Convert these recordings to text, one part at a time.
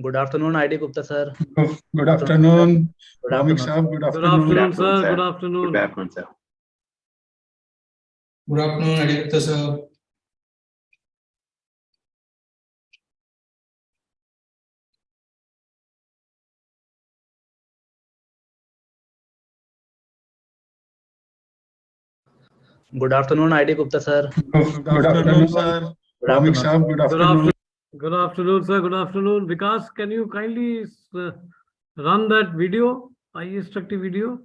Good afternoon, ID Gupta sir. Good afternoon, Good Bhamik afternoon. Saab. Good Good afternoon. afternoon, sir. Good afternoon. Good afternoon, sir. Good afternoon, Aditya sir. Good afternoon, ID Gupta sir. Good afternoon, sir. Good Bhamik afternoon. Saab. Good Good afternoon. afternoon. Good afternoon, sir. Good afternoon. Vikas, can you kindly run that video, instructive video?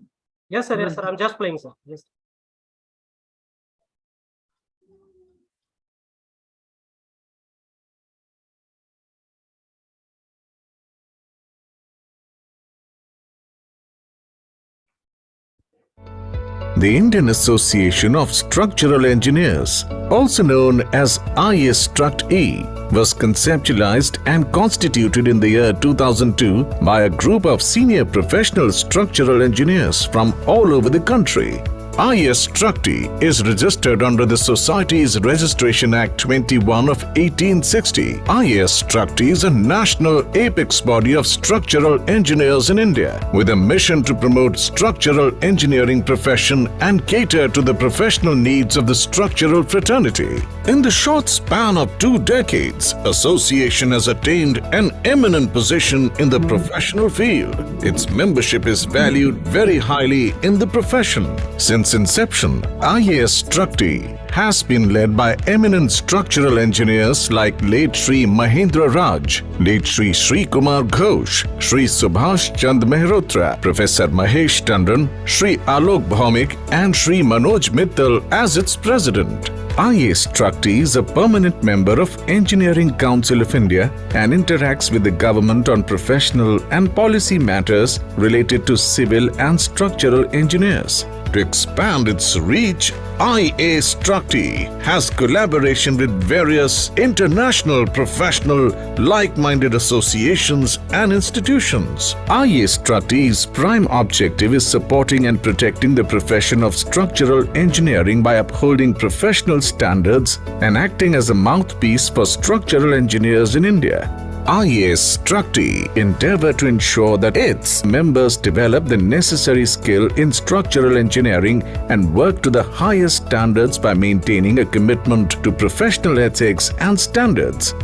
Yes, sir. Yes, sir. I'm just playing, sir. Yes. The Indian Association of Structural Engineers, also known as ISTRUCT-E, was conceptualized and constituted in the year 2002 by a group of senior professional structural engineers from all over the country. ISTRUCT-E is registered under the Societies Registration Act 21 of 1860. ISTRUCT-E is a national apex body of structural engineers in India with a mission to promote structural engineering profession and cater to the professional needs of the structural fraternity. In the short span of 2 decades, association has attained an eminent position in the professional field. Its membership is valued very highly in the profession. Since inception, ISTRUCT-E has been led by eminent structural engineers like late Shri Mahendra Raj, late Shri Shri Kumar Ghosh, Shri Subhash Chand Mehrotra, Professor Mahesh Tandon, Shri Alok Bhaumik and Shri Manoj Mittal as its president. ISTRUCT-E is a permanent member of Engineering Council of India and interacts with the government on professional and policy matters related to civil and structural engineers. To expand its reach, ISTRUCT-E has collaboration with various international professional like-minded associations and institutions. ISTRUCT-E's prime objective is supporting and protecting the profession of structural engineering by upholding professional standards and acting as a mouthpiece for structural engineers in India. ISTRUCT-E endeavor to ensure that its members develop the necessary skill in structural engineering and work to the highest standards by maintaining a commitment to professional ethics and standards.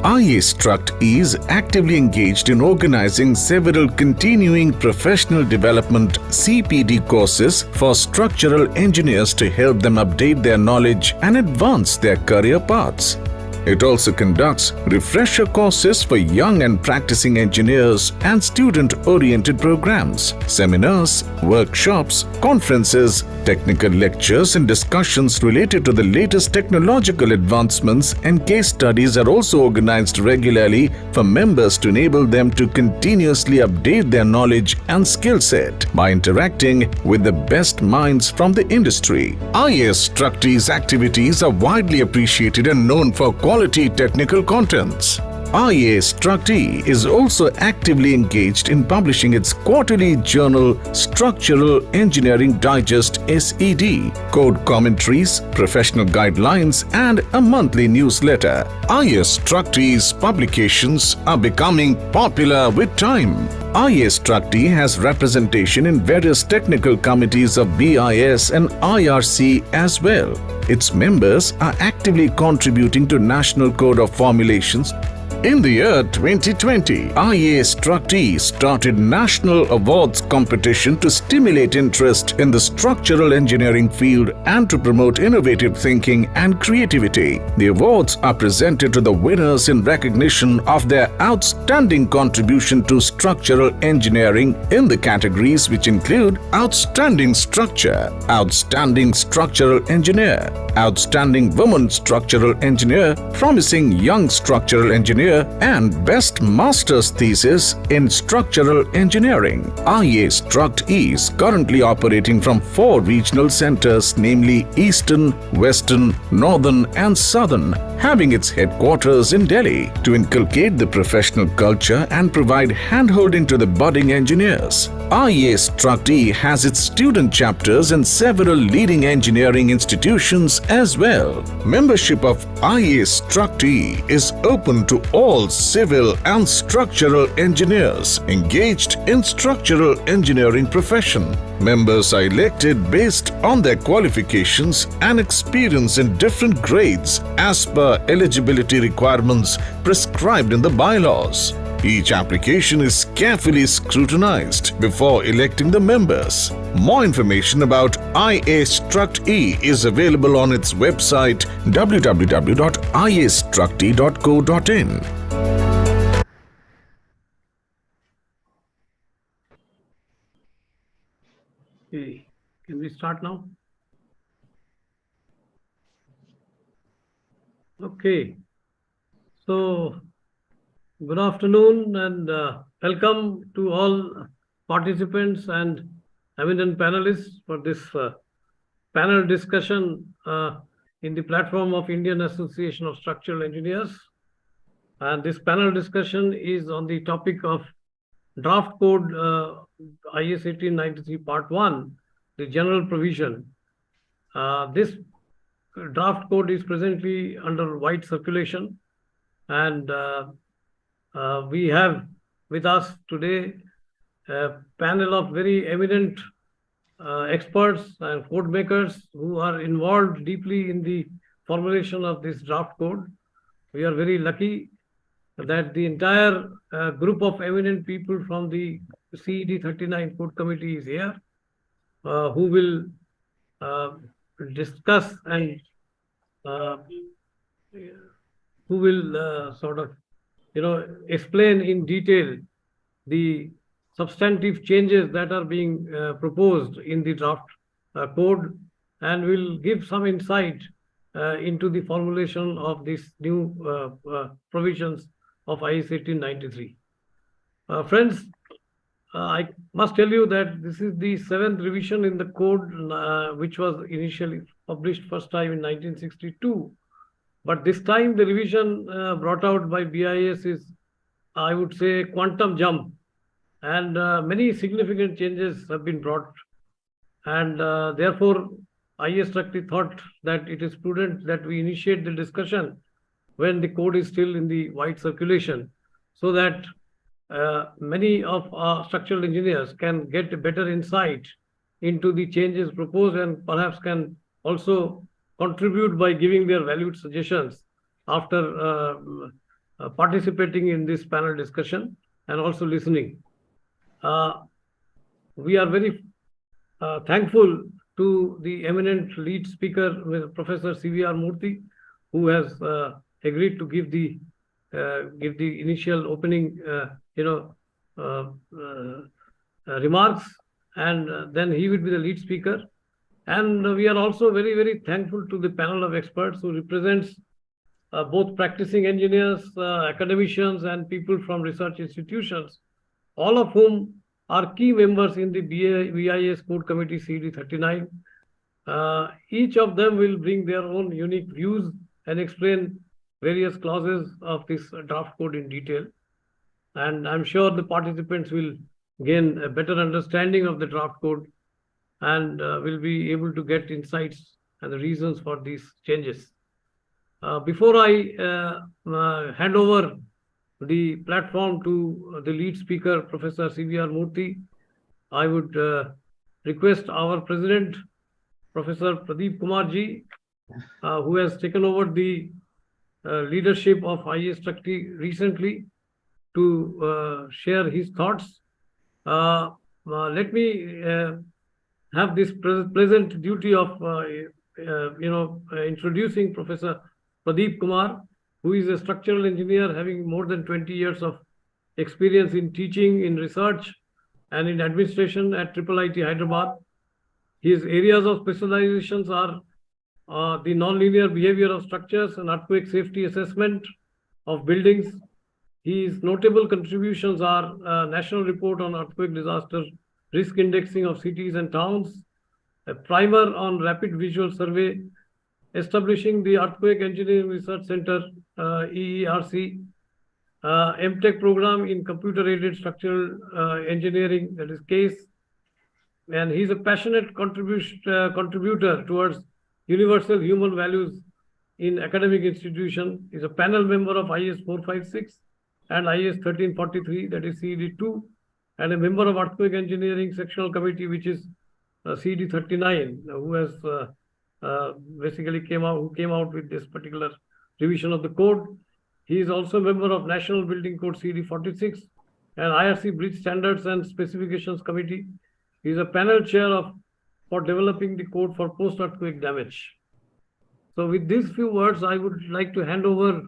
ISTRUCT-E is actively engaged in organizing several continuing professional development CPD courses for structural engineers to help them update their knowledge and advance their career paths. It also conducts refresher courses for young and practicing engineers and student-oriented programs, seminars, workshops, conferences, technical lectures and discussions related to the latest technological advancements and case studies are also organized regularly for members to enable them to continuously update their knowledge and skill set by interacting with the best minds from the industry. ISTRUCT-E's activities are widely appreciated and known for quality technical contents. ISTRUCT-E is also actively engaged in publishing its quarterly journal Structural Engineering Digest SED, code commentaries, professional guidelines and a monthly newsletter. ISTRUCT-E's publications are becoming popular with time. ISTRUCT-E has representation in various technical committees of BIS and IRC as well. Its members are actively contributing to National Code of Formulations. In the year 2020, ISTRUCT-E started National Awards competition to stimulate interest in the structural engineering field and to promote innovative thinking and creativity. The awards are presented to the winners in recognition of their outstanding contribution to structural engineering in the categories which include Outstanding Structure, Outstanding Structural Engineer, Outstanding Woman Structural Engineer, Promising Young Structural Engineer, and Best Master's Thesis in Structural Engineering. ISTRUCT-E is currently operating from 4 regional centers, namely Eastern, Western, Northern, and Southern, having its headquarters in Delhi to inculcate the professional culture and provide handholding to the budding engineers. ISTRUCT-E has its student chapters in several leading engineering institutions as well. Membership of IAS Struct E is open to all civil and structural engineers engaged in structural engineering profession. Members are elected based on their qualifications and experience in different grades as per eligibility requirements prescribed in the bylaws. Each application is carefully scrutinized before electing the members. More information about IAS Struct E is available on its website www.iastruct.co.in. Okay, can we start now? Okay, so good afternoon and welcome to all participants and eminent panelists for this panel discussion in the platform of Indian Association of Structural Engineers. And this panel discussion is on the topic of draft code IS 1893 part 1, the general provision. This draft code is presently under wide circulation, and we have with us today a panel of very eminent experts and code makers who are involved deeply in the formulation of this draft code. We are very lucky that the entire group of eminent people from the CED 39 Code Committee is here, who will discuss and who will sort of, explain in detail the substantive changes that are being proposed in the draft code, and will give some insight into the formulation of these new provisions of IS 1893. Friends, I must tell you that this is the 7th revision in the code, which was initially published first time in 1962. But this time the revision brought out by BIS is, I would say, quantum jump, and many significant changes have been brought. And therefore, IAS Struct E thought that it is prudent that we initiate the discussion when the code is still in the wide circulation, so that many of our structural engineers can get a better insight into the changes proposed, and perhaps can also contribute by giving their valued suggestions after participating in this panel discussion and also listening. We are very thankful to the eminent lead speaker, Professor CVR Murthy, who has agreed to give the initial opening remarks, and then he will be the lead speaker. And we are also very, very thankful to the panel of experts who represents both practicing engineers, academicians, and people from research institutions, all of whom are key members in the BIS Code Committee CED 39. Each of them will bring their own unique views and explain various clauses of this draft code in detail. And I'm sure the participants will gain a better understanding of the draft code, and will be able to get insights and the reasons for these changes. Before I hand over the platform to the lead speaker, Professor CVR Murthy, I would request our president, Professor Pradeep Kumar ji, who has taken over the leadership of IAS Struct E recently, to share his thoughts. Let me have this pleasant duty of introducing Professor Pradeep Kumar, who is a structural engineer having more than 20 years of experience in teaching, in research, and in administration at IIIT Hyderabad. His areas of specializations are the nonlinear behavior of structures and earthquake safety assessment of buildings. His notable contributions are National Report on Earthquake Disaster Risk Indexing of Cities and Towns, a primer on Rapid Visual Survey, establishing the Earthquake Engineering Research Center, EERC, MTech program in computer-aided structural engineering, that is CASE. And he's a passionate contributor towards universal human values in academic institution, is a panel member of IS 456 and IS 1343, that is CED2, and a member of Earthquake Engineering Sectional Committee, which is CED 39, who has basically came out with this particular revision of the code. He is also a member of National Building Code CED 46 and IRC Bridge Standards and Specifications Committee. He is a panel chair for developing the code for post-earthquake damage. So with these few words, I would like to hand over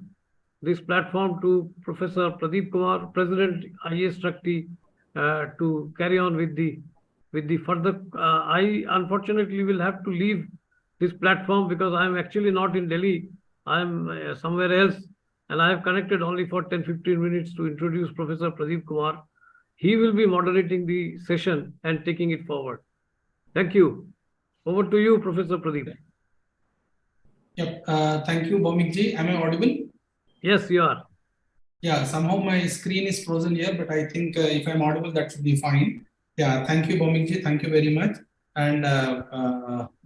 this platform to Professor Pradeep Kumar, President IAS Tructee, to carry on with the further. I unfortunately will have to leave this platform because I am actually not in Delhi. I am somewhere else, and I have connected only for 10-15 minutes to introduce Professor Pradeep Kumar. He will be moderating the session and taking it forward. Thank you. Over to you, Professor Pradeep. Yep. Thank you, Bhaumik-ji. Am I audible? Yes, you are. Yeah, somehow my screen is frozen here, but I think if I'm audible, that should be fine. Yeah, thank you, Bhaumik-ji. Thank you very much. And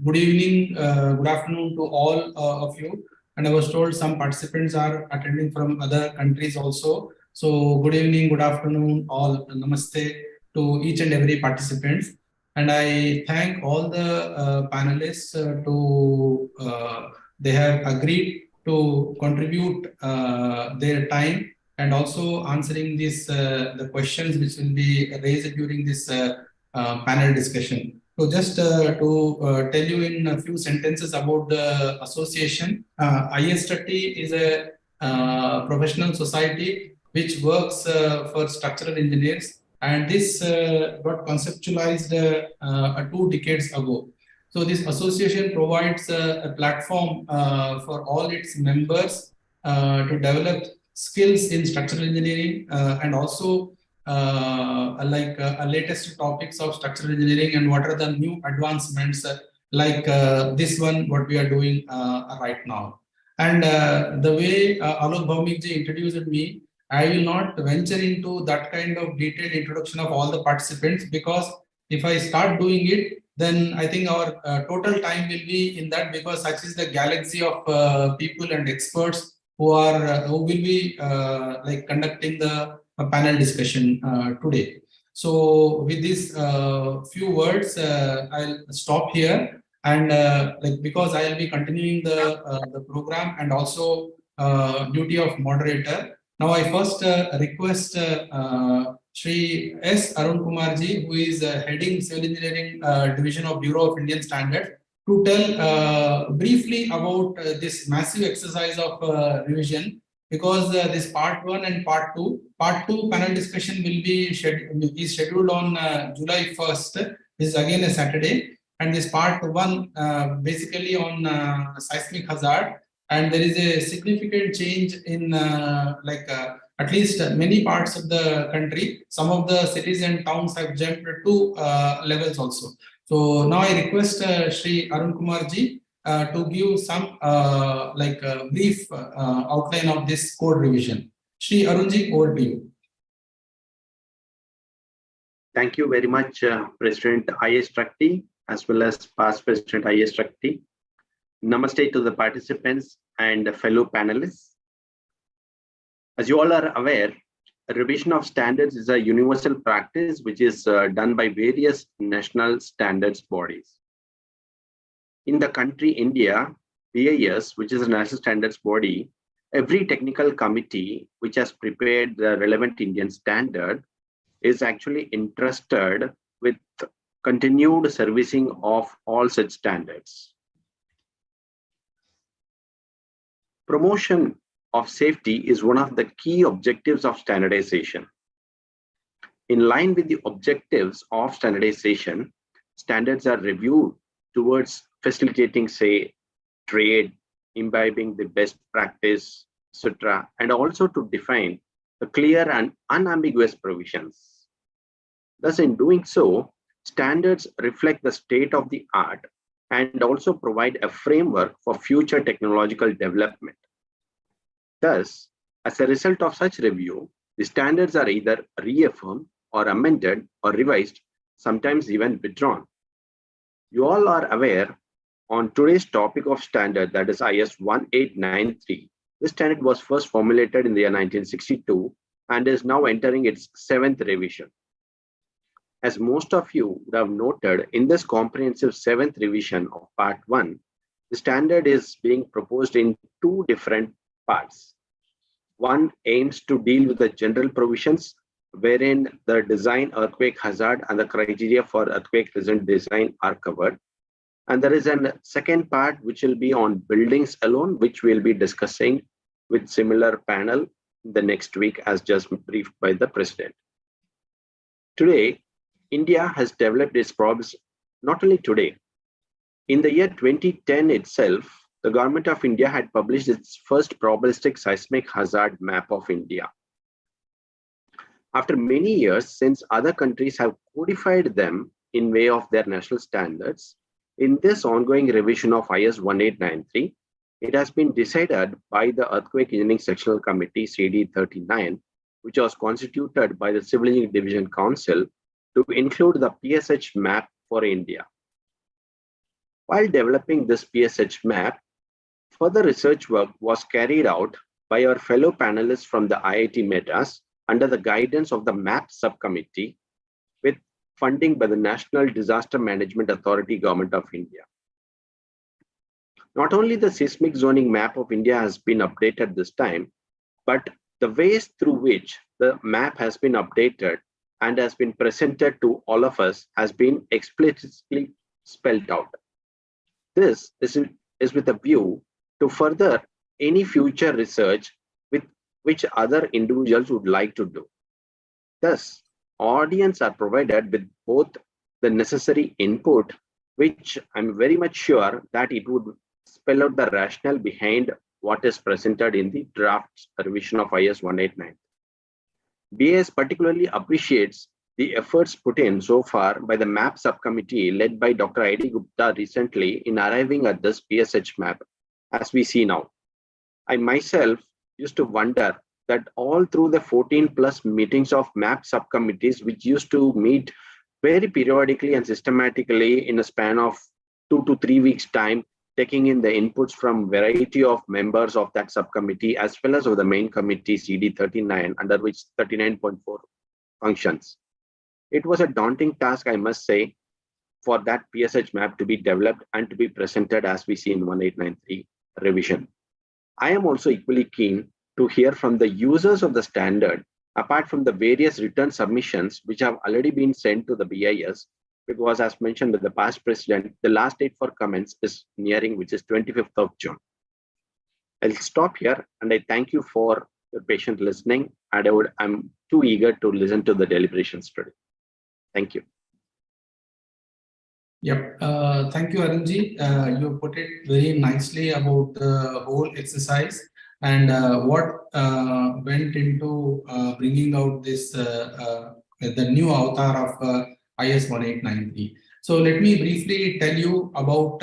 good evening, good afternoon to all of you. And I was told some participants are attending from other countries also. So good evening, good afternoon, all. Namaste to each and every participant. And I thank all the panelists they have agreed to contribute their time and also answering the questions which will be raised during this panel discussion. So just to tell you in a few sentences about the association, IAS Tructee is a professional society which works for structural engineers, and this got conceptualized 2 decades ago. So this association provides a platform for all its members to develop skills in structural engineering and also latest topics of structural engineering and what are the new advancements like this one, what we are doing right now. And the way Alok Bhaumik-ji introduced me, I will not venture into that kind of detailed introduction of all the participants, because if I start doing it, then I think our total time will be in that, because such is the galaxy of people and experts who will be conducting the panel discussion today. So with these few words, I'll stop here, and because I will be continuing the program and also duty of moderator. Now I first request Shri S. Arun Kumar-ji, who is heading Civil Engineering Division of Bureau of Indian Standards, to tell briefly about this massive exercise of revision, because this part 1 and part 2. Part 2 panel discussion will be scheduled on July 1st. This is again a Saturday, and this part 1 basically on seismic hazard. And there is a significant change in at least many parts of the country. Some of the cities and towns have jumped to levels also. So now I request Shri Arun Kumar-ji to give some brief outline of this code revision. Shri Arun-ji, over to you. Thank you very much, President IAS Tructee, as well as past President IAS Tructee. Namaste to the participants and fellow panelists. As you all are aware, a revision of standards is a universal practice which is done by various national standards bodies. In the country India, BIS, which is a national standards body, every technical committee which has prepared the relevant Indian standard is actually entrusted with continued servicing of all such standards. Promotion of safety is one of the key objectives of standardization. In line with the objectives of standardization, standards are reviewed towards facilitating, say, trade, imbibing the best practice, etc., and also to define the clear and unambiguous provisions. Thus, in doing so, standards reflect the state of the art and also provide a framework for future technological development. Thus, as a result of such review, the standards are either reaffirmed or amended or revised, sometimes even withdrawn. You all are aware on today's topic of standard, that is IS 1893. This standard was first formulated in the year 1962 and is now entering its 7th revision. As most of you would have noted, in this comprehensive 7th revision of Part 1, the standard is being proposed in 2 different parts. One aims to deal with the general provisions wherein the design, earthquake hazard, and the criteria for earthquake-resistant design are covered. And there is a second part which will be on buildings alone, which we'll be discussing with similar panel the next week as just briefed by the President. Today, India has developed its problems, not only today. In the year 2010 itself, the government of India had published its first probabilistic seismic hazard map of India. After many years, since other countries have codified them in way of their national standards, in this ongoing revision of IS 1893, it has been decided by the Earthquake Engineering Sectional Committee CD 39, which was constituted by the Civil Engineering Division Council, to include the PSH map for India. While developing this PSH map, further research work was carried out by our fellow panelists from the IIT Madras under the guidance of the MAP subcommittee with funding by the National Disaster Management Authority, Government of India. Not only the seismic zoning map of India has been updated this time, but the ways through which the map has been updated and has been presented to all of us has been explicitly spelled out. This is with a view to further any future research with which other individuals would like to do. Thus, audience are provided with both the necessary input, which I'm very much sure that it would spell out the rationale behind what is presented in the draft revision of IS 1893. BAS particularly appreciates the efforts put in so far by the MAP subcommittee led by Dr. I.D. Gupta recently in arriving at this PSH map, as we see now. I myself used to wonder that all through the 14+ meetings of MAP subcommittees, which used to meet very periodically and systematically in a span of 2 to 3 weeks time, taking in the inputs from variety of members of that subcommittee as well as of the main committee CD 39, under which 39.4 functions. It was a daunting task, I must say, for that PSH map to be developed and to be presented as we see in 1893 revision. I am also equally keen to hear from the users of the standard, apart from the various written submissions which have already been sent to the BIS, because as mentioned by the past president, the last date for comments is nearing, which is 25th of June. I'll stop here and I thank you for your patient listening, and I'm too eager to listen to the deliberations today. Thank you. Yep. Thank you, Arunji. You put it very nicely about the whole exercise and what went into bringing out this the new avatar of IS 1893. So let me briefly tell you about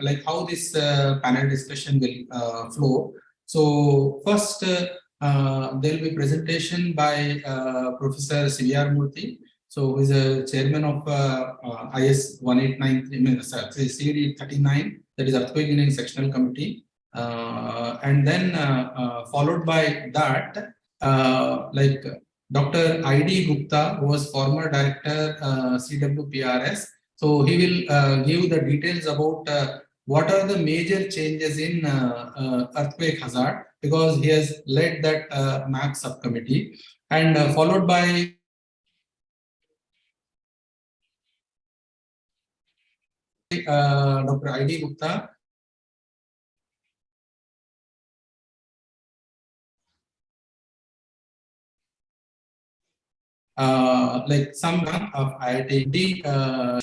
like how this panel discussion will flow. So first, there will be presentation by Professor CVR Murthy. So who is a chairman of IS 1893, CD 39, that is Earthquake Engineering Sectional Committee. And then followed by that, like Dr. I.D. Gupta, who was former director CWPRS. So he will give the details about what are the major changes in earthquake hazard, because he has led that MAP subcommittee, and followed by Dr. I.D. Gupta. Like some of IIT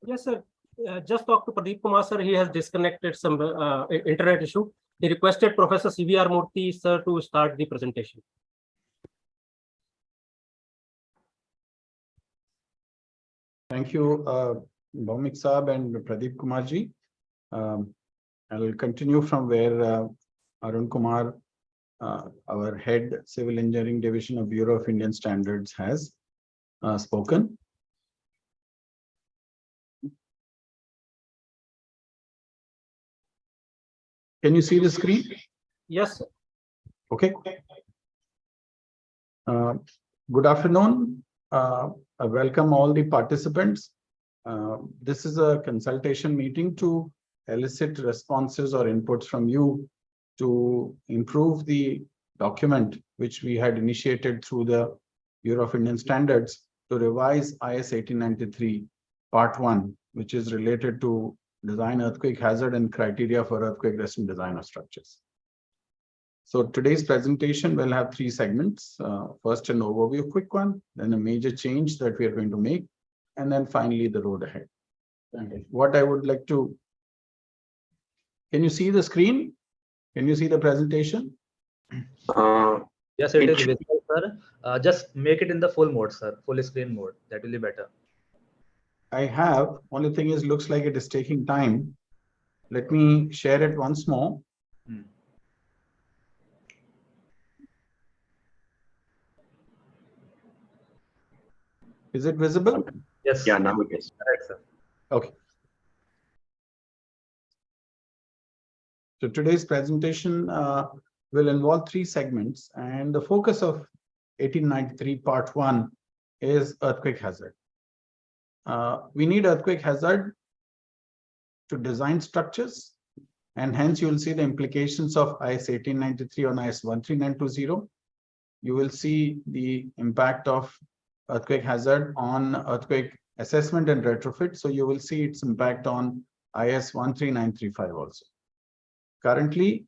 Yes, sir. Just talk to Pradeep Kumar, sir. He has disconnected some internet issue. He requested Professor CVR Murthy, sir, to start the presentation. Thank you, Bhaumik Saab and Pradeep Kumar ji. I'll continue from where Arun Kumar, our head Civil Engineering Division of Bureau of Indian Standards, has spoken. Can you see the screen? Yes, sir. Okay. Good afternoon. I welcome all the participants. This is a consultation meeting to elicit responses or inputs from you to improve the document which we had initiated through the Bureau of Indian Standards to revise IS 1893 Part 1, which is related to design earthquake hazard and criteria for earthquake resistant design of structures. So today's presentation will have three segments. First, an overview, quick one, then a major change that we are going to make, and then finally the road ahead. What I would like to, can you see the screen? Can you see the presentation? Yes, it is visible, sir. Just make it in the full mode, sir. Full screen mode. That will be better. I have, only thing is, looks like it is taking time. Let me share it once more. Is it visible? Yes. Yeah, now it is. Correct, sir. Okay. So today's presentation will involve three segments, and the focus of 1893 Part 1 is earthquake hazard. We need earthquake hazard to design structures, and hence you will see the implications of IS 1893 on IS 13920. You will see the impact of earthquake hazard on earthquake assessment and retrofit. So you will see its impact on IS 13935 also. Currently,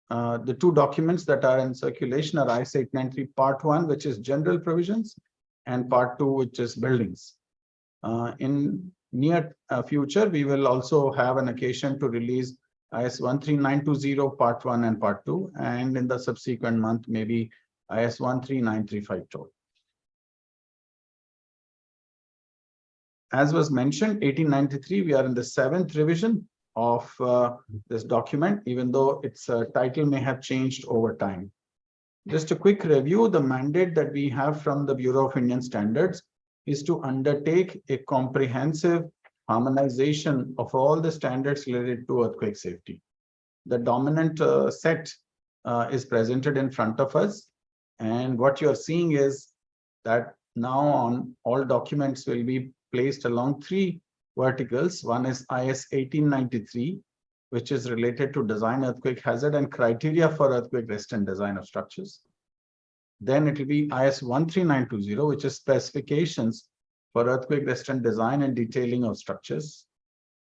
the two documents that are in circulation are IS 893 Part 1, which is general provisions, and Part 2, which is buildings. In near future, we will also have an occasion to release IS 13920 Part 1 and Part 2, and in the subsequent month, maybe IS 13935 too. As was mentioned, 1893, we are in the 7th revision of this document, even though its title may have changed over time. Just a quick review, the mandate that we have from the Bureau of Indian Standards is to undertake a comprehensive harmonization of all the standards related to earthquake safety. The dominant set is presented in front of us, and what you are seeing is that now on all documents will be placed along three verticals. One is IS 1893, which is related to design earthquake hazard and criteria for earthquake resistant design of structures. Then it will be IS 13920, which is specifications for earthquake resistant design and detailing of structures.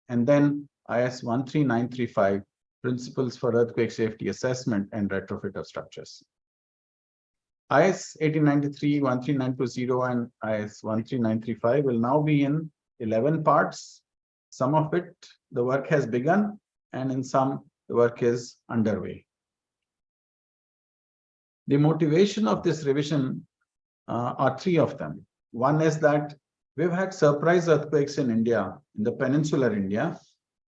And then IS 13935, principles for earthquake safety assessment and retrofit of structures. IS 1893, 13920, and IS 13935 will now be in 11 parts. Some of it, the work has begun, and in some, the work is underway. The motivation of this revision are three of them. One is that we've had surprise earthquakes in India, in the peninsular India,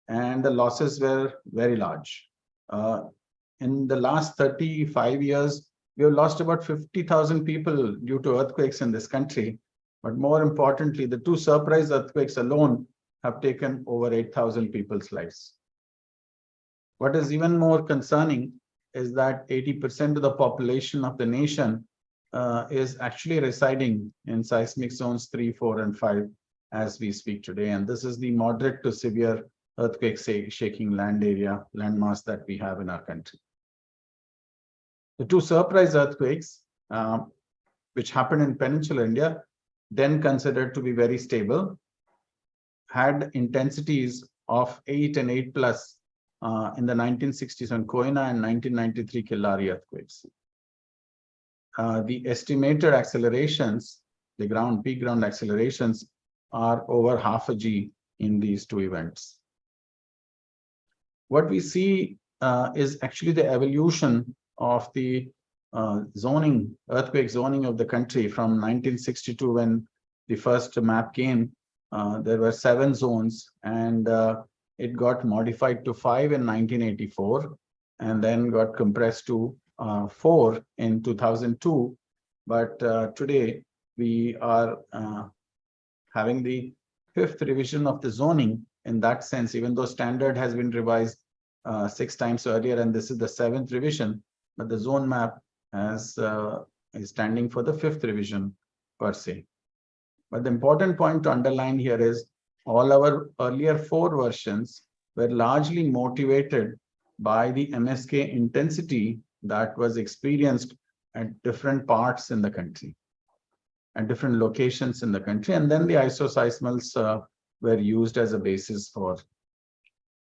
and the losses were very large. In the last 35 years, we have lost about 50,000 people due to earthquakes in this country. But more importantly, the two surprise earthquakes alone have taken over 8,000 people's lives. What is even more concerning is that 80% of the population of the nation is actually residing in seismic zones 3, 4, and 5 as we speak today. And this is the moderate to severe earthquake shaking landmass that we have in our country. The two surprise earthquakes, which happened in peninsular India, then considered to be very stable, had intensities of 8 and 8 plus in the 1967 Koina and 1993 Killari earthquakes. The estimated accelerations, the peak ground accelerations, are over half a G in these two events. What we see is actually the evolution of the earthquake zoning of the country from 1962, when the first map came. There were 7 zones, and it got modified to 5 in 1984, and then got compressed to 4 in 2002. But today we are having the 5th revision of the zoning in that sense, even though standard has been revised 6 times earlier, and this is the 7th revision, but the zone map is standing for the 5th revision per se. But the important point to underline here is all our earlier 4 versions were largely motivated by the MSK intensity that was experienced at different parts in the country, at different locations in the country, and then the isoseismals were used as a basis for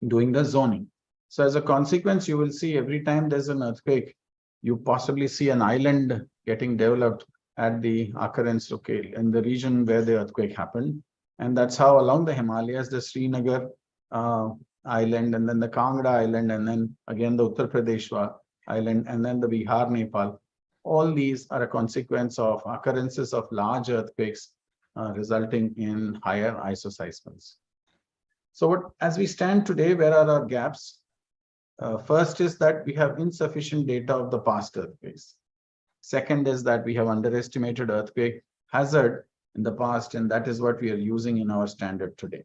doing the zoning. So as a consequence, you will see every time there's an earthquake, you possibly see an island getting developed at the occurrence locale in the region where the earthquake happened. And that's how along the Himalayas, the Srinagar island, and then the Kangra island, and then again the Uttar Pradesh island, and then the Bihar, Nepal. All these are a consequence of occurrences of large earthquakes resulting in higher isoseismals. So as we stand today, where are our gaps? First is that we have insufficient data of the past earthquakes. Second is that we have underestimated earthquake hazard in the past, and that is what we are using in our standard today.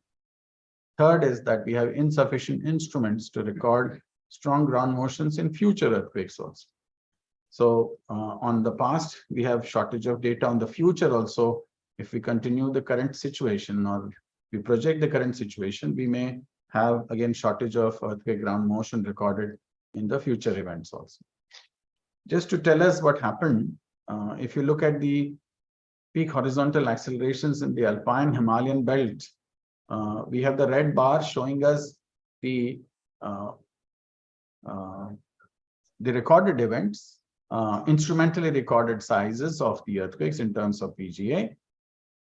Third is that we have insufficient instruments to record strong ground motions in future earthquakes also. So on the past, we have shortage of data. On the future also, if we continue the current situation or we project the current situation, we may have again shortage of earthquake ground motion recorded in the future events also. Just to tell us what happened, if you look at the peak horizontal accelerations in the Alpine Himalayan belt, we have the red bar showing us the recorded events, instrumentally recorded sizes of the earthquakes in terms of PGA,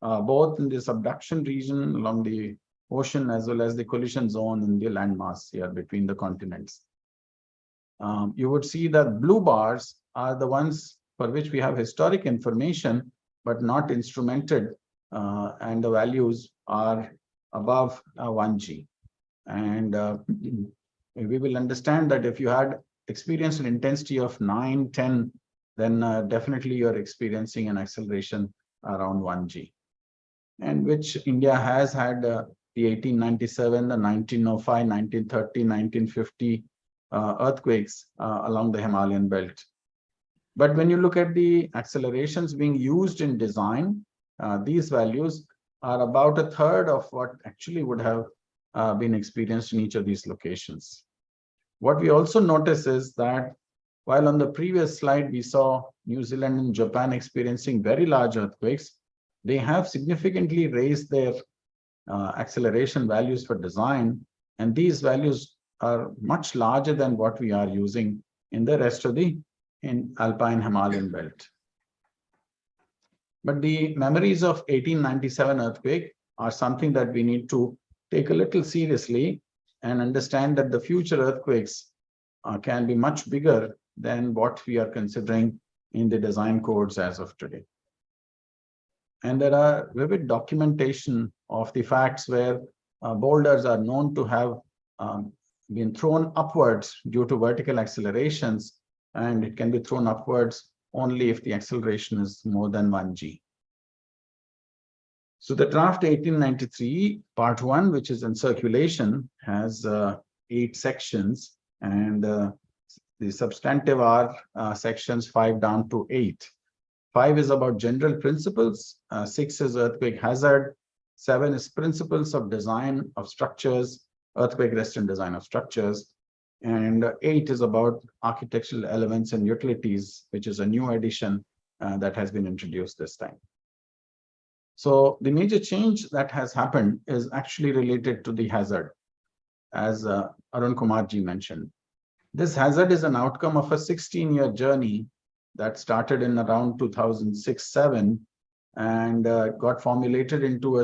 both in the subduction region along the ocean as well as the collision zone in the landmass here between the continents. You would see that blue bars are the ones for which we have historic information, but not instrumented, and the values are above 1G. And we will understand that if you had experienced an intensity of 9, 10, then definitely you're experiencing an acceleration around 1G. And which India has had the 1897, the 1905, 1930, 1950 earthquakes along the Himalayan belt. But when you look at the accelerations being used in design, these values are about 1/3 of what actually would have been experienced in each of these locations. What we also notice is that while on the previous slide we saw New Zealand and Japan experiencing very large earthquakes, they have significantly raised their acceleration values for design, and these values are much larger than what we are using in the rest of the Alpine Himalayan belt. But the memories of 1897 earthquake are something that we need to take a little seriously and understand that the future earthquakes can be much bigger than what we are considering in the design codes as of today. And there are vivid documentation of the facts where boulders are known to have been thrown upwards due to vertical accelerations, and it can be thrown upwards only if the acceleration is more than 1G. So the draft 1893 part 1, which is in circulation, has 8 sections, and the substantive are sections 5 down to 8. 5 is about general principles, 6 is earthquake hazard, 7 is principles of design of structures, earthquake resistant design of structures, and 8 is about architectural elements and utilities, which is a new addition that has been introduced this time. So the major change that has happened is actually related to the hazard, as Arun Kumar ji mentioned. This hazard is an outcome of a 16-year journey that started in around 2006-07 and got formulated into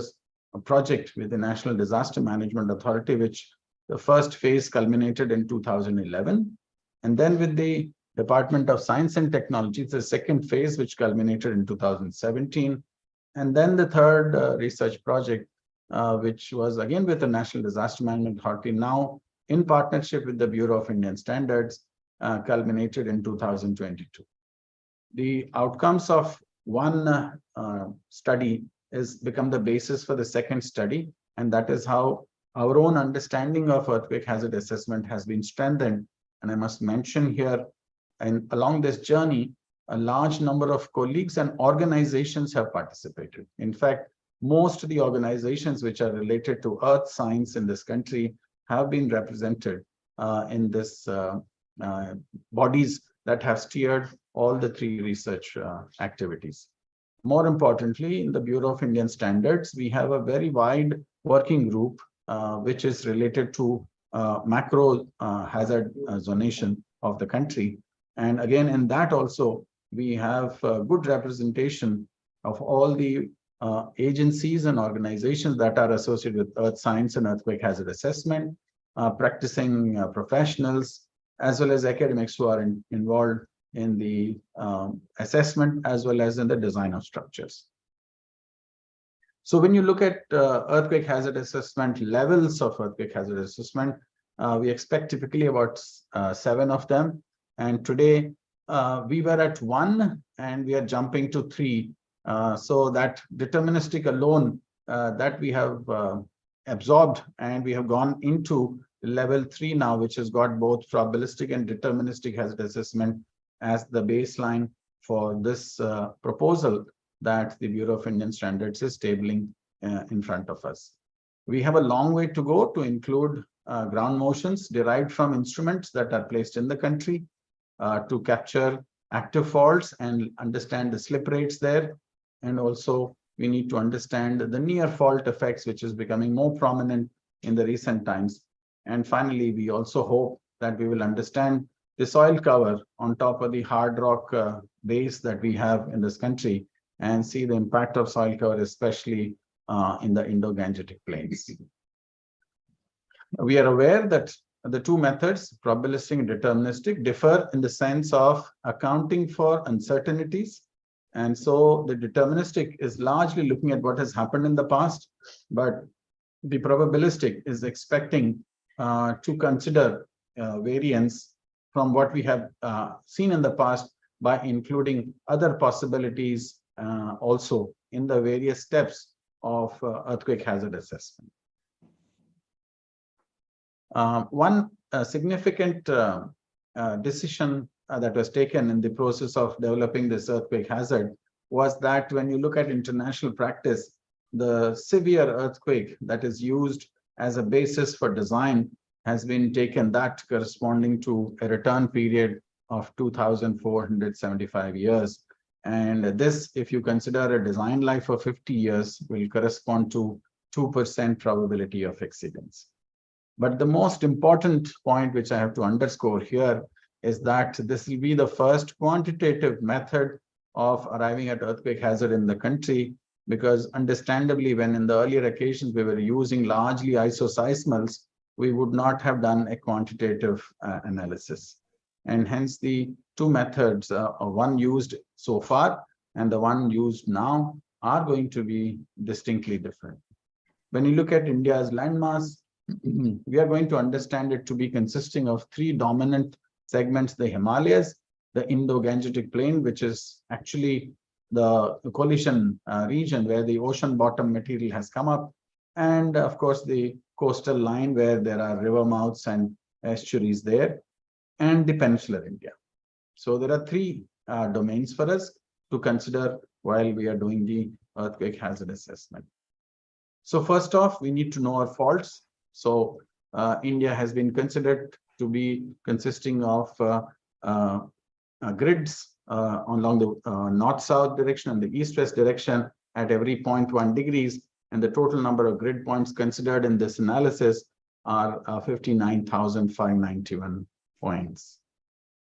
project with the National Disaster Management Authority, which the first phase culminated in 2011. And then with the Department of Science and Technology, the second phase, which culminated in 2017. And then the third research project, which was again with the National Disaster Management Authority, now in partnership with the Bureau of Indian Standards, culminated in 2022. The outcomes of one study is become the basis for the second study, and that is how our own understanding of earthquake hazard assessment has been strengthened. And I must mention here, and along this journey, a large number of colleagues and organizations have participated. In fact, most of the organizations which are related to earth science in this country have been represented in this bodies that have steered all the three research activities. More importantly, in the Bureau of Indian Standards, we have a very wide working group which is related to macro hazard zonation of the country. And again, in that also, we have good representation of all the agencies and organizations that are associated with earth science and earthquake hazard assessment, practicing professionals, as well as academics who are involved in the assessment as well as in the design of structures. So when you look at earthquake hazard assessment, levels of earthquake hazard assessment, we expect typically about 7 of them. And today we were at 1 and we are jumping to 3. So that deterministic alone that we have absorbed, and we have gone into level 3 now, which has got both probabilistic and deterministic hazard assessment as the baseline for this proposal that the Bureau of Indian Standards is tabling in front of us. We have a long way to go to include ground motions derived from instruments that are placed in the country to capture active faults and understand the slip rates there. And also we need to understand the near fault effects, which is becoming more prominent in the recent times. And finally, we also hope that we will understand the soil cover on top of the hard rock base that we have in this country and see the impact of soil cover, especially in the Indo-Gangetic plains. We are aware that the two methods, probabilistic and deterministic, differ in the sense of accounting for uncertainties. And so the deterministic is largely looking at what has happened in the past, but the probabilistic is expecting to consider variance from what we have seen in the past by including other possibilities also in the various steps of earthquake hazard assessment. One significant decision that was taken in the process of developing this earthquake hazard was that when you look at international practice, the severe earthquake that is used as a basis for design has been taken, that corresponding to a return period of 2,475 years. And this, if you consider a design life of 50 years, will correspond to 2% probability of exceedance. But the most important point which I have to underscore here is that this will be the first quantitative method of arriving at earthquake hazard in the country, because understandably, when in the earlier occasions we were using largely isoseismals, we would not have done a quantitative analysis. And hence the two methods, one used so far and the one used now, are going to be distinctly different. When you look at India's landmass, we are going to understand it to be consisting of 3 dominant segments: the Himalayas, the Indo-Gangetic Plain, which is actually the collision region where the ocean bottom material has come up, and of course the coastal line where there are river mouths and estuaries there, and the peninsular India. So there are 3 domains for us to consider while we are doing the earthquake hazard assessment. So first off, we need to know our faults. So India has been considered to be consisting of grids along the north-south direction and the east-west direction at every 0.1 degrees. And the total number of grid points considered in this analysis are 59,591 points.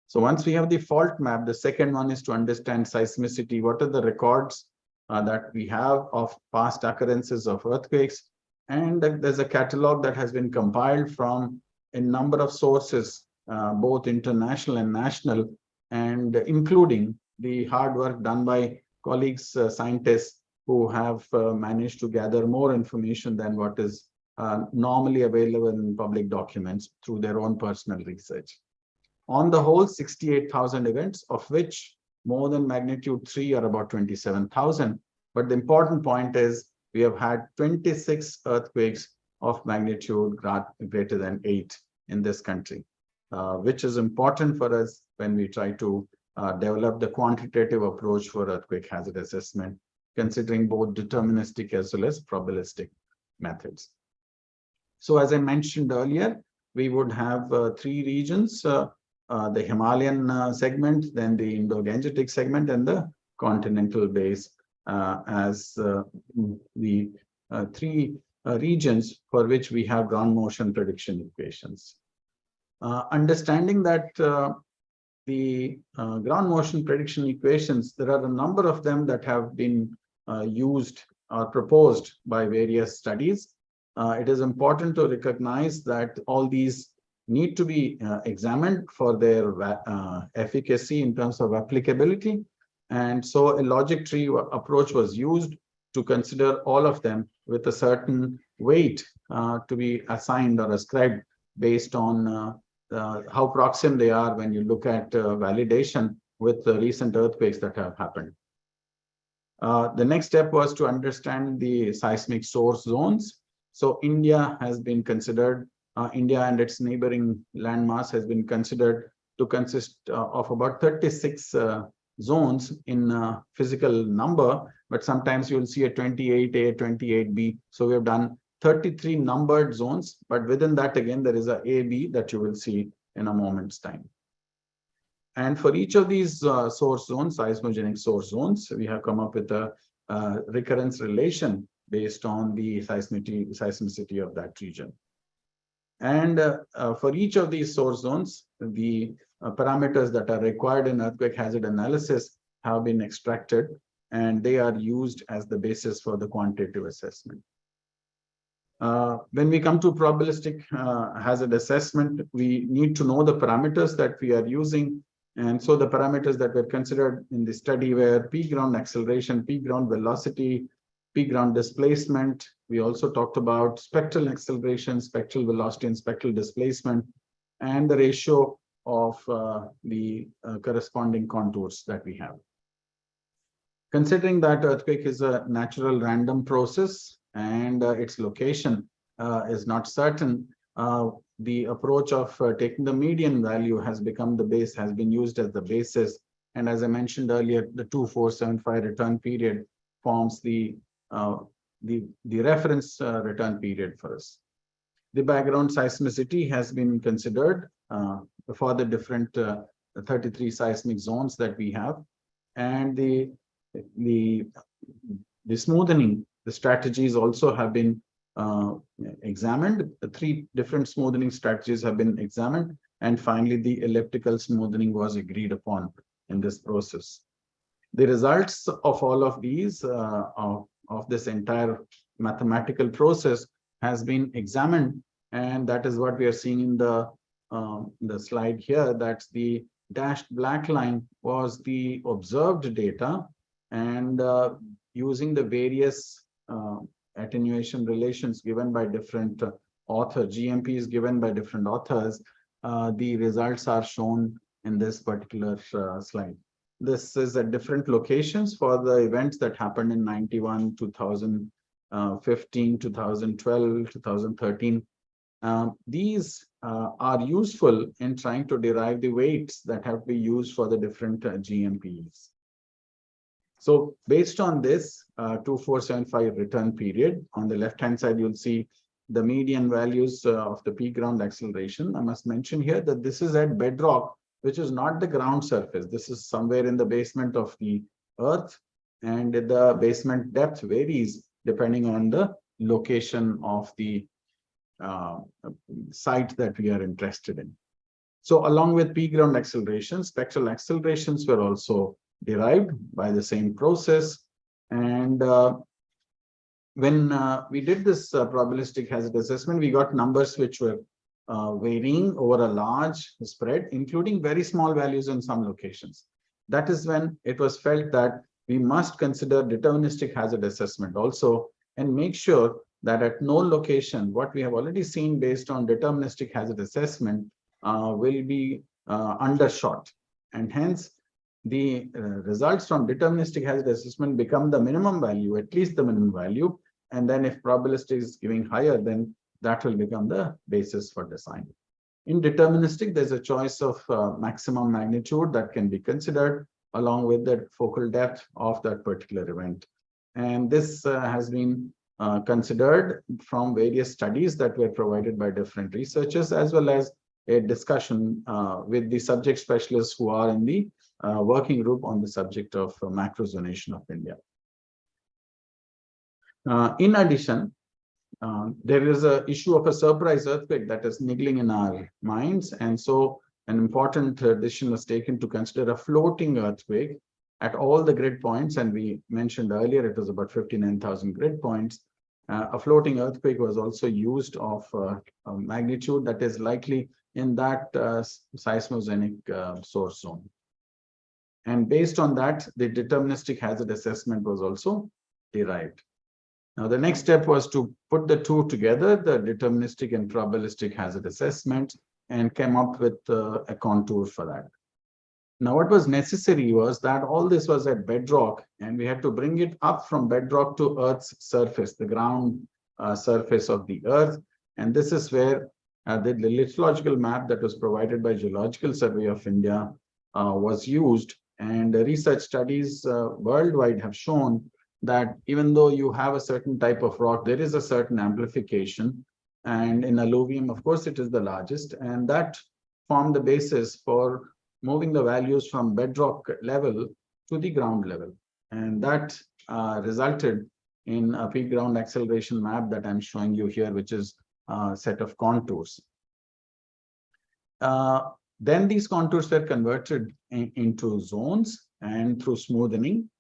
So once we have the fault map, the second one is to understand seismicity. What are the records that we have of past occurrences of earthquakes. And there's a catalog that has been compiled from a number of sources, both international and national, and including the hard work done by colleagues, scientists who have managed to gather more information than what is normally available in public documents through their own personal research. On the whole, 68,000 events, of which more than magnitude 3 are about 27,000. But the important point is we have had 26 earthquakes of magnitude greater than 8 in this country, which is important for us when we try to develop the quantitative approach for earthquake hazard assessment, considering both deterministic as well as probabilistic methods. So as I mentioned earlier, we would have 3 regions, the Himalayan segment, then the Indo-Gangetic segment, and the continental base as the 3 regions for which we have ground motion prediction equations. Understanding that the ground motion prediction equations, there are a number of them that have been used or proposed by various studies. It is important to recognize that all these need to be examined for their efficacy in terms of applicability. And so a logic tree approach was used to consider all of them with a certain weight to be assigned or ascribed based on how proximate they are when you look at validation with the recent earthquakes that have happened. The next step was to understand the seismic source zones. So India has been considered, India and its neighboring landmass has been considered to consist of about 36 zones in physical number, but sometimes you'll see a 28A, 28B. So we have done 33 numbered zones, but within that again, there is a AB that you will see in a moment's time. And for each of these source zones, seismogenic source zones, we have come up with a recurrence relation based on the seismicity of that region. And for each of these source zones, the parameters that are required in earthquake hazard analysis have been extracted, and they are used as the basis for the quantitative assessment. When we come to probabilistic hazard assessment, we need to know the parameters that we are using. And so the parameters that were considered in the study were P ground acceleration, P ground velocity, P ground displacement. We also talked about spectral acceleration, spectral velocity, and spectral displacement, and the ratio of the corresponding contours that we have. Considering that earthquake is a natural random process and its location is not certain, the approach of taking the median value has become the base, has been used as the basis. And as I mentioned earlier, the 2475 return period forms the reference return period for us. The background seismicity has been considered for the different 33 seismic zones that we have, and the smoothing, the strategies also have been examined. The 3 different smoothing strategies have been examined, and finally the elliptical smoothing was agreed upon in this process. The results of all of these of this entire mathematical process has been examined, and that is what we are seeing in the slide here. That's the dashed black line was the observed data, and using the various attenuation relations given by different authors, GMPs given by different authors, the results are shown in this particular slide. This is at different locations for the events that happened in 91, 2015, 2012, 2013. These are useful in trying to derive the weights that have to be used for the different GMPs. So based on this 2475 return period, on the left-hand side, you'll see the median values of the P ground acceleration. I must mention here that this is at bedrock, which is not the ground surface. This is somewhere in the basement of the earth, and the basement depth varies depending on the location of the site that we are interested in. So along with P ground acceleration, spectral accelerations were also derived by the same process. And when we did this probabilistic hazard assessment, we got numbers which were varying over a large spread, including very small values in some locations. That is when it was felt that we must consider deterministic hazard assessment also and make sure that at no location, what we have already seen based on deterministic hazard assessment will be undershot. And hence, the results from deterministic hazard assessment become the minimum value, at least the minimum value. And then if probabilistic is giving higher, then that will become the basis for design. In deterministic, there's a choice of maximum magnitude that can be considered along with the focal depth of that particular event. And this has been considered from various studies that were provided by different researchers, as well as a discussion with the subject specialists who are in the working group on the subject of macrozonation of India. In addition, there is an issue of a surprise earthquake that is niggling in our minds. And so an important decision was taken to consider a floating earthquake at all the grid points. And we mentioned earlier, it was about 59,000 grid points. A floating earthquake was also used of a magnitude that is likely in that seismogenic source zone. And based on that, the deterministic hazard assessment was also derived. Now, the next step was to put the two together, the deterministic and probabilistic hazard assessment, and came up with a contour for that. Now, what was necessary was that all this was at bedrock, and we had to bring it up from bedrock to Earth's surface, the ground surface of the Earth. And this is where the lithological map that was provided by Geological Survey of India was used. And research studies worldwide have shown that even though you have a certain type of rock, there is a certain amplification. And in alluvium, of course, it is the largest. And that formed the basis for moving the values from bedrock level to the ground level. And that resulted in a peak ground acceleration map that I'm showing you here, which is a set of contours. Then these contours were converted into zones and through smoothing.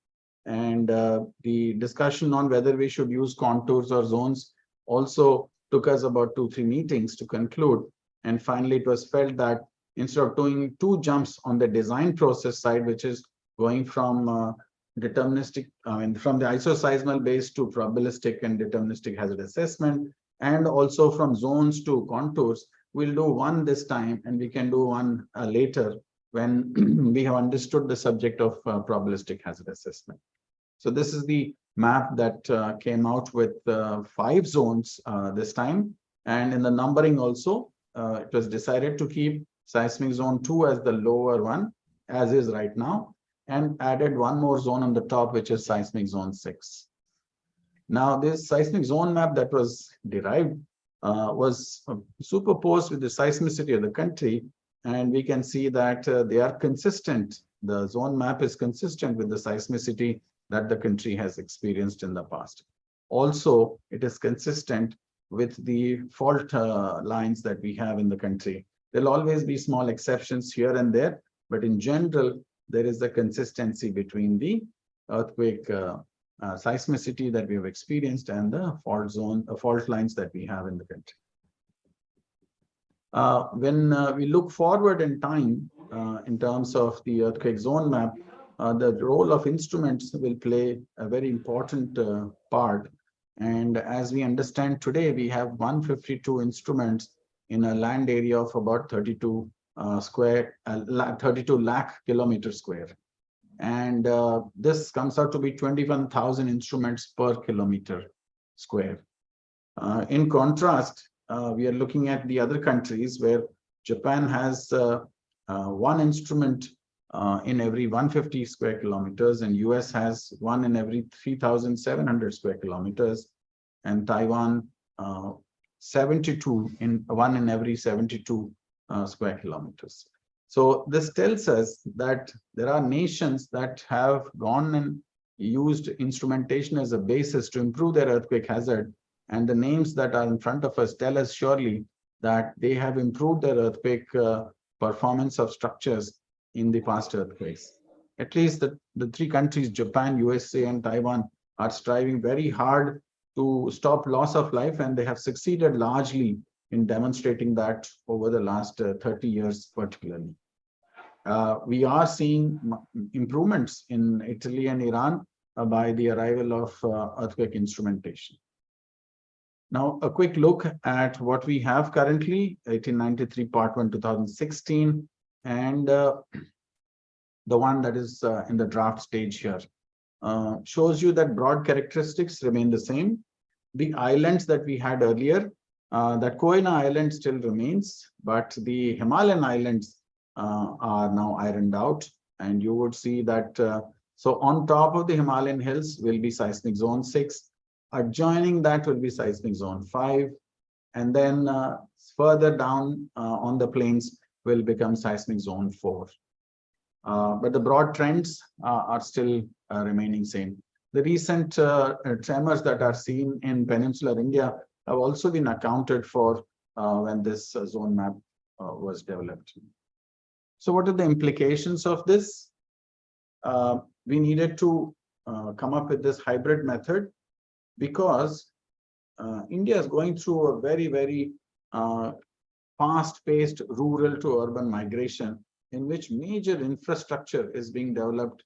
And the discussion on whether we should use contours or zones also took us about 2-3 meetings to conclude. And finally, it was felt that instead of doing 2 jumps on the design process side, which is going from deterministic, from the isoseismal base to probabilistic and deterministic hazard assessment, and also from zones to contours, we'll do one this time, and we can do one later when we have understood the subject of probabilistic hazard assessment. So this is the map that came out with 5 zones this time. And in the numbering also, it was decided to keep seismic zone 2 as the lower one, as is right now, and added one more zone on the top, which is seismic zone 6. Now, this seismic zone map that was derived was superposed with the seismicity of the country. And we can see that they are consistent. The zone map is consistent with the seismicity that the country has experienced in the past. Also, it is consistent with the fault lines that we have in the country. There'll always be small exceptions here and there, but in general, there is a consistency between the earthquake seismicity that we have experienced and the fault zone, fault lines that we have in the country. When we look forward in time, in terms of the earthquake zone map, the role of instruments will play a very important part. And as we understand today, we have 152 instruments in a land area of about 32 lakh kilometers square. And this comes out to be 21,000 instruments per kilometer square. In contrast, we are looking at the other countries where Japan has 1 instrument in every 150 square kilometers, and US has 1 in every 3,700 square kilometers, and Taiwan 72 in 1 in every 72 square kilometers. So this tells us that there are nations that have gone and used instrumentation as a basis to improve their earthquake hazard. And the names that are in front of us tell us surely that they have improved their earthquake performance of structures in the past earthquakes. At least the 3 countries, Japan, USA, and Taiwan, are striving very hard to stop loss of life, and they have succeeded largely in demonstrating that over the last 30 years particularly. We are seeing improvements in Italy and Iran by the arrival of earthquake instrumentation. Now, a quick look at what we have currently, 1893 Part 1 2016, and the one that is in the draft stage here. Shows you that broad characteristics remain the same. The islands that we had earlier, that Koina Island still remains, but the Himalayan islands are now ironed out. And you would see that, so on top of the Himalayan hills will be seismic zone 6. Adjoining that will be seismic zone 5. And then further down on the plains will become seismic zone 4. But the broad trends are still remaining same. The recent tremors that are seen in peninsular India have also been accounted for when this zone map was developed. So what are the implications of this? We needed to come up with this hybrid method because India is going through a very, very fast-paced rural to urban migration, in which major infrastructure is being developed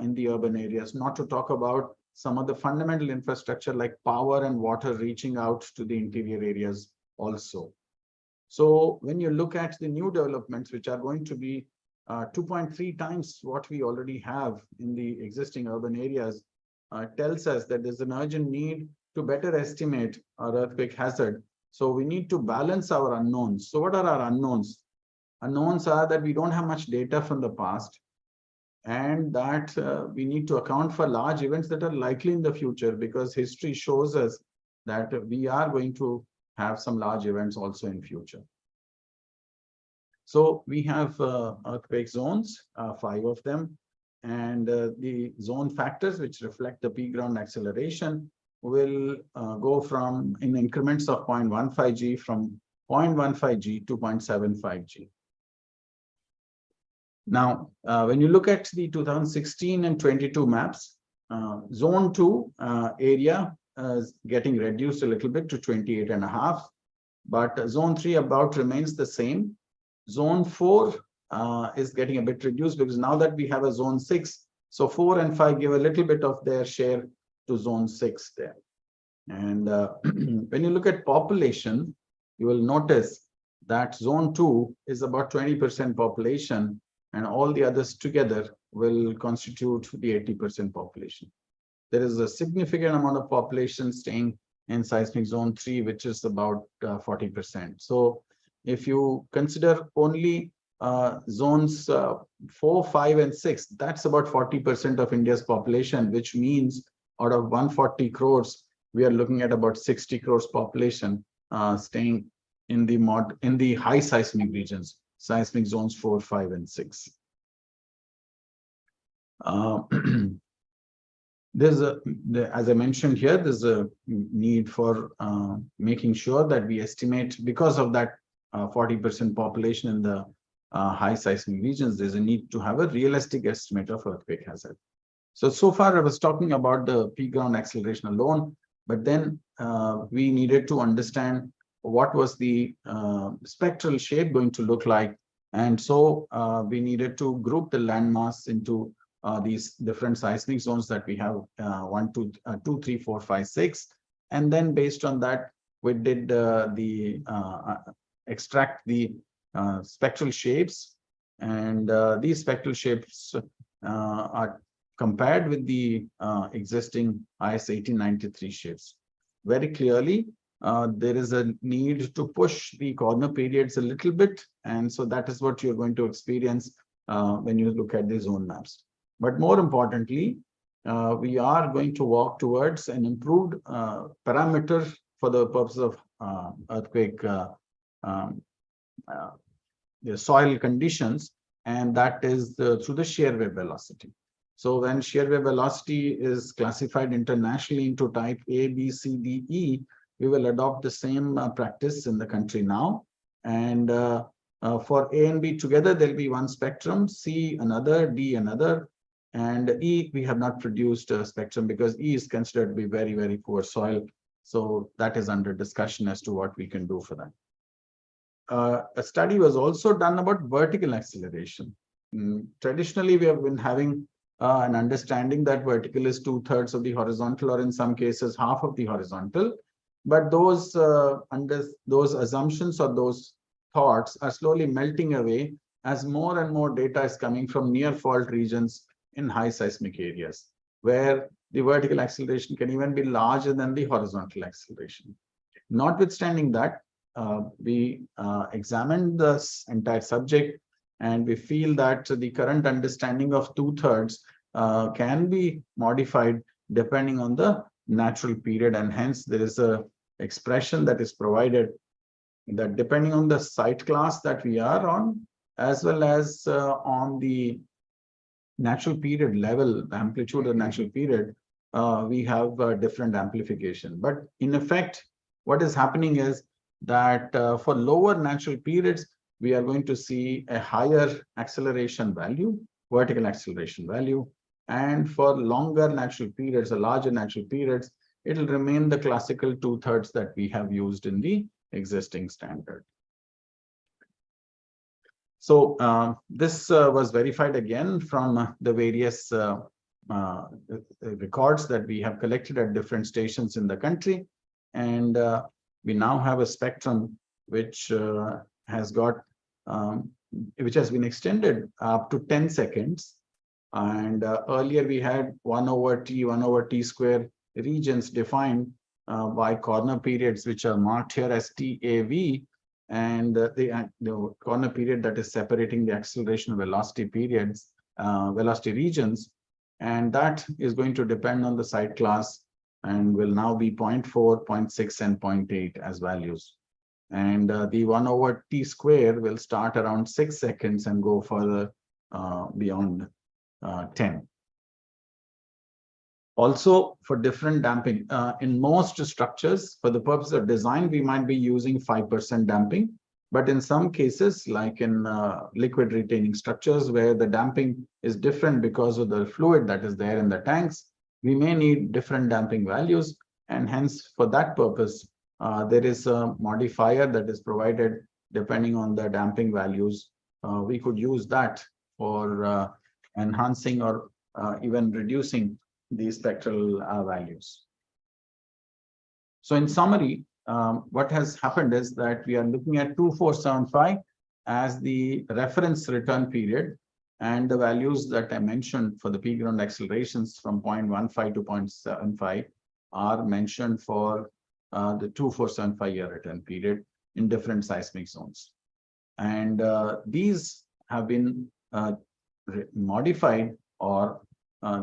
in the urban areas, not to talk about some of the fundamental infrastructure like power and water reaching out to the interior areas also. So when you look at the new developments, which are going to be 2.3 times what we already have in the existing urban areas, tells us that there's an urgent need to better estimate our earthquake hazard. So we need to balance our unknowns. So what are our unknowns? Unknowns are that we don't have much data from the past, and that we need to account for large events that are likely in the future, because history shows us that we are going to have some large events also in future. So we have earthquake zones, 5 of them, and the zone factors which reflect the peak ground acceleration will go from in increments of 0.15 G from 0.15 G to 0.75 G. Now, when you look at the 2016 and 22 maps, zone 2 area is getting reduced a little bit to 28.5, but zone 3 about remains the same. Zone 4 is getting a bit reduced because now that we have a zone 6, so 4 and 5 give a little bit of their share to zone 6 there. And when you look at population, you will notice that zone 2 is about 20% population, and all the others together will constitute the 80% population. There is a significant amount of population staying in seismic zone 3, which is about 40%. So if you consider only zones 4, 5, and 6, that's about 40% of India's population, which means out of 140 crores, we are looking at about 60 crores population staying in the high seismic regions, seismic zones 4, 5, and 6. As I mentioned here, there's a need for making sure that we estimate, because of that 40% population in the high seismic regions, there's a need to have a realistic estimate of earthquake hazard. So far I was talking about the peak ground acceleration alone, but then we needed to understand what was the spectral shape going to look like. And so we needed to group the landmass into these different seismic zones that we have, 1, 2, 3, 4, 5, 6. And then based on that, we did extract the spectral shapes. And these spectral shapes are compared with the existing IS 1893 shapes. Very clearly, there is a need to push the corner periods a little bit. And so that is what you're going to experience when you look at the zone maps. But more importantly, we are going to walk towards an improved parameter for the purpose of earthquake the soil conditions, and that is through the shear wave velocity. So when shear wave velocity is classified internationally into type A, B, C, D, E, we will adopt the same practice in the country now. And for A and B together, there'll be one spectrum, C another, D another. And E, we have not produced a spectrum because E is considered to be very, very poor soil. So that is under discussion as to what we can do for that. A study was also done about vertical acceleration. Traditionally, we have been having an understanding that vertical is 2/3 of the horizontal, or in some cases half of the horizontal. But those those assumptions or those thoughts are slowly melting away as more and more data is coming from near fault regions in high seismic areas, where the vertical acceleration can even be larger than the horizontal acceleration. Notwithstanding that, we examined this entire subject, and we feel that the current understanding of 2/3 can be modified depending on the natural period, and hence there is a expression that is provided that depending on the site class that we are on, as well as on the natural period level, the amplitude of natural period, we have different amplification. But in effect, what is happening is that for lower natural periods, we are going to see a higher acceleration value, vertical acceleration value. And for longer natural periods, or larger natural periods, it will remain the classical 2/3 that we have used in the existing standard. So this was verified again from the various records that we have collected at different stations in the country. And we now have a spectrum which has got which has been extended up to 10 seconds. And earlier we had 1/t, 1/t square regions defined by corner periods, which are marked here as TAV, and the corner period that is separating the acceleration velocity periods, velocity regions, and that is going to depend on the site class and will now be 0.4, 0.6, and 0.8 as values. And the 1/t square will start around 6 seconds and go further beyond 10. Also, for different damping, in most structures, for the purpose of design, we might be using 5% damping. But in some cases, like in liquid retaining structures, where the damping is different because of the fluid that is there in the tanks, we may need different damping values. And hence, for that purpose, there is a modifier that is provided depending on the damping values. We could use that for enhancing or even reducing the spectral values. So in summary, what has happened is that we are looking at 2475 as the reference return period, and the values that I mentioned for the peak ground accelerations from 0.15 to 0.75 are mentioned for the 2475 year return period in different seismic zones. And these have been modified, or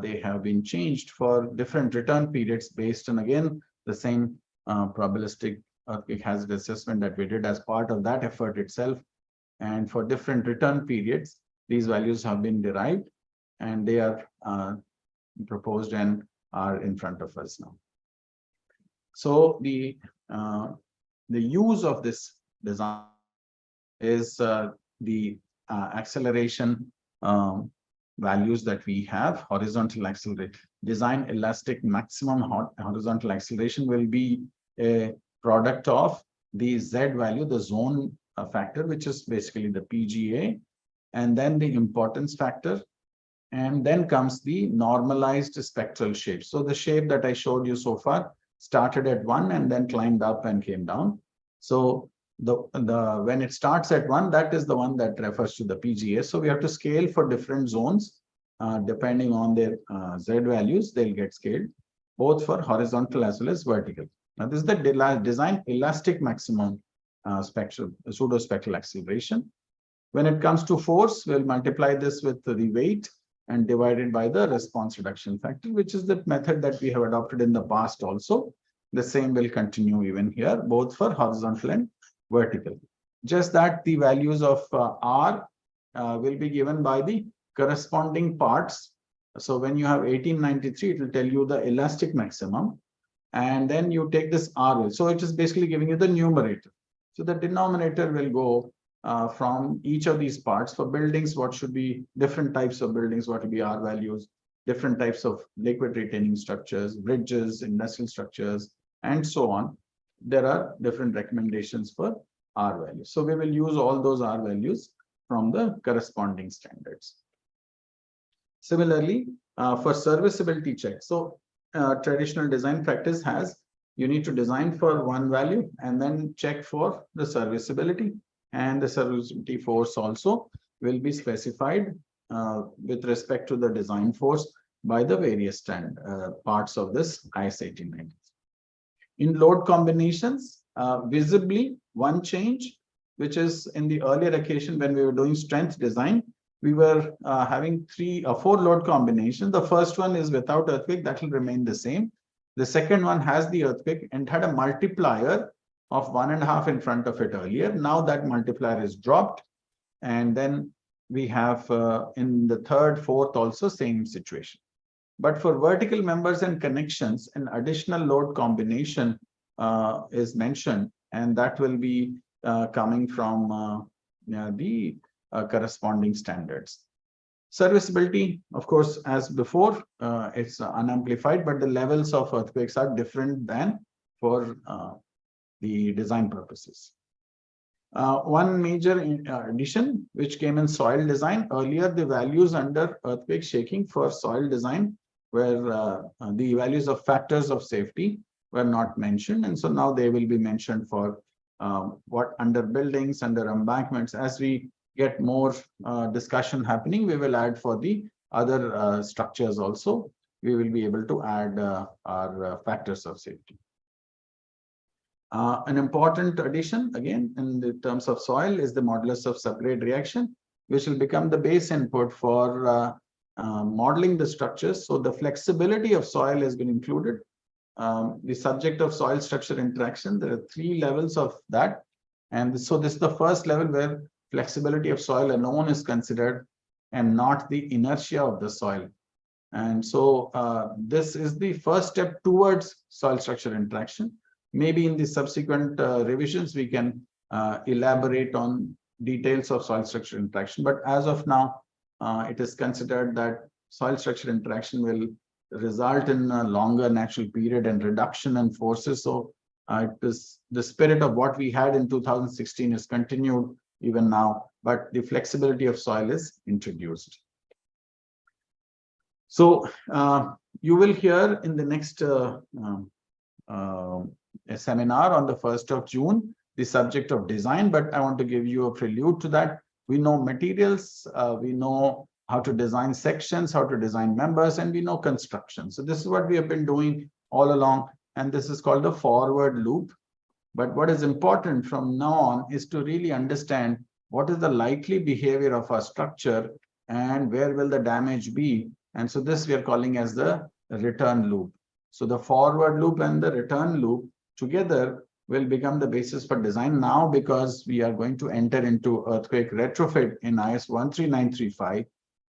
they have been changed for different return periods based on, again, the same probabilistic earthquake hazard assessment that we did as part of that effort itself. And for different return periods, these values have been derived, and they are proposed and are in front of us now. So the use of this design is the acceleration values that we have. Horizontal acceleration, design elastic maximum horizontal acceleration will be a product of the Z value, the zone factor, which is basically the PGA, and then the importance factor, and then comes the normalized spectral shape. So the shape that I showed you so far started at 1 and then climbed up and came down. So when it starts at 1, that is the one that refers to the PGA. So we have to scale for different zones depending on their Z values. They'll get scaled both for horizontal as well as vertical. Now this is the design elastic maximum pseudo spectral acceleration. When it comes to force, we'll multiply this with the weight and divide it by the response reduction factor, which is the method that we have adopted in the past also. The same will continue even here, both for horizontal and vertical. Just that the values of R will be given by the corresponding parts. So when you have 1893, it will tell you the elastic maximum, and then you take this R. So it is basically giving you the numerator. So the denominator will go from each of these parts. For buildings, what should be different types of buildings, what will be R values. different types of liquid retaining structures, bridges, industrial structures, and so on. There are different recommendations for R values. So we will use all those R values from the corresponding standards. Similarly, for serviceability check. So traditional design practice has, you need to design for one value and then check for the serviceability, and the serviceability force also will be specified with respect to the design force by the various parts of this IS 1893. In load combinations, visibly one change, which is in the earlier occasion when we were doing strength design, we were having 3 or 4 load combinations. The first one is without earthquake, that will remain the same. The second one has the earthquake and had a multiplier of 1.5 in front of it earlier. Now that multiplier is dropped. And then we have in the third, fourth also same situation. But for vertical members and connections, an additional load combination is mentioned, and that will be coming from the corresponding standards. Serviceability, of course, as before, it's unamplified, but the levels of earthquakes are different than for the design purposes. One major addition which came in soil design, earlier the values under earthquake shaking for soil design where the values of factors of safety were not mentioned, and so now they will be mentioned for what under buildings, under embankments. As we get more discussion happening, we will add for the other structures also. We will be able to add our factors of safety. An important addition again in the terms of soil is the modulus of subgrade reaction, which will become the base input for modeling the structures. So the flexibility of soil has been included. The subject of soil structure interaction, there are 3 levels of that. And so this is the first level where flexibility of soil alone is considered and not the inertia of the soil. And so this is the first step towards soil structure interaction. Maybe in the subsequent revisions, we can elaborate on details of soil structure interaction. But as of now, it is considered that soil structure interaction will result in a longer natural period and reduction in forces. So it is the spirit of what we had in 2016 is continued even now, but the flexibility of soil is introduced. So you will hear in the next seminar on the 1st of June, the subject of design, but I want to give you a prelude to that. We know materials, we know how to design sections, how to design members, and we know construction. So this is what we have been doing all along, and this is called a forward loop. But what is important from now on is to really understand what is the likely behavior of our structure and where will the damage be. And so this we are calling as the return loop. So the forward loop and the return loop together will become the basis for design now, because we are going to enter into earthquake retrofit in IS 13935.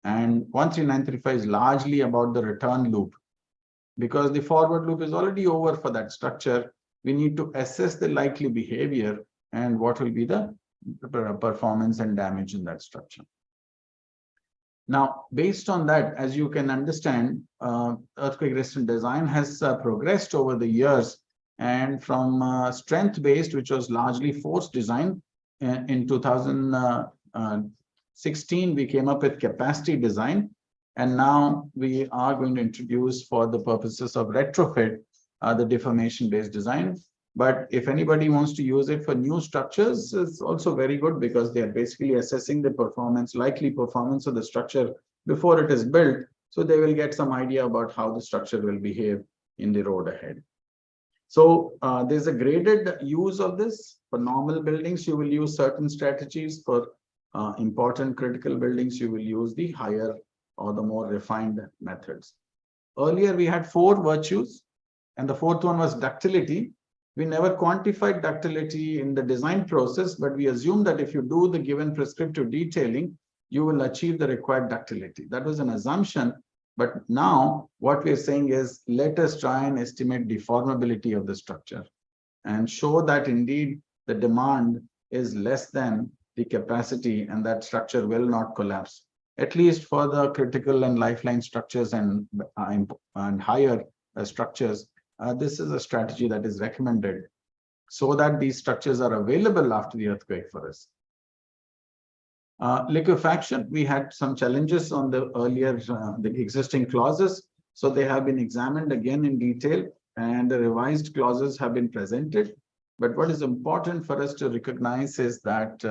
And 13935 is largely about the return loop. Because the forward loop is already over for that structure, we need to assess the likely behavior and what will be the performance and damage in that structure. Now, based on that, as you can understand, earthquake resistant design has progressed over the years, and from strength-based, which was largely force design, in 2016, we came up with capacity design, and now we are going to introduce, for the purposes of retrofit, the deformation-based design. But if anybody wants to use it for new structures, it's also very good, because they are basically assessing the performance, likely performance of the structure before it is built. So they will get some idea about how the structure will behave in the road ahead. So there's a graded use of this. For normal buildings, you will use certain strategies. For important critical buildings, you will use the higher or the more refined methods. Earlier, we had 4 virtues, and the 4th one was ductility. We never quantified ductility in the design process, but we assumed that if you do the given prescriptive detailing, you will achieve the required ductility. That was an assumption. But now what we're saying is, let us try and estimate deformability of the structure and show that indeed the demand is less than the capacity and that structure will not collapse. at least for the critical and lifeline structures and higher structures. This is a strategy that is recommended so that these structures are available after the earthquake for us. Liquefaction, we had some challenges on the earlier, the existing clauses. So they have been examined again in detail and the revised clauses have been presented. But what is important for us to recognize is that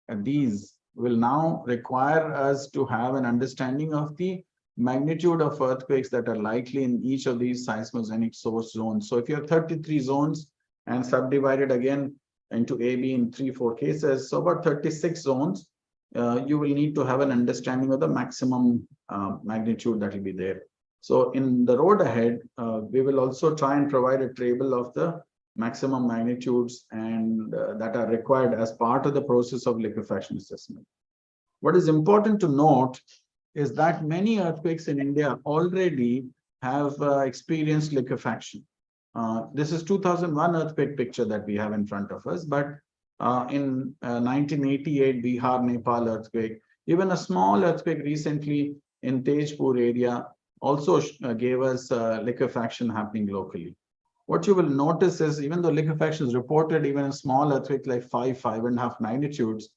these will now require us to have an understanding of the magnitude of earthquakes that are likely in each of these seismogenic source zones. So if you have 33 zones and subdivided again into AB in 3-4 cases, so about 36 zones, you will need to have an understanding of the maximum magnitude that will be there. So in the road ahead, we will also try and provide a table of the maximum magnitudes and that are required as part of the process of liquefaction assessment. What is important to note is that many earthquakes in India already have experienced liquefaction. This is 2001 earthquake picture that we have in front of us, but in 1988 Bihar Nepal earthquake, even a small earthquake recently in Tejpur area also gave us liquefaction happening locally. What you will notice is even though liquefaction is reported, even a small earthquake like 5.5 magnitudes,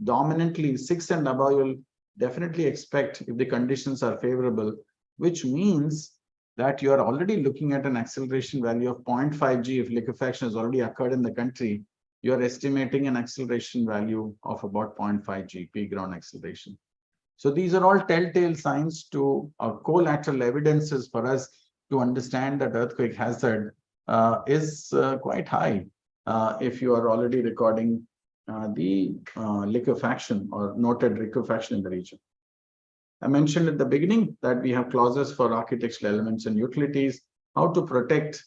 dominantly 6 and above, you'll definitely expect if the conditions are favorable, which means that you are already looking at an acceleration value of 0.5 G. If liquefaction has already occurred in the country, you are estimating an acceleration value of about 0.5 G, peak ground acceleration. So these are all telltale signs to collateral evidences for us to understand that earthquake hazard is quite high if you are already recording the liquefaction or noted liquefaction in the region. I mentioned at the beginning that we have clauses for architectural elements and utilities, how to protect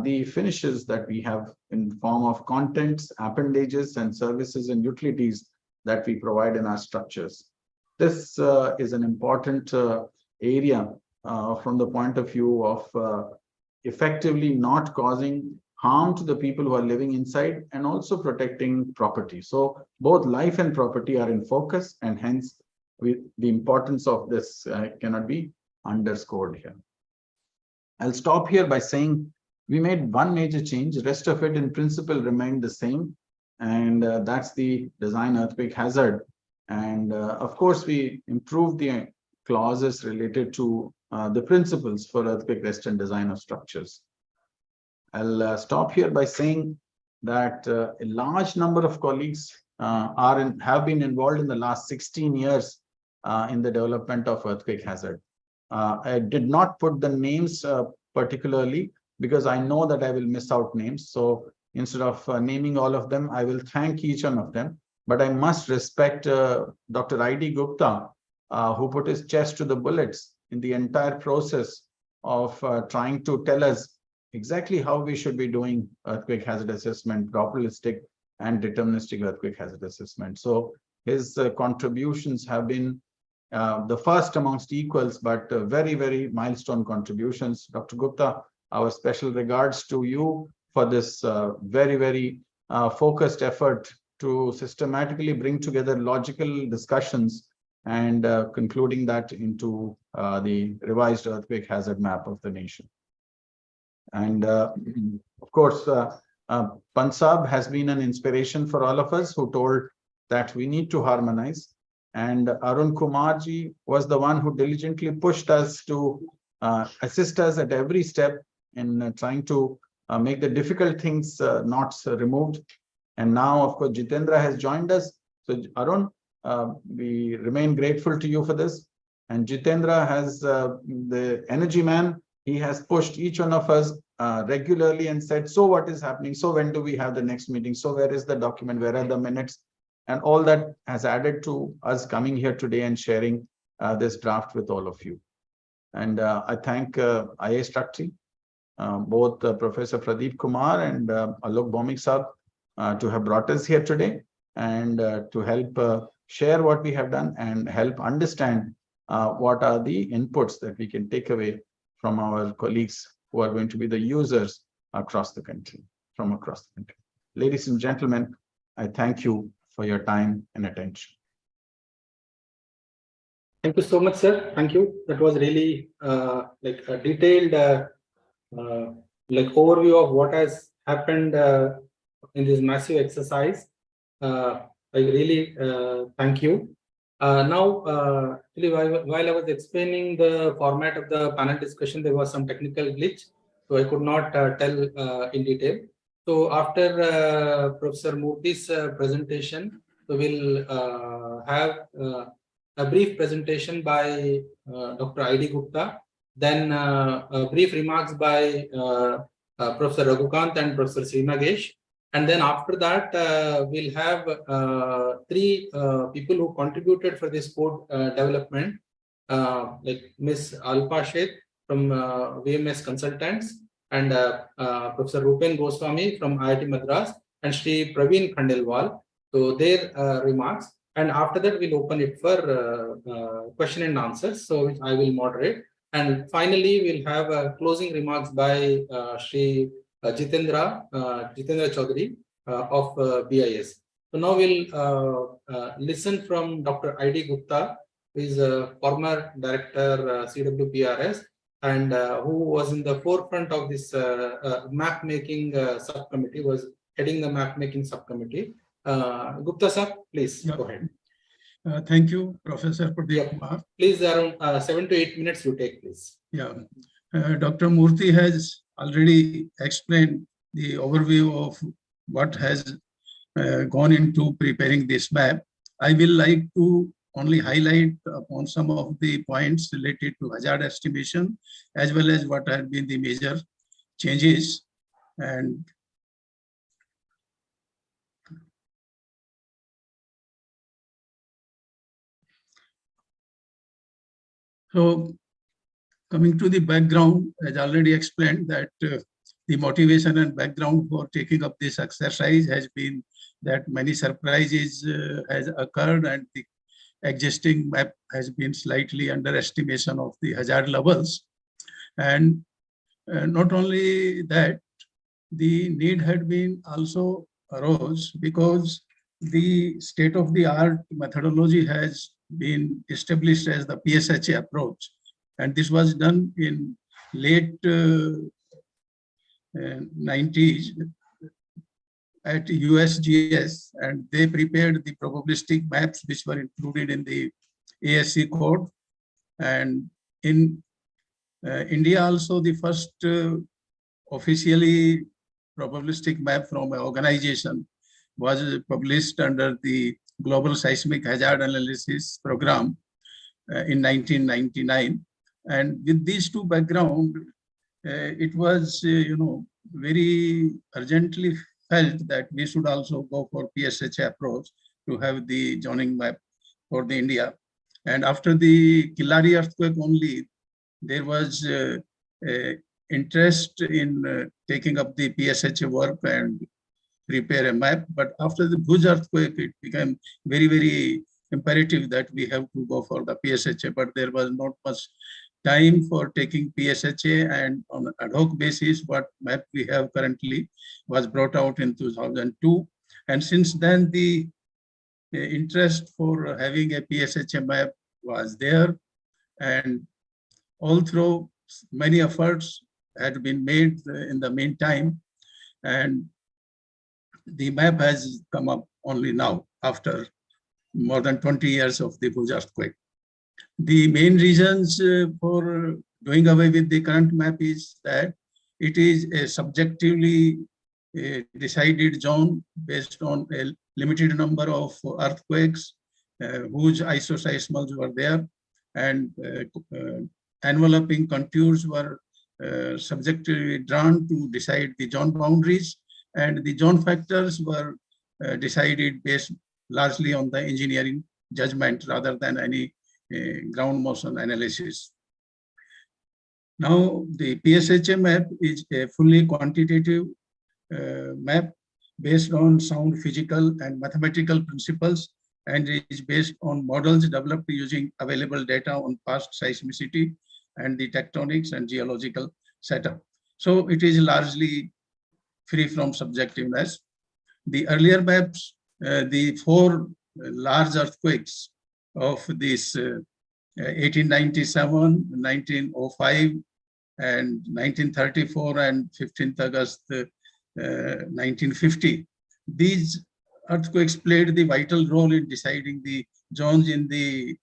the finishes that we have in form of contents, appendages, and services and utilities that we provide in our structures. This is an important area from the point of view of effectively not causing harm to the people who are living inside and also protecting property. So both life and property are in focus, and hence the importance of this cannot be underscored here. I'll stop here by saying we made one major change. The rest of it in principle remained the same, and that's the design earthquake hazard. And of course, we improved the clauses related to the principles for earthquake rest and design of structures. I'll stop here by saying that a large number of colleagues have been involved in the last 16 years in the development of earthquake hazard. I did not put the names particularly because I know that I will miss out names. So instead of naming all of them, I will thank each one of them. But I must respect Dr. I.D. Gupta, who put his chest to the bullets in the entire process of trying to tell us exactly how we should be doing earthquake hazard assessment, probabilistic and deterministic earthquake hazard assessment. So his contributions have been the first amongst equals, but very, very milestone contributions. Dr. Gupta, our special regards to you for this very, very focused effort to systematically bring together logical discussions and concluding that into the revised earthquake hazard map of the nation. And of course, Pansab has been an inspiration for all of us who told that we need to harmonize. And Arun Kumarji was the one who diligently pushed us to assist us at every step in trying to make the difficult things knots removed. And now, of course, Jitendra has joined us. So Arun, we remain grateful to you for this. And Jitendra has the energy man. He has pushed each one of us regularly and said, so what is happening? So when do we have the next meeting? So where is the document? Where are the minutes? And all that has added to us coming here today and sharing this draft with all of you. And I thank IAS Structure, both Professor Pradeep Kumar and Alok Bhaumik Sahab to have brought us here today and to help share what we have done and help understand what are the inputs that we can take away from our colleagues who are going to be the users across the country, from across the country. Ladies and gentlemen, I thank you for your time and attention. Thank you so much, sir. Thank you. That was really like a detailed like overview of what has happened in this massive exercise. I really thank you. Actually, while I was explaining the format of the panel discussion, there was some technical glitch, so I could not tell in detail. So after Professor Murthy's presentation, we will have a brief presentation by Dr. I.D. Gupta, then brief remarks by Professor Raghukant and Professor Sri Nagesh. And then after that, we'll have three people who contributed for this code development, like Ms. Alpa Sheth from VMS Consultants, and Professor Rupen Goswami from IIT Madras, and Shri Praveen Khandelwal. So their remarks. And after that, we'll open it for question and answers, so which I will moderate. And finally, we'll have closing remarks by Shri Jitendra Chaudhary of BIS. So now we'll listen from Dr. I.D. Gupta, who is a former director CWPRS, and who was in the forefront of this map making subcommittee, was heading the map making subcommittee. Gupta sir, please go ahead. Thank you, Professor Pradeep Kumar. Please, around 7 to 8 minutes you take, please. Yeah, Dr. Murthy has already explained the overview of what has gone into preparing this map. I will like to only highlight upon some of the points related to hazard estimation, as well as what have been the major changes. And so, coming to the background, as already explained, that the motivation and background for taking up this exercise has been that many surprises has occurred, and the existing map has been slightly underestimation of the hazard levels. And not only that, the need had been also arose because the state-of-the-art methodology has been established as the PSHA approach. And this was done in late 90s at USGS, and they prepared the probabilistic maps which were included in the ASC code. And in India also, the first officially probabilistic map from an organization was published under the Global Seismic Hazard Analysis Program in 1999. And with these two background, it was very urgently felt that we should also go for PSHA approach to have the zoning map for the India. And after the Killari earthquake only, there was interest in taking up the PSHA work and prepare a map. But after the Bhuj earthquake, it became very, very imperative that we have to go for the PSHA, but there was not much time for taking PSHA, and on an ad hoc basis, what map we have currently was brought out in 2002. And since then, the interest for having a PSHA map was there, and all through many efforts had been made in the meantime, and the map has come up only now after more than 20 years of the Bhuj earthquake. The main reasons for doing away with the current map is that it is a subjectively decided zone based on a limited number of earthquakes whose isoseismals were there, and enveloping contours were subjectively drawn to decide the zone boundaries, and the zone factors were decided based largely on the engineering judgment rather than any ground motion analysis. Now, the PSHA map is a fully quantitative map based on sound physical and mathematical principles, and is based on models developed using available data on past seismicity and the tectonics and geological setup. So it is largely free from subjectiveness. The earlier maps, the 4 large earthquakes of this 1897, 1905, and 1934 and 15th August 1950. These earthquakes played the vital role in deciding the zones in the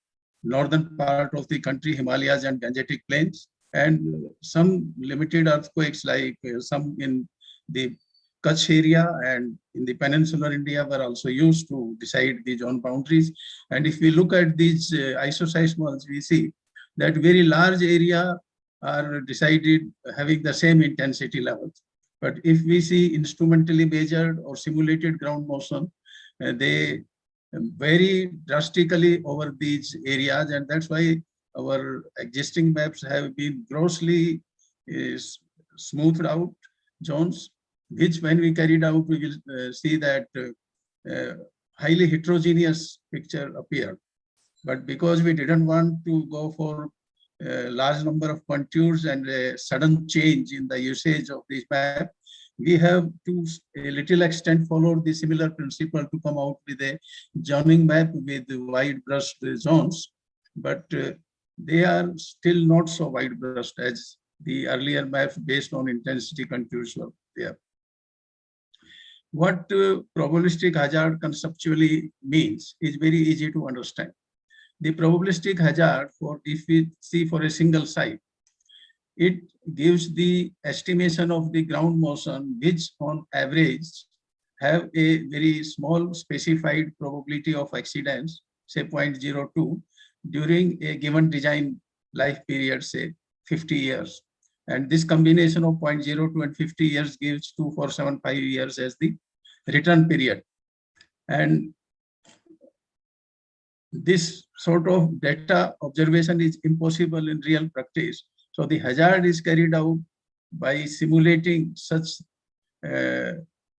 northern part of the country, Himalayas and Gangetic Plains, and some limited earthquakes like some in the Kutch area and in the peninsular India were also used to decide the zone boundaries. And if we look at these isoseismals, we see that very large area are decided having the same intensity levels. But if we see instrumentally measured or simulated ground motion, they vary drastically over these areas, and that's why our existing maps have been grossly smoothed out zones, which when we carried out, we will see that highly heterogeneous picture appeared. But because we didn't want to go for a large number of contours and a sudden change in the usage of this map, we have to a little extent followed the similar principle to come out with a zoning map with wide brushed zones, but they are still not so wide brushed as the earlier maps based on intensity contours were there. What probabilistic hazard conceptually means is very easy to understand. The probabilistic hazard, for if we see for a single site, it gives the estimation of the ground motion, which on average have a very small specified probability of accidents, say 0.02, during a given design life period, say 50 years. And this combination of 0.02 and 50 years gives 2475 years as the return period. And this sort of data observation is impossible in real practice. So the hazard is carried out by simulating such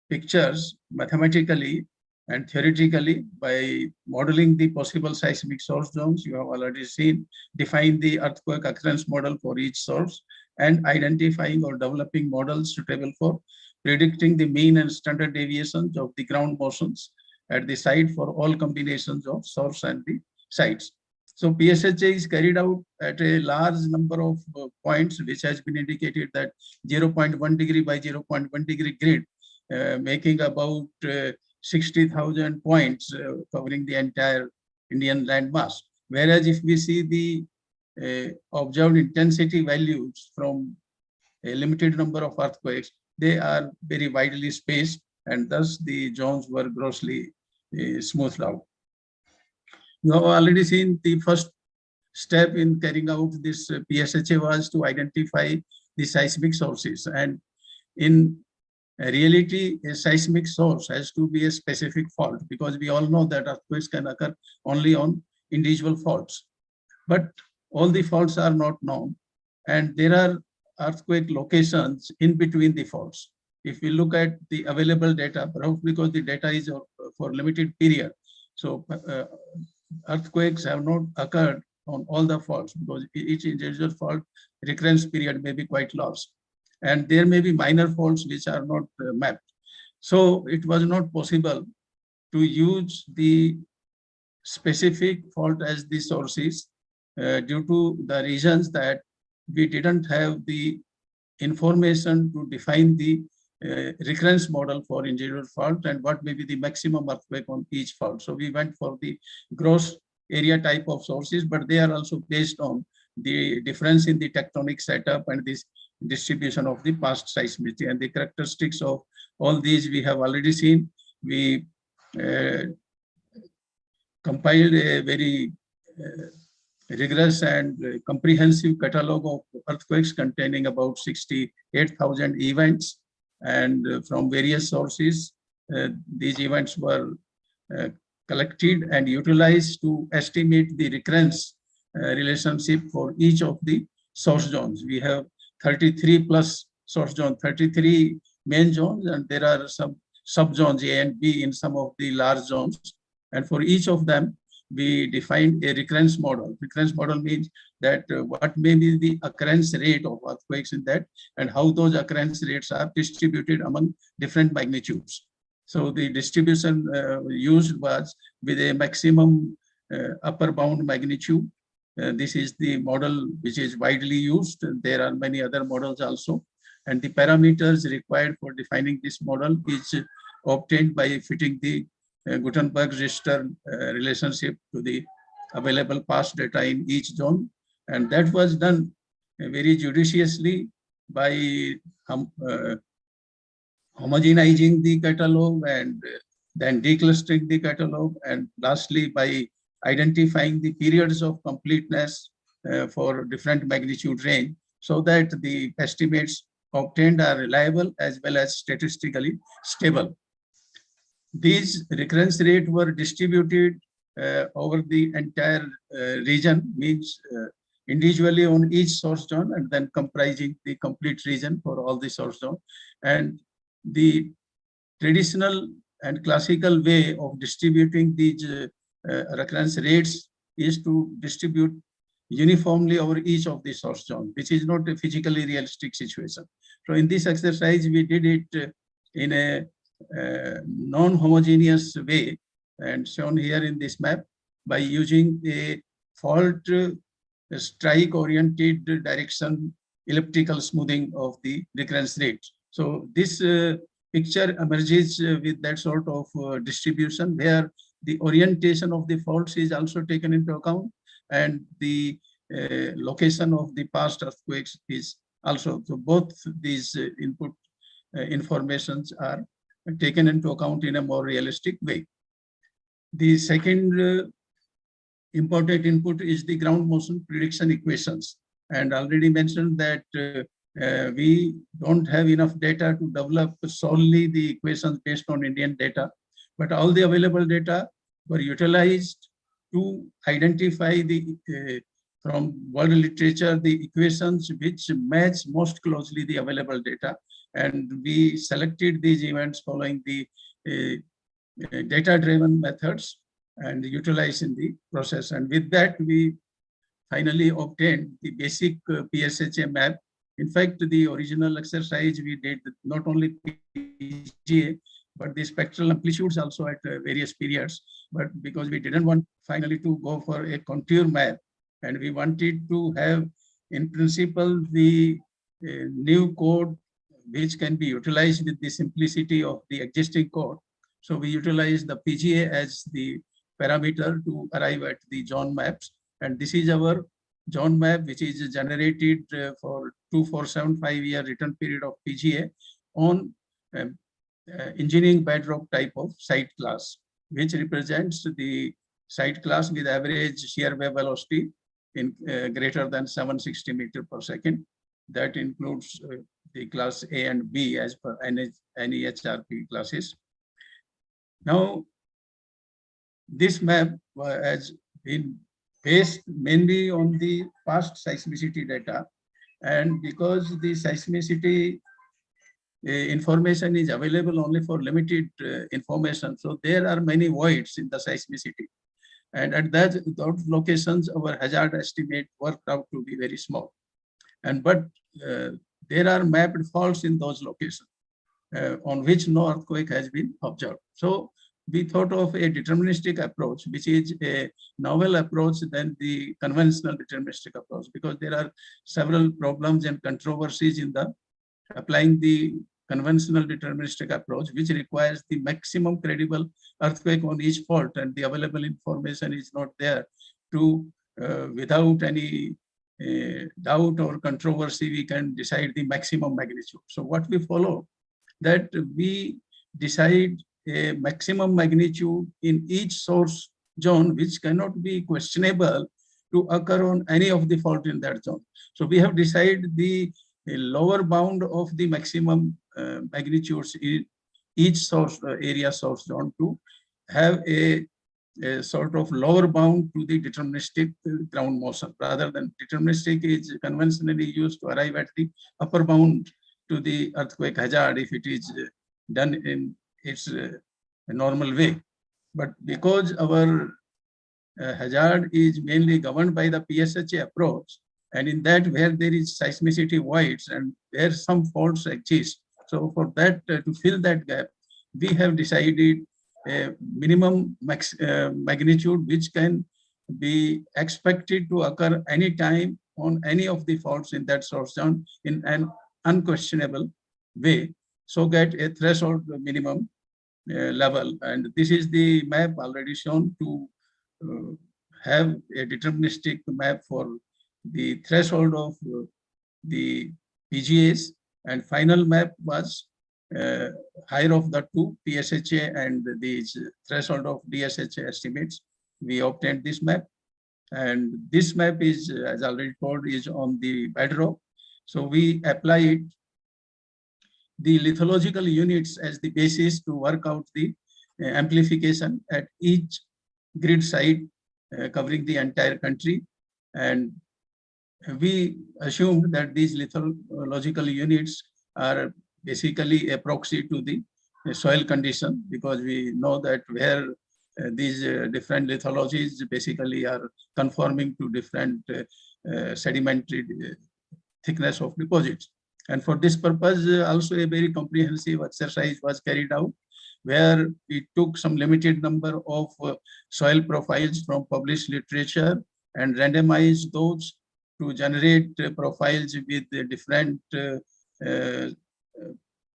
pictures mathematically and theoretically by modeling the possible seismic source zones. You have already seen, define the earthquake occurrence model for each source, and identifying or developing models suitable for predicting the mean and standard deviations of the ground motions at the site for all combinations of source and the sites. So PSHA is carried out at a large number of points, which has been indicated that 0.1 degree by 0.1 degree grid, making about 60,000 points covering the entire Indian landmass. Whereas if we see the observed intensity values from a limited number of earthquakes, they are very widely spaced, and thus the zones were grossly smoothed out. You have already seen the first step in carrying out this PSHA was to identify the seismic sources. And in reality, a seismic source has to be a specific fault, because we all know that earthquakes can occur only on individual faults. But all the faults are not known, and there are earthquake locations in between the faults. If we look at the available data, perhaps because the data is for limited period, so earthquakes have not occurred on all the faults, because each individual fault recurrence period may be quite large, and there may be minor faults which are not mapped. So it was not possible to use the specific fault as the sources due to the reasons that we didn't have the information to define the recurrence model for individual fault and what may be the maximum earthquake on each fault. So we went for the gross area type of sources, but they are also based on the difference in the tectonic setup and this distribution of the past seismicity. And the characteristics of all these we have already seen. We compiled a very rigorous and comprehensive catalog of earthquakes containing about 68,000 events, and from various sources these events were collected and utilized to estimate the recurrence relationship for each of the source zones. We have 33 plus source zones, 33 main zones, and there are some sub zones A and B in some of the large zones, and for each of them we defined a recurrence model. Recurrence model means that what may be the occurrence rate of earthquakes in that, and how those occurrence rates are distributed among different magnitudes. So the distribution used was with a maximum upper bound magnitude this is the model which is widely used. There are many other models also. And the parameters required for defining this model is obtained by fitting the Gutenberg-Richter relationship to the available past data in each zone. And that was done very judiciously by homogenizing the catalog and then declustering the catalog, and lastly by identifying the periods of completeness for different magnitude range, so that the estimates obtained are reliable as well as statistically stable. These recurrence rates were distributed over the entire region, means individually on each source zone and then comprising the complete region for all the source zone. And the traditional and classical way of distributing these recurrence rates is to distribute uniformly over each of the source zone, which is not a physically realistic situation. So in this exercise, we did it in a non-homogeneous way, and shown here in this map, by using a fault strike oriented direction elliptical smoothing of the recurrence rate. So this picture emerges with that sort of distribution, where the orientation of the faults is also taken into account, and the location of the past earthquakes is also. So both these input informations are taken into account in a more realistic way. The second important input is the ground motion prediction equations. And already mentioned that we don't have enough data to develop solely the equations based on Indian data, but all the available data were utilized to identify the from world literature the equations which match most closely the available data. And we selected these events following the data-driven methods and utilized in the process. And with that, we finally obtained the basic PSHA map. In fact, the original exercise we did not only PGA, but the spectral amplitudes also at various periods. But because we didn't want finally to go for a contour map, and we wanted to have, in principle, the new code which can be utilized with the simplicity of the existing code. So we utilized the PGA as the parameter to arrive at the zone maps. And this is our zone map, which is generated for 2475-year return period of PGA on engineering bedrock type of site class, which represents the site class with average shear wave velocity in greater than 760 meters per second. That includes the class A and B as per NEHRP classes. Now, this map has been based mainly on the past seismicity data, and because the seismicity information is available only for limited information, so there are many voids in the seismicity. And at those locations, our hazard estimate worked out to be very small. But there are mapped faults in those locations on which no earthquake has been observed. So we thought of a deterministic approach, which is a novel approach than the conventional deterministic approach, because there are several problems and controversies in the applying the conventional deterministic approach, which requires the maximum credible earthquake on each fault, and the available information is not there to, without any doubt or controversy, we can decide the maximum magnitude. So what we follow, that we decide a maximum magnitude in each source zone, which cannot be questionable to occur on any of the fault in that zone. So we have decided the lower bound of the maximum magnitudes in each source area source zone to have a sort of lower bound to the deterministic ground motion, rather than deterministic is conventionally used to arrive at the upper bound to the earthquake hazard if it is done in its normal way. But because our hazard is mainly governed by the PSHA approach, and in that where there is seismicity voids and where some faults exist, so for that to fill that gap, we have decided a minimum magnitude which can be expected to occur anytime on any of the faults in that source zone in an unquestionable way. So get a threshold minimum level. And this is the map already shown to have a deterministic map for the threshold of the PGAs, and final map was higher of the two, PSHA and the threshold of DSHA estimates. We obtained this map, and this map is, as already told, is on the bedrock. So we applied the lithological units as the basis to work out the amplification at each grid site covering the entire country. And we assumed that these lithological units are basically a proxy to the soil condition, because we know that where these different lithologies basically are conforming to different sedimentary thickness of deposits. And for this purpose, also a very comprehensive exercise was carried out, where we took some limited number of soil profiles from published literature and randomized those to generate profiles with different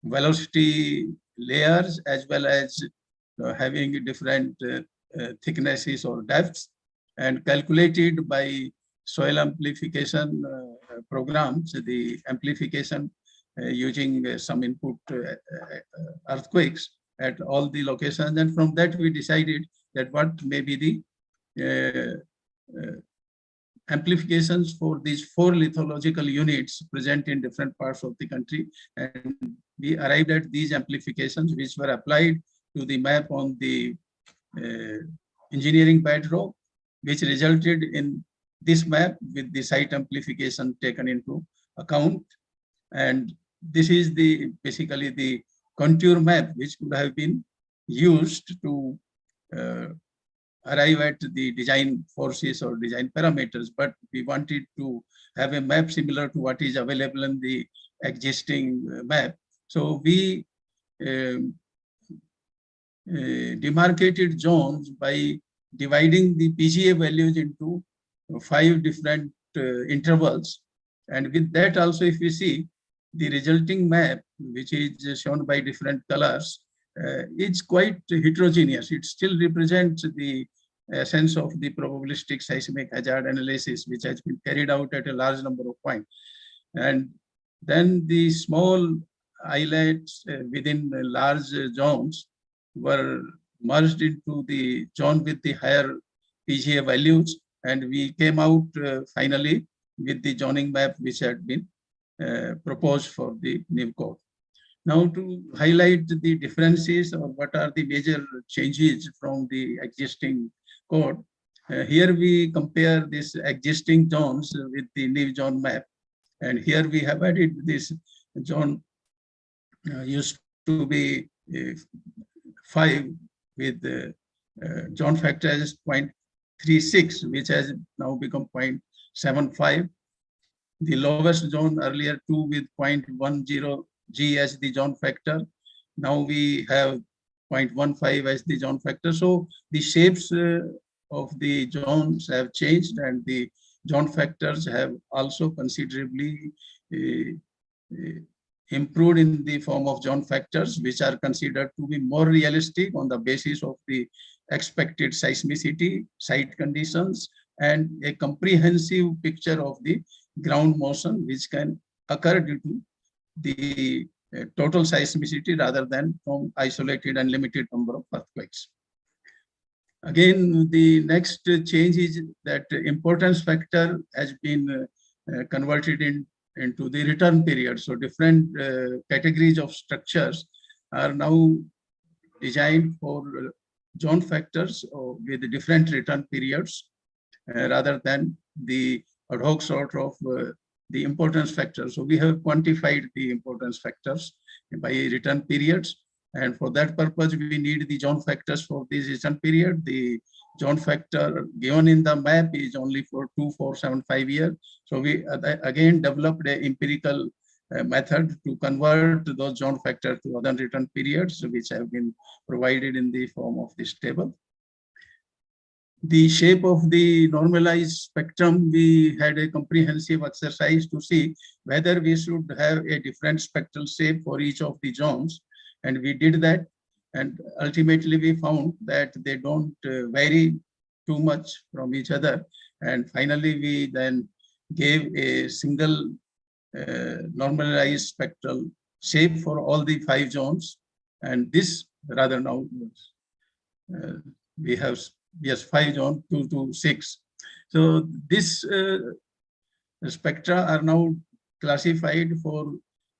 velocity layers, as well as having different thicknesses or depths, and calculated by soil amplification programs, the amplification using some input earthquakes at all the locations. And from that, we decided that what may be the amplifications for these 4 lithological units present in different parts of the country. And we arrived at these amplifications, which were applied to the map on the engineering bedrock, which resulted in this map with the site amplification taken into account. And this is the basically the contour map which could have been used to arrive at the design forces or design parameters, but we wanted to have a map similar to what is available in the existing map. So we demarcated zones by dividing the PGA values into 5 different intervals. And with that also, if we see the resulting map, which is shown by different colors, it's quite heterogeneous. It still represents the essence of the probabilistic seismic hazard analysis, which has been carried out at a large number of points. And then the small islets within the large zones were merged into the zone with the higher PGA values, and we came out finally with the zoning map which had been proposed for the new code. Now, to highlight the differences or what are the major changes from the existing code, here we compare this existing zones with the new zone map. And here we have added this zone used to be 5 with the zone factor as 0.36, which has now become 0.75. The lowest zone earlier 2 with 0.10 G as the zone factor. Now we have 0.15 as the zone factor. So the shapes of the zones have changed, and the zone factors have also considerably improved in the form of zone factors, which are considered to be more realistic on the basis of the expected seismicity, site conditions, and a comprehensive picture of the ground motion, which can occur due to the total seismicity rather than from isolated and limited number of earthquakes. Again, the next change is that importance factor has been converted into the return period. So different categories of structures are now designed for zone factors with different return periods rather than the ad hoc sort of the importance factors. So we have quantified the importance factors by return periods. And for that purpose, we need the zone factors for this return period. The zone factor given in the map is only for 2, 4, 7, 5 years. So we again developed an empirical method to convert those zone factors to other return periods, which have been provided in the form of this table. the shape of the normalized spectrum, we had a comprehensive exercise to see whether we should have a different spectral shape for each of the zones. And we did that. And ultimately, we found that they don't vary too much from each other. And finally, we then gave a single normalized spectral shape for all the 5 zones. And this rather now we have, yes, 5 zones, 2 to 6. So this spectra are now classified for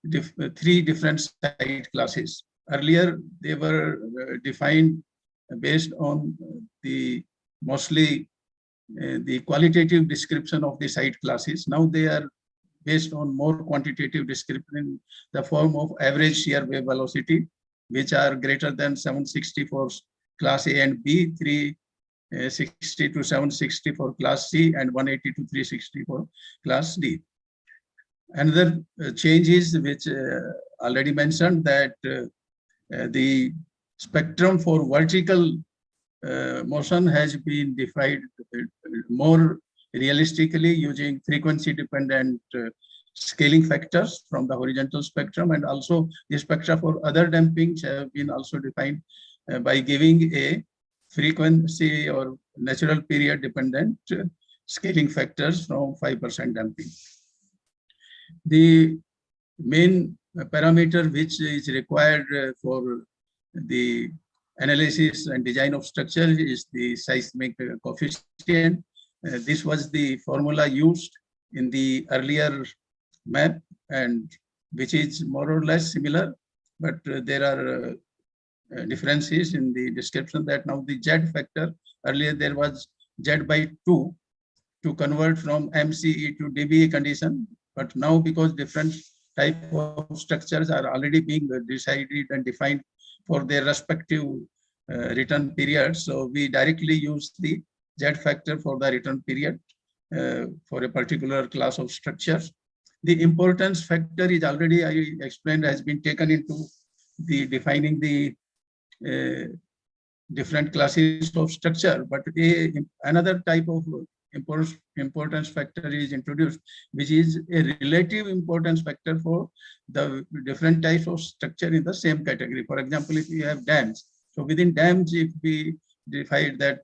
3 different site classes. Earlier, they were defined based on the mostly the qualitative description of the site classes. Now they are based on more quantitative description in the form of average shear wave velocity, which are greater than 760 for class A and B, 360 to 760 for class C, and 180 to 360 for class D. Another change is, which already mentioned, that the spectrum for vertical motion has been defined more realistically using frequency dependent scaling factors from the horizontal spectrum, and also the spectra for other dampings have been also defined by giving a frequency or natural period dependent scaling factors from 5% damping. The main parameter which is required for the analysis and design of structure is the seismic coefficient. This was the formula used in the earlier map, and which is more or less similar, but there are differences in the description. That now the Z factor, earlier there was Z by 2 to convert from MCE to DBE condition, but now because different type of structures are already being decided and defined for their respective return periods, so we directly use the Z factor for the return period for a particular class of structures. The importance factor is already, I explained, has been taken into the defining the different classes of structure, but another type of importance factor is introduced, which is a relative importance factor for the different types of structure in the same category. For example, if you have dams, so within dams, if we define that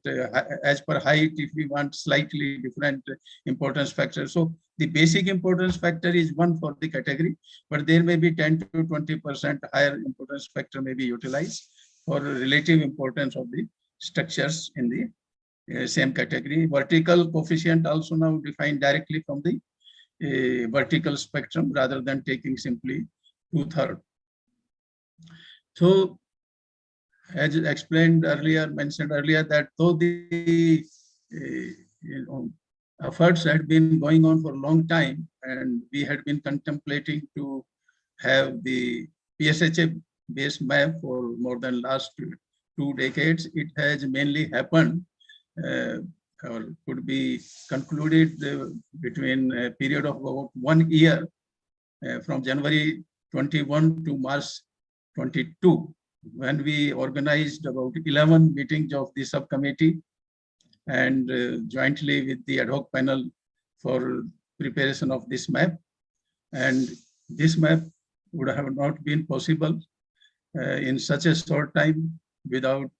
as per height, if we want slightly different importance factor. So the basic importance factor is 1 for the category, but there may be 10 to 20% higher importance factor may be utilized for relative importance of the structures in the same category. Vertical coefficient also now defined directly from the vertical spectrum rather than taking simply 2/3. So as explained earlier, mentioned earlier, that though the efforts had been going on for a long time, and we had been contemplating to have the PSHA based map for more than last 2 decades, it has mainly happened or could be concluded between a period of about 1 year from January 21 to March 22, when we organized about 11 meetings of the subcommittee and jointly with the ad hoc panel for preparation of this map. And this map would have not been possible in such a short time without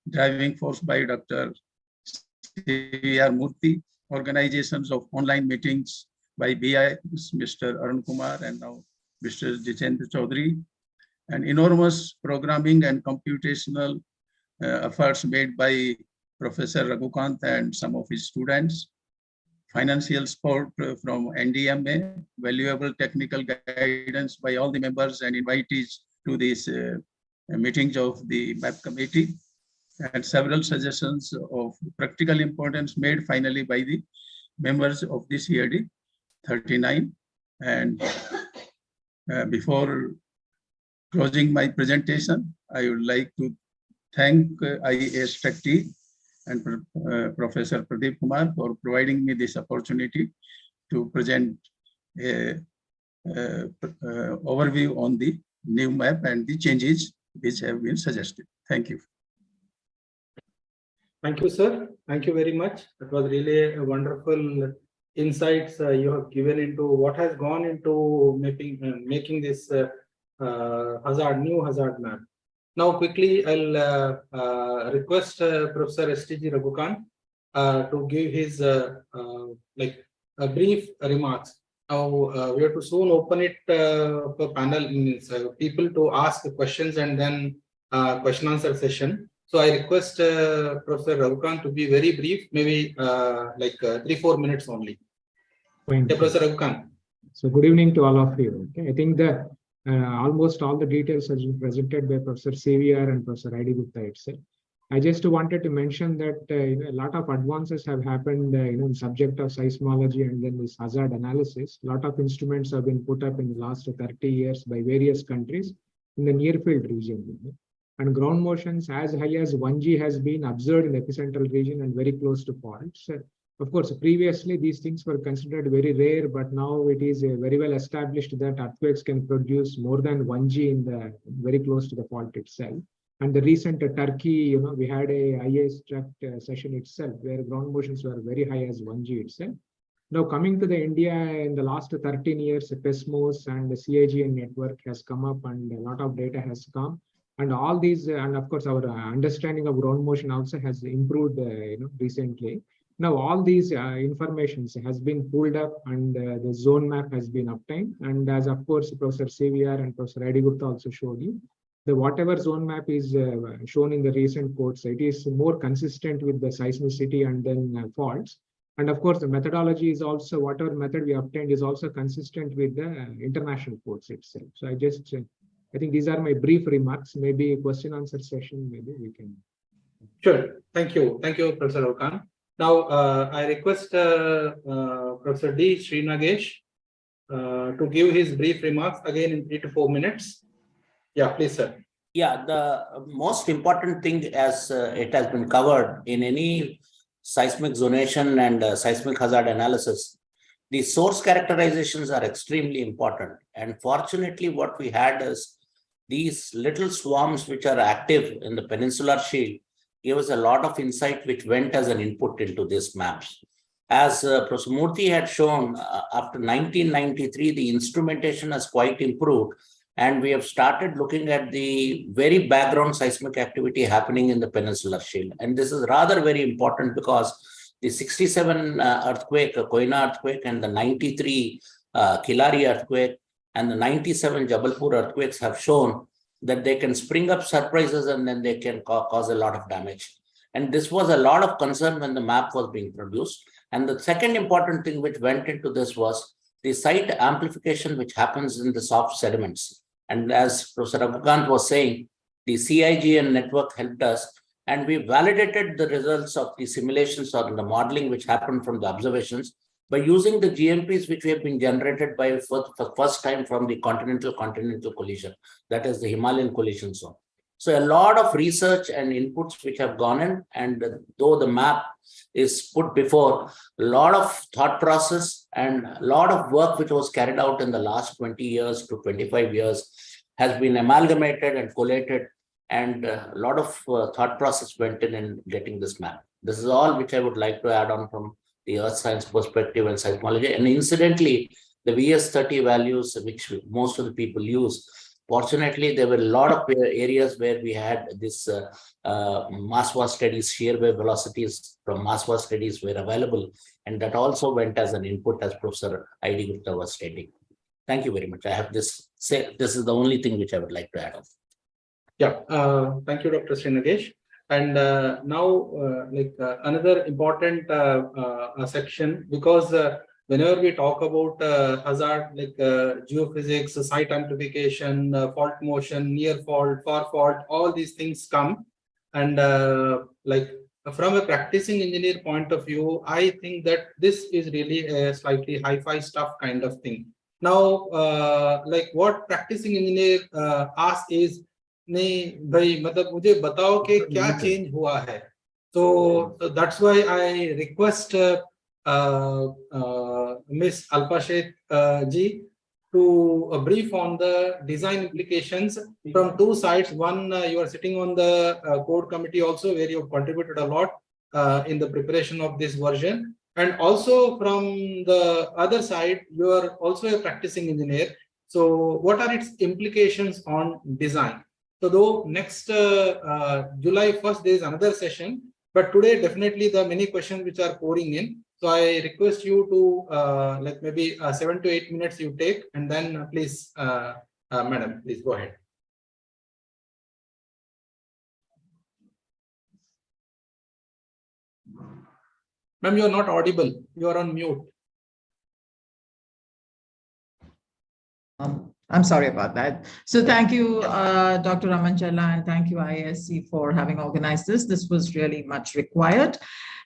driving force by Dr. CVR Murthy, organizations of online meetings by BIS, Mr. Arun Kumar, and now Mr. Jitendra Chaudhary, and enormous programming and computational efforts made by Professor Raghukant and some of his students, financial support from NDMA, valuable technical guidance by all the members and invitees to these meetings of the MAP committee, and several suggestions of practical importance made finally by the members of this CAD 39. And before closing my presentation, I would like to thank IAS Trustee and Professor Pradeep Kumar for providing me this opportunity to present an overview on the new map and the changes which have been suggested. Thank you. Thank you, sir. Thank you very much. That was really a wonderful insights you have given into what has gone into making this new hazard map. Now, quickly, I'll request Professor STG Raghukant to give his brief remarks. Now, we have to soon open it for panel people to ask questions and then question answer session. So I request Professor Raghukant to be very brief, maybe 3-4 minutes only. Fine. Yeah, Professor Raghukant. So good evening to all of you. Okay, I think that almost all the details has been presented by Professor CVR and Professor ID Gupta itself. I just wanted to mention that a lot of advances have happened in subject of seismology and then this hazard analysis. A lot of instruments have been put up in the last 30 years by various countries in the near field region. And ground motions as high as 1G has been observed in the epicentral region and very close to faults. Of course, previously these things were considered very rare, but now it is very well established that earthquakes can produce more than 1G in the very close to the fault itself. And the recent Turkey, we had a IAS-Struct session itself where ground motions were very high as 1G itself. Now coming to the India in the last 13 years, PESMOS and the CIGN network has come up and a lot of data has come. And all these, and of course, our understanding of ground motion also has improved, recently. Now, all these informations has been pulled up and the zone map has been obtained. And as of course, Professor CVR and Professor ID Gupta also showed you, the whatever zone map is shown in the recent codes, it is more consistent with the seismicity and then faults. And of course, the methodology is also, whatever method we obtained is also consistent with the international codes itself. So I think these are my brief remarks. Maybe a question answer session, maybe we can. Sure. Thank you. Thank you, Professor Raghukant. Now, I request Professor D. Srinagesh to give his brief remarks again in 3 to 4 minutes. Yeah, please, sir. Yeah, the most important thing as it has been covered in any seismic zonation and seismic hazard analysis, the source characterizations are extremely important. And fortunately, what we had is these little swarms which are active in the peninsular shield gave us a lot of insight which went as an input into these maps. As Professor Murthy had shown, after 1993, the instrumentation has quite improved. And we have started looking at the very background seismic activity happening in the peninsular shield. And this is rather very important because the 67 earthquake, Koina earthquake, and the 93 Kilari earthquake, and the 97 Jabalpur earthquakes have shown that they can spring up surprises and then they can cause a lot of damage. And this was a lot of concern when the map was being produced. And the second important thing which went into this was the site amplification which happens in the soft sediments. And as Professor Raghukant was saying, the CIGN network helped us, and we validated the results of the simulations or the modeling which happened from the observations by using the GMPs which have been generated by for first time from the continental collision, that is the Himalayan collision zone. So a lot of research and inputs which have gone in, and though the map is put before, a lot of thought process and a lot of work which was carried out in the last 20 years to 25 years has been amalgamated and collated, and a lot of thought process went in getting this map. This is all which I would like to add on from the earth science perspective and seismology. And incidentally, the VS30 values which most of the people use, fortunately, there were a lot of areas where we had this Maswa studies, shear wave velocities from Maswa studies were available. And that also went as an input, as Professor ID Gupta was stating. Thank you very much. I have this is the only thing which I would like to add on. Yeah, thank you, Dr. Srinagesh. And now, another important section, because whenever we talk about hazard, geophysics, site amplification, fault motion, near fault, far fault, all these things come. And from a practicing engineer point of view, I think that this is really a slightly hi-fi stuff kind of thing. Now, what practicing engineer asks is, नहीं भाई मतलब मुझे बताओ कि क्या change हुआ है. So that's why I request Miss Alpashet ji to brief on the design implications from two sides. One, you are sitting on the code committee also, where you have contributed a lot. in the preparation of this version. And also from the other side, you are also a practicing engineer. So what are its implications on design? So though next July 1st, there is another session, but today definitely there are many questions which are pouring in. So I request you to like maybe 7 to 8 minutes you take, and then please, madam, please go ahead. Ma'am, you are not audible. You are on mute. I'm sorry about that. So thank you, Dr. Ramanchalla, and thank you, IISc, for having organized this. This was really much required.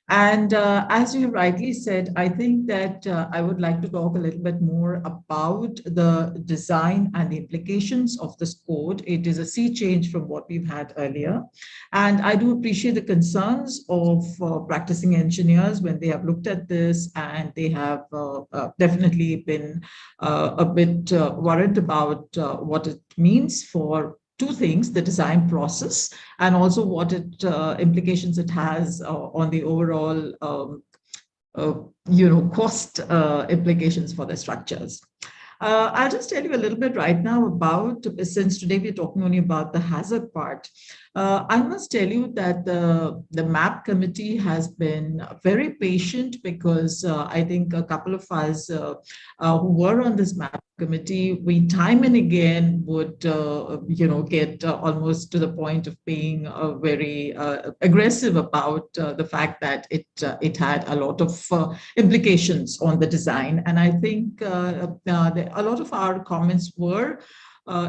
And as you have rightly said, I think that I would like to talk a little bit more about the design and the implications of this code. It is a sea change from what we've had earlier. And I do appreciate the concerns of practicing engineers when they have looked at this, and they have definitely been a bit worried about what it means for two things: the design process, and also what implications it has on the overall cost implications for the structures. I'll just tell you a little bit right now about, since today we're talking only about the hazard part, I must tell you that the MAP committee has been very patient, because I think a couple of us who were on this MAP committee, we time and again would get almost to the point of being very aggressive about the fact that it had a lot of implications on the design. And I think a lot of our comments were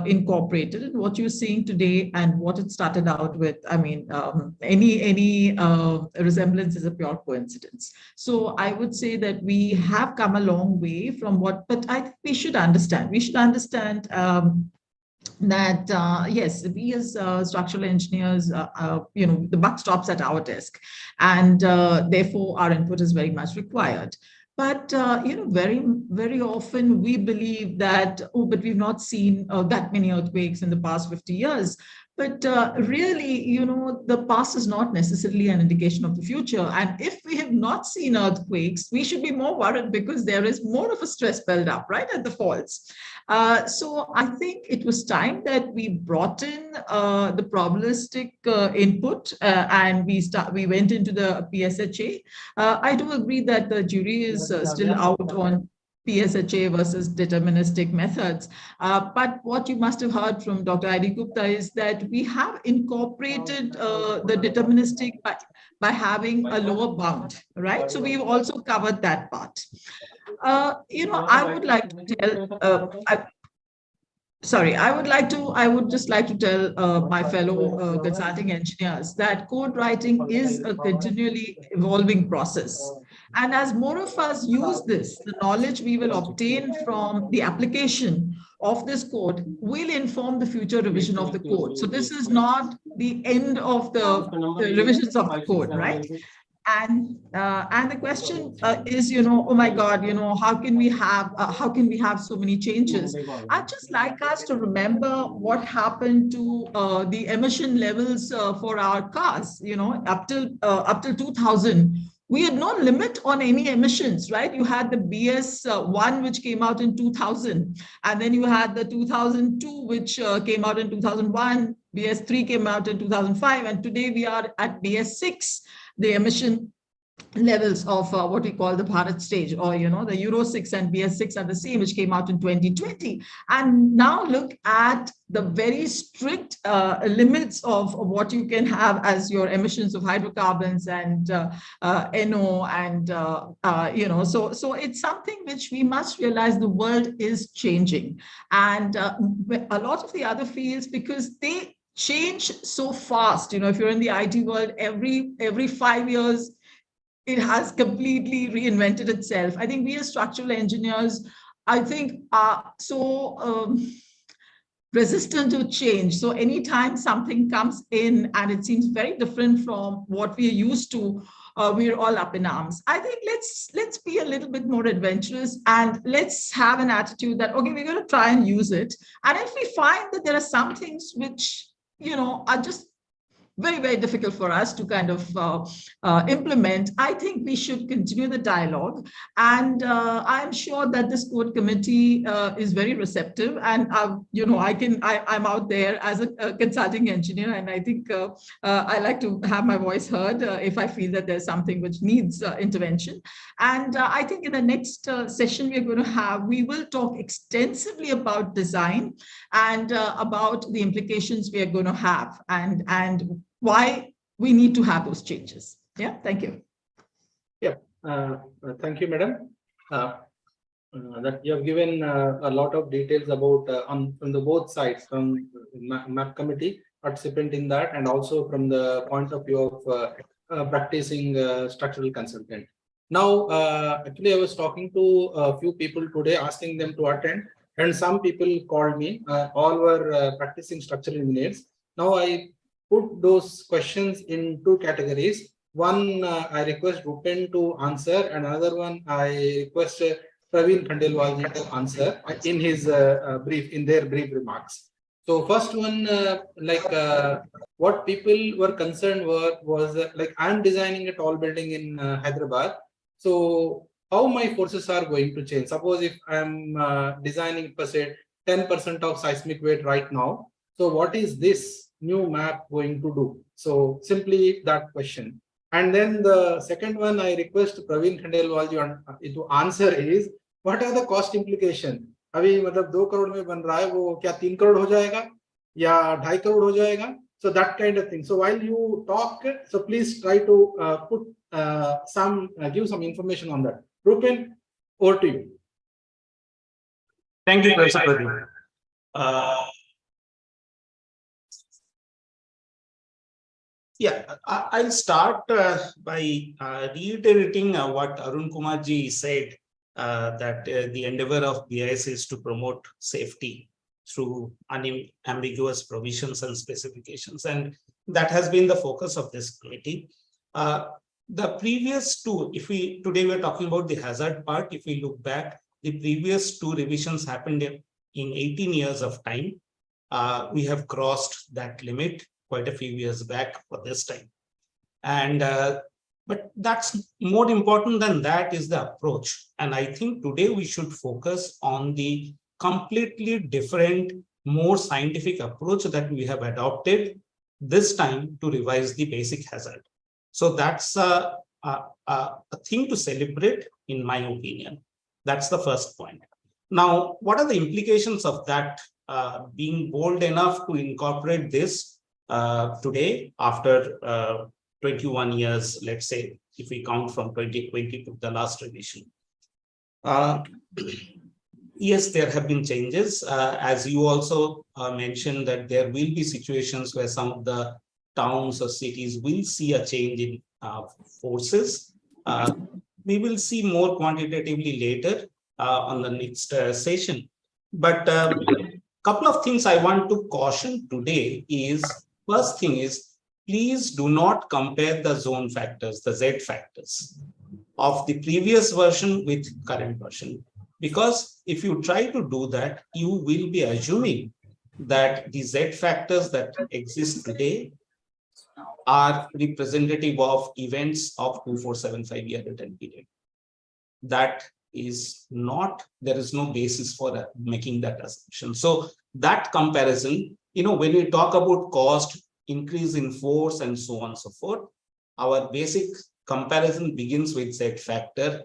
incorporated in what you're seeing today and what it started out with. I mean, any resemblance is a pure coincidence. So I would say that we have come a long way from what, but I think we should understand. We should understand that yes, we as structural engineers, the buck stops at our desk, and therefore our input is very much required. But very, very often we believe that, oh, but we've not seen that many earthquakes in the past 50 years. But really, the past is not necessarily an indication of the future. And if we have not seen earthquakes, we should be more worried, because there is more of a stress build up right at the faults. So I think it was time that we brought in the probabilistic input, and we went into the PSHA. I do agree that the jury is still out on PSHA versus deterministic methods. But what you must have heard from Dr. I.D. Gupta is that we have incorporated the deterministic by having a lower bound, right? So we've also covered that part. I would like to tell, I would just like to tell my fellow consulting engineers that code writing is a continually evolving process. And as more of us use this, the knowledge we will obtain from the application of this code will inform the future revision of the code. So this is not the end of the revisions of the code, right? And the question is, oh my God, how can we have so many changes? I'd just like us to remember what happened to the emission levels for our cars. Up till 2000, we had no limit on any emissions, right? You had the BS1, which came out in 2000, and then you had the 2002, which came out in 2001. BS3 came out in 2005, and today we are at BS6. The emission levels of what we call the Bharat stage, or the Euro 6 and BS6 are the same, which came out in 2020. And now look at the very strict limits of what you can have as your emissions of hydrocarbons and NO, and so it's something which we must realize the world is changing, and a lot of the other fields, because they change so fast. If you're in the IT world, every 5 years, it has completely reinvented itself. I think we as structural engineers, I think, are so resistant to change. So anytime something comes in and it seems very different from what we are used to, we're all up in arms. I think let's be a little bit more adventurous, and let's have an attitude that, okay, we're going to try and use it. And if we find that there are some things which, are just very, very difficult for us to kind of implement. I think we should continue the dialogue. And I'm sure that this code committee is very receptive. And, I'm out there as a consulting engineer. And I think I like to have my voice heard if I feel that there's something which needs intervention. And I think in the next session we're going to have, we will talk extensively about design and about the implications we are going to have and why we need to have those changes. Yeah, thank you. Yeah, thank you, madam. That you have given a lot of details about from the both sides, from MAP committee participant in that, and also from the point of view of practicing structural consultant. Now, actually, I was talking to a few people today, asking them to attend, and some people called me. All were practicing structural engineers. Now, I put those questions in two categories. One, I request Rupen to answer, and another one, I request Praveen Khandelwal to answer in his in their brief remarks. So, first one, what people were concerned was like, I'm designing a tall building in Hyderabad. So, how my forces are going to change? Suppose if I'm designing per se 10% of seismic weight right now. So, what is this new map going to do? So, simply that question. And then the second one, I request Praveen Khandelwal to answer is, what are the cost implications? अभी मतलब 2 करोड़ में बन रहा है, वो क्या 3 करोड़ हो जाएगा या 2.5 करोड़ हो जाएगा? So that kind of thing. So while you talk, so please try to give some information on that. Rupen, over to you. Thank you, Professor Pradeep. Yeah, I'll start by reiterating what Arun Kumar ji said, that the endeavor of BIS is to promote safety through unambiguous provisions and specifications. And that has been the focus of this committee. The previous two, today we're talking about the hazard part. If we look back, the previous two revisions happened in 18 years of time. We have crossed that limit quite a few years back for this time. And but that's more important than that is the approach. And I think today we should focus on the completely different, more scientific approach that we have adopted this time to revise the basic hazard. So that's a thing to celebrate, in my opinion. That's the first point. Now, what are the implications of that, being bold enough to incorporate this today after 21 years, let's say, if we count from 2020 to the last revision? Yes, there have been changes. As you also mentioned, that there will be situations where some of the towns or cities will see a change in forces. We will see more quantitatively later on the next session. But a couple of things I want to caution today is, first thing is, please do not compare the zone factors, the Z factors of the previous version with current version. Because if you try to do that, you will be assuming that the Z factors that exist today are representative of events of 2475 year written period. That is not, there is no basis for making that assumption. So that comparison, when we talk about cost, increase in force, and so on and so forth, our basic comparison begins with Z factor.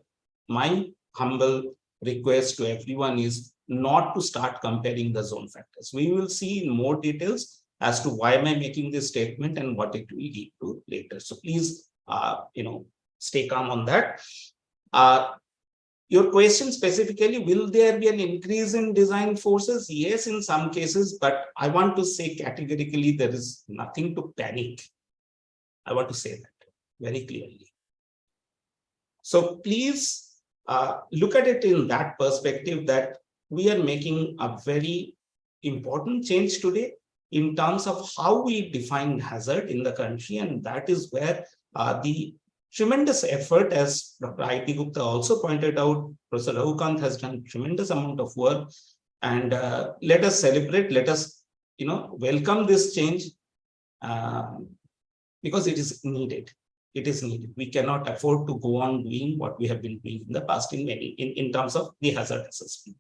My humble request to everyone is not to start comparing the zone factors. We will see in more details as to why am I making this statement and what it will lead to later. So please, stay calm on that. Your question specifically, will there be an increase in design forces? Yes, in some cases, but I want to say categorically, there is nothing to panic. I want to say that very clearly. So please look at it in that perspective, that we are making a very important change today in terms of how we define hazard in the country. And that is where the tremendous effort, as Dr. I.P. Gupta also pointed out, Professor Raghukant has done tremendous amount of work. And let us celebrate, let us welcome this change. because it is needed. It is needed. We cannot afford to go on doing what we have been doing in the past in terms of the hazard assessment.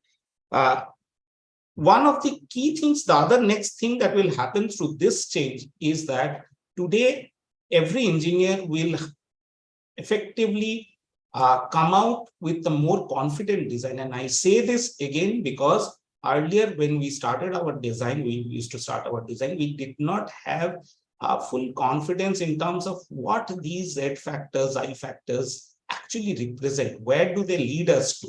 One of the key things, the other next thing that will happen through this change is that today, every engineer will effectively come out with a more confident design. And I say this again because earlier when we started our design, we used to start our design, we did not have full confidence in terms of what these Z factors, I factors actually represent. Where do they lead us to?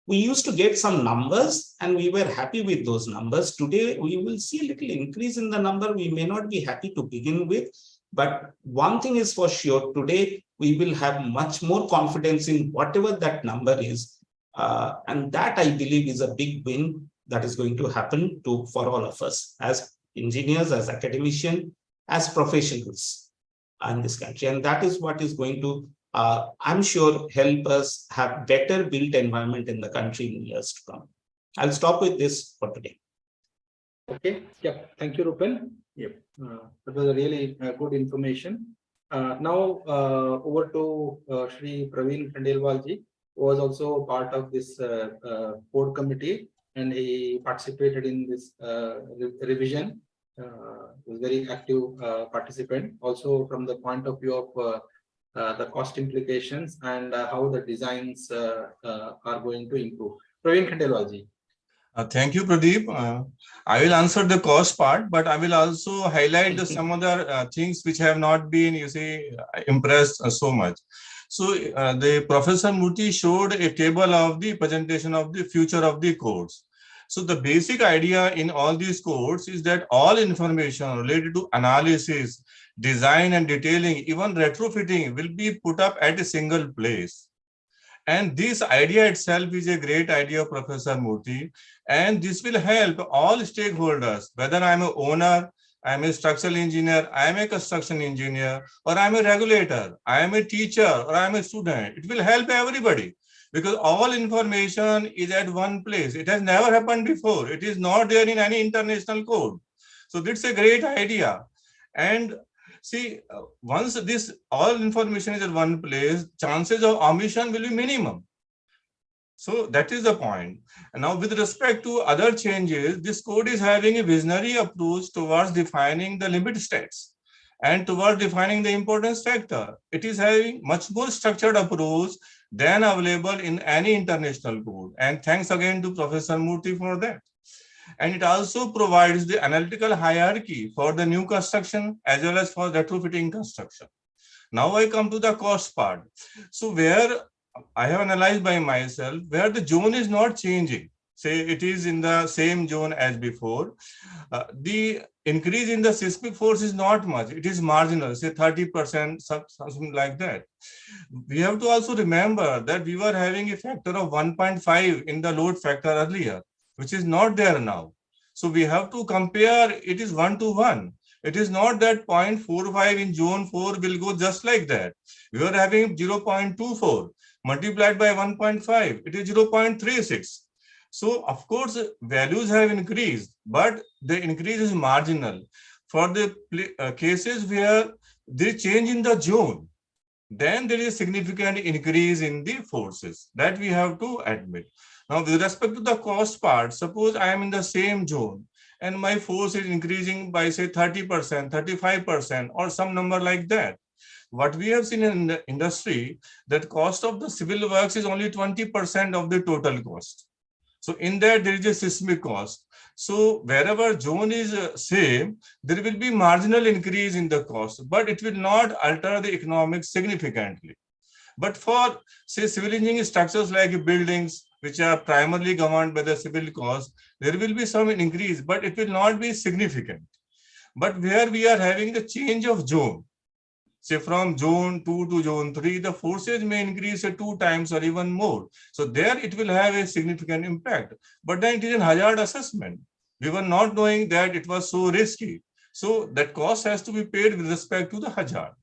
We used to get some numbers and we were happy with those numbers. Today, we will see a little increase in the number. We may not be happy to begin with, but one thing is for sure, today, we will have much more confidence in whatever that number is. And that I believe is a big win that is going to happen for all of us as engineers, as academicians, as professionals in this country. And that is what is going to, I'm sure, help us have better built environment in the country in years to come. I'll stop with this for today. Okay. Yeah. Thank you, Rupal. Yep. That was a really good information. Now over to Shri Praveen Khandelwalji, who was also part of this board committee, and he participated in this revision. Was very active participant, also from the point of view of the cost implications and how the designs are going to improve. Praveen Khandelwalji. Thank you, Pradeep. I will answer the cost part, but I will also highlight some other things which have not been, impressed so much. So the Professor Murthy showed a table of the presentation of the future of the codes. So the basic idea in all these codes is that all information related to analysis, design and detailing, even retrofitting will be put up at a single place. And this idea itself is a great idea, Professor Murthy, and this will help all stakeholders, whether I'm an owner, I'm a structural engineer, I'm a construction engineer, or I'm a regulator, I'm a teacher, or I'm a student. It will help everybody because all information is at one place. It has never happened before. It is not there in any international code. So that's a great idea. And see, once this all information is at one place, chances of omission will be minimum. So that is the point. And now with respect to other changes, this code is having a visionary approach towards defining the limit states and towards defining the importance factor. It is having much more structured approach than available in any international code. And thanks again to Professor Murthy for that. And it also provides the analytical hierarchy for the new construction as well as for retrofitting construction. Now I come to the cost part. So where I have analyzed by myself, where the zone is not changing, say it is in the same zone as before, the increase in the seismic force is not much. It is marginal, say 30%, something like that. We have to also remember that we were having a factor of 1.5 in the load factor earlier, which is not there now. So we have to compare, it is 1-to-1. It is not that 0.45 in zone 4 will go just like that. We are having 0.24 multiplied by 1.5, it is 0.36. So of course, values have increased, but the increase is marginal. For the cases where they change in the zone, then there is significant increase in the forces that we have to admit. Now, with respect to the cost part, suppose I am in the same zone and my force is increasing by say 30%, 35%, or some number like that. What we have seen in the industry, that cost of the civil works is only 20% of the total cost. So in that there is a seismic cost. So wherever zone is same, there will be marginal increase in the cost, but it will not alter the economics significantly. But for say civil engineering structures like buildings, which are primarily governed by the civil cost, there will be some increase, but it will not be significant. But where we are having the change of zone, say from zone 2 to zone 3, the forces may increase 2 times or even more. So there it will have a significant impact. But then it is a hazard assessment. We were not knowing that it was so risky. So that cost has to be paid with respect to the hazard.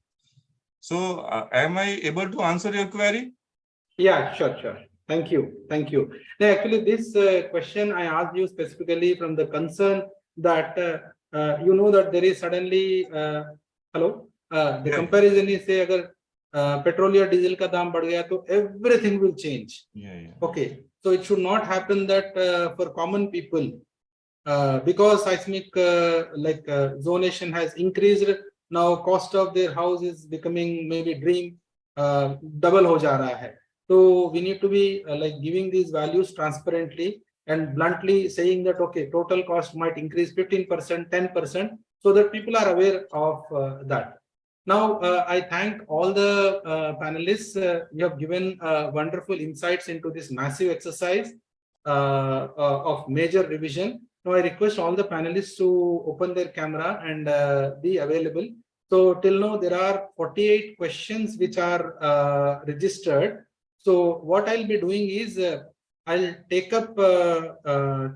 So am I able to answer your query? Yeah, sure. Thank you. Now, actually, this question I asked you specifically from the concern that you know that there is suddenly hello. the comparison is say अगर petrol या diesel का दाम बढ़ गया तो everything will change. Okay, so it should not happen that for common people because seismic zonation has increased, now cost of their house is becoming maybe dream double हो जा रहा है. So we need to be giving these values transparently and bluntly saying that okay, total cost might increase 15%, 10%, so that people are aware of that. Now, I thank all the panelists. You have given wonderful insights into this massive exercise of major revision. Now, I request all the panelists to open their camera and be available. So, till now, there are 48 questions which are registered. So, what I'll be doing is I'll take up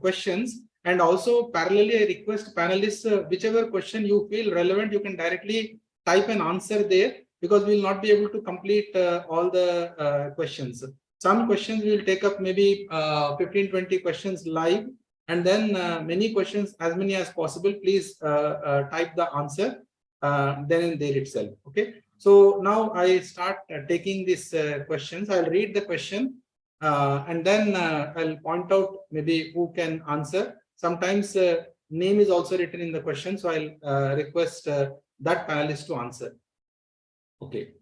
questions, and also parallelly, I request panelists, whichever question you feel relevant, you can directly type an answer there, because we will not be able to complete all the questions. Some questions we will take up maybe 15-20 questions live, and then many questions, as many as possible, please type the answer then and there itself. Okay, so now I start taking these questions. I'll read the question and then I'll point out maybe who can answer. Sometimes name is also written in the question, so I'll request that panelist to answer. Okay.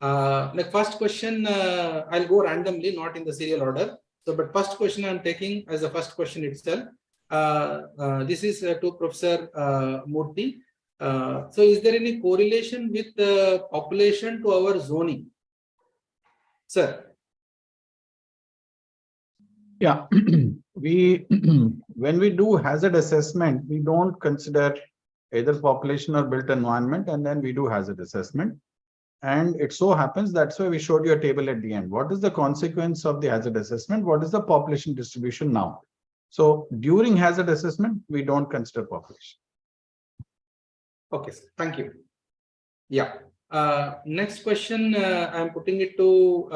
The first question, I'll go randomly, not in the serial order. So, but first question I'm taking as the first question itself. This is to Professor Murthy. So, is there any correlation with the population to our zoning? Sir. Yeah, when we do hazard assessment, we don't consider either population or built environment, and then we do hazard assessment. And it so happens, that's why we showed you a table at the end. What is the consequence of the hazard assessment? What is the population distribution now? So during hazard assessment, we don't consider population. Okay, sir. Thank you. Yeah. Next question, I'm putting it to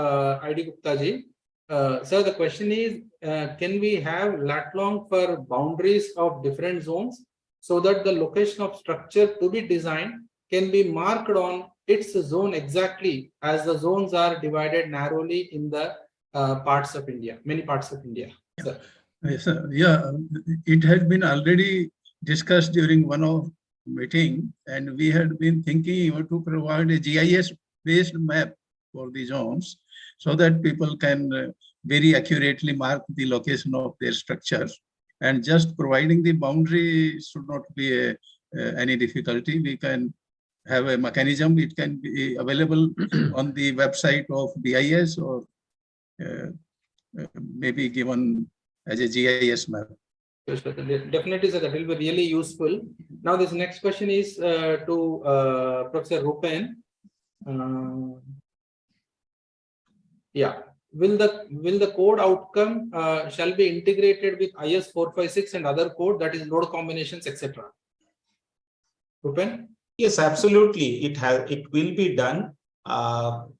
ID Gupta ji. Sir, the question is, can we have lat long for boundaries of different zones, so that the location of structure to be designed can be marked on its zone exactly as the zones are divided narrowly in the parts of India, many parts of India. Sir. Yes, yeah, it had been already discussed during one of meeting, and we had been thinking to provide a GIS-based map for the zones, so that people can very accurately mark the location of their structures. And just providing the boundary should not be any difficulty. We can have a mechanism. It can be available on the website of BIS, or maybe given as a GIS map. Definitely, sir, that will be really useful. Now, this next question is to Professor Rupen. Yeah. Will the code outcome shall be integrated with IS 456 and other code, that is node combinations, etc.? Rupen? Yes, absolutely. It will be done.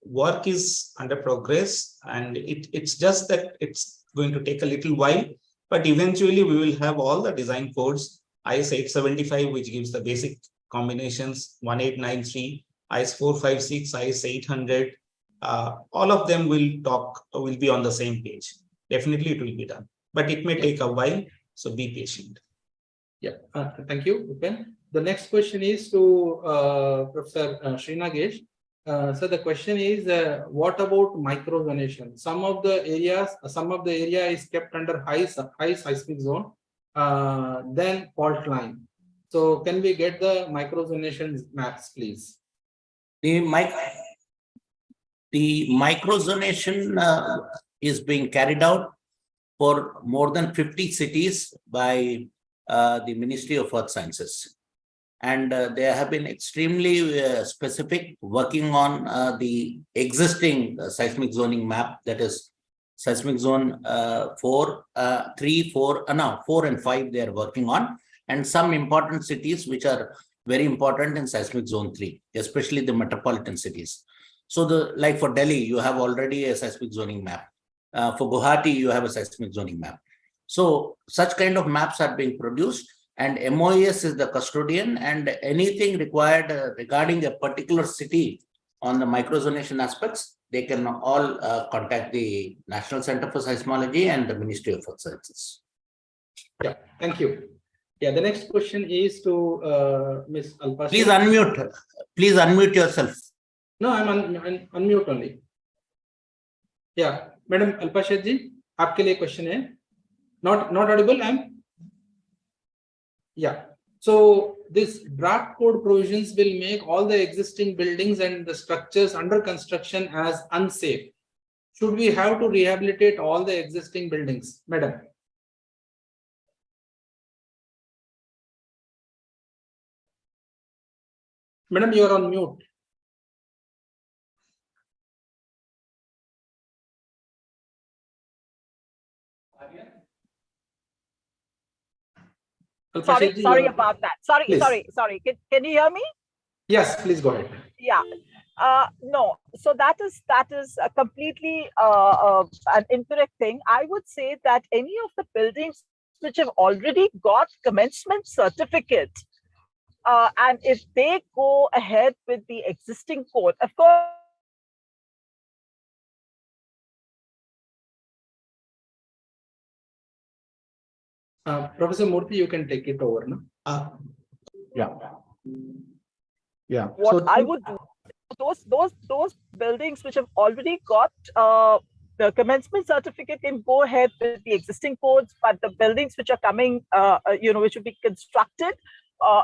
Work is under progress, and it's just that it's going to take a little while, but eventually we will have all the design codes, IS 875, which gives the basic combinations, 1893, IS 456, IS 800. All of them will be on the same page. Definitely it will be done, but it may take a while, so be patient. Yeah, thank you, Rupen. The next question is to Professor Srinagesh. So the question is, what about microzonation? Some of the area is kept under high seismic zone, then fault line. So can we get the microzonation maps, please? The microzonation is being carried out for more than 50 cities by the Ministry of Earth Sciences. And they have been extremely specific, working on the existing seismic zoning map, that is seismic zone 4, 3, 4, now 4 and 5 they are working on, and some important cities which are very important in seismic zone 3, especially the metropolitan cities. So like for Delhi, you have already a seismic zoning map. For Guwahati, you have a seismic zoning map. So such kind of maps are being produced, and MOES is the custodian, and anything required regarding a particular city on the microzonation aspects, they can all contact the National Center for Seismology and the Ministry of Earth Sciences. Yeah, thank you. Yeah, the next question is to Ms. Alpa. Please unmute. Please unmute yourself. No, I'm unmute only. Yeah, Madam Alpa Shetty, आपके लिए question है. Not audible. Yeah. So this draft code provisions will make all the existing buildings and the structures under construction as unsafe. Should we have to rehabilitate all the existing buildings, Madam? Madam, you are on mute. Sorry about that. Sorry. Can you hear me? Yes, please go ahead. Yeah. No. So that is completely an incorrect thing. I would say that any of the buildings which have already got commencement certificate, and if they go ahead with the existing code, of course. Professor Murthy, you can take it over now. Yeah. What I would do, those buildings which have already got the commencement certificate can go ahead with the existing codes, but the buildings which are coming, which will be constructed.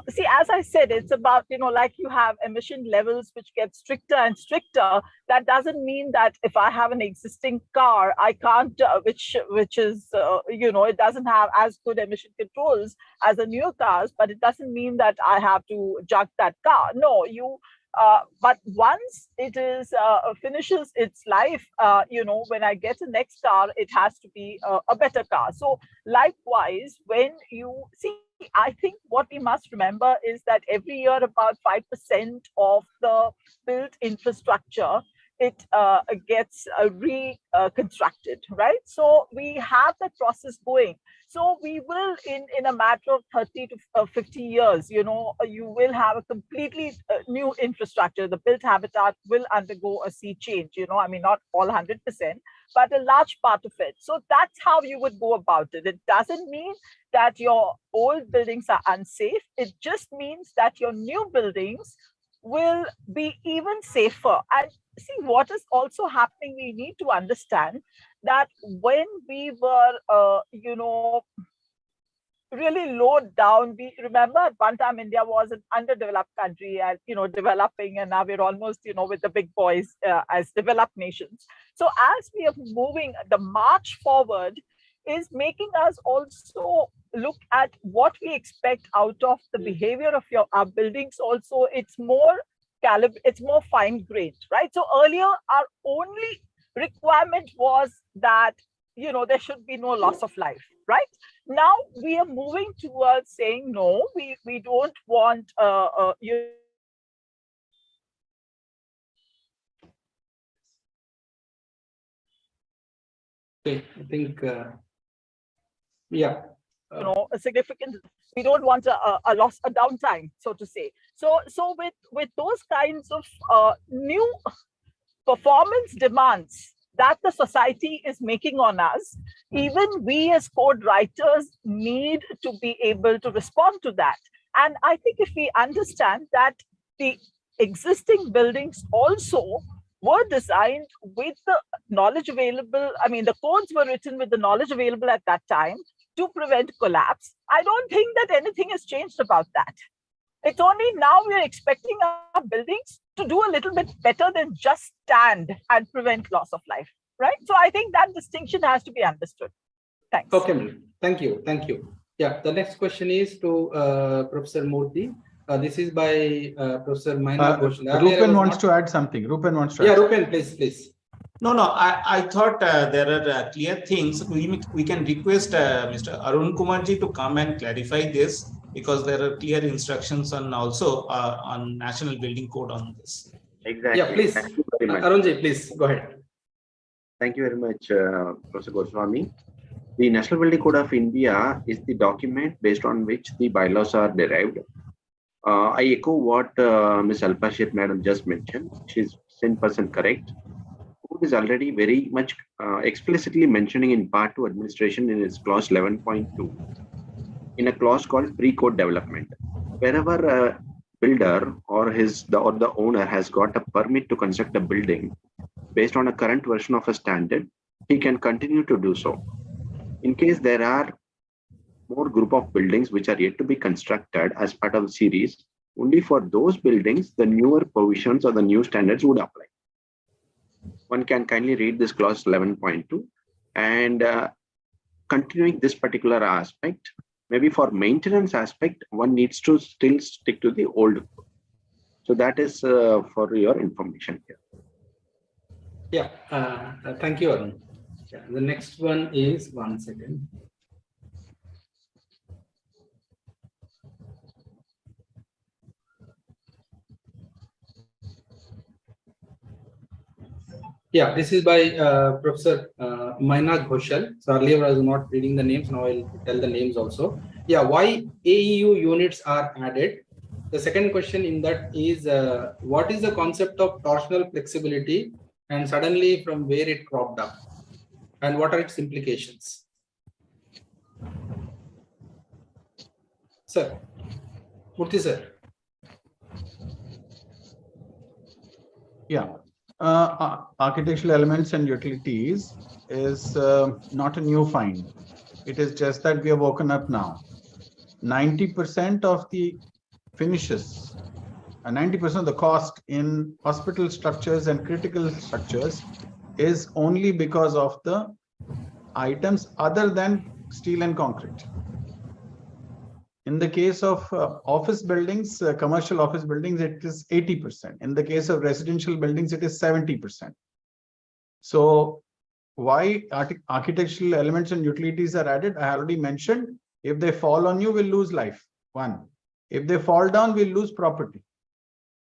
See, as I said, it's about, like you have emission levels which get stricter and stricter. That doesn't mean that if I have an existing car, I can't, which is, it doesn't have as good emission controls as the newer cars, but it doesn't mean that I have to junk that car. No, but once it is finishes its life, when I get a next car, it has to be a better car. So likewise, when you see, I think what we must remember is that every year about 5% of the built infrastructure, it gets reconstructed, right? So we have that process going. So we will, in a matter of 30 to 50 years, you will have a completely new infrastructure. The built habitat will undergo a sea change, not all 100%, but a large part of it. So that's how you would go about it. It doesn't mean that your old buildings are unsafe. It just means that your new buildings will be even safer. And see, what is also happening, we need to understand that when we were, really low down, we remember at one time India was an underdeveloped country and, developing, and now we're almost, with the big boys as developed nations. So as we are moving, the march forward is making us also look at what we expect out of the behavior of our buildings. Also, it's more fine grained, right? So earlier, our only requirement was that, there should be no loss of life, right? Now we are moving towards saying, no, we don't want, Okay, I think, yeah. a significant, we don't want a loss, a downtime, so to say. So with those kinds of new performance demands that the society is making on us, even we as code writers need to be able to respond to that. And I think if we understand that the existing buildings also were designed with the knowledge available, the codes were written with the knowledge available at that time to prevent collapse, I don't think that anything has changed about that. It's only now we're expecting our buildings to do a little bit better than just stand and prevent loss of life, right? So I think that distinction has to be understood. Thanks. Okay, thank you. Yeah, the next question is to Professor Murthy. This is by Professor Maina Ghosh. Rupen wants to add something. Yeah, Rupen, please. No, I thought there are clear things. We can request Mr. Arun Kumarji to come and clarify this, because there are clear instructions on also on National Building Code on this. Exactly. Yeah, please. Arunji, please go ahead. Thank you very much, Professor Goswami. The National Building Code of India is the document based on which the bylaws are derived. I echo what Ms. Alpa Sheth Madam just mentioned. She's 100% correct. Code is already very much explicitly mentioning in Part 2 administration in its clause 11.2 in a clause called pre-code development. Wherever a builder or the owner has got a permit to construct a building based on a current version of a standard, he can continue to do so. In case there are more group of buildings which are yet to be constructed as part of the series, only for those buildings, the newer provisions or the new standards would apply. One can kindly read this clause 11.2 and continuing this particular aspect, maybe for maintenance aspect, one needs to still stick to the old code. So that is for your information here. Yeah, thank you, Arun. Yeah, the next one is, one second. Yeah, this is by Professor Maina Ghoshal. So earlier I was not reading the names, now I'll tell the names also. Yeah, why AEU units are added? The second question in that is, what is the concept of torsional flexibility and suddenly from where it cropped up? And what are its implications? Sir, Murthy sir. Yeah. Architectural elements and utilities is not a new find. It is just that we have woken up now. 90% of the finishes, 90% of the cost in hospital structures and critical structures is only because of the items other than steel and concrete. In the case of office buildings, commercial office buildings, it is 80%. In the case of residential buildings, it is 70%. So why architectural elements and utilities are added? I already mentioned, if they fall on you, we'll lose life. One. If they fall down, we'll lose property.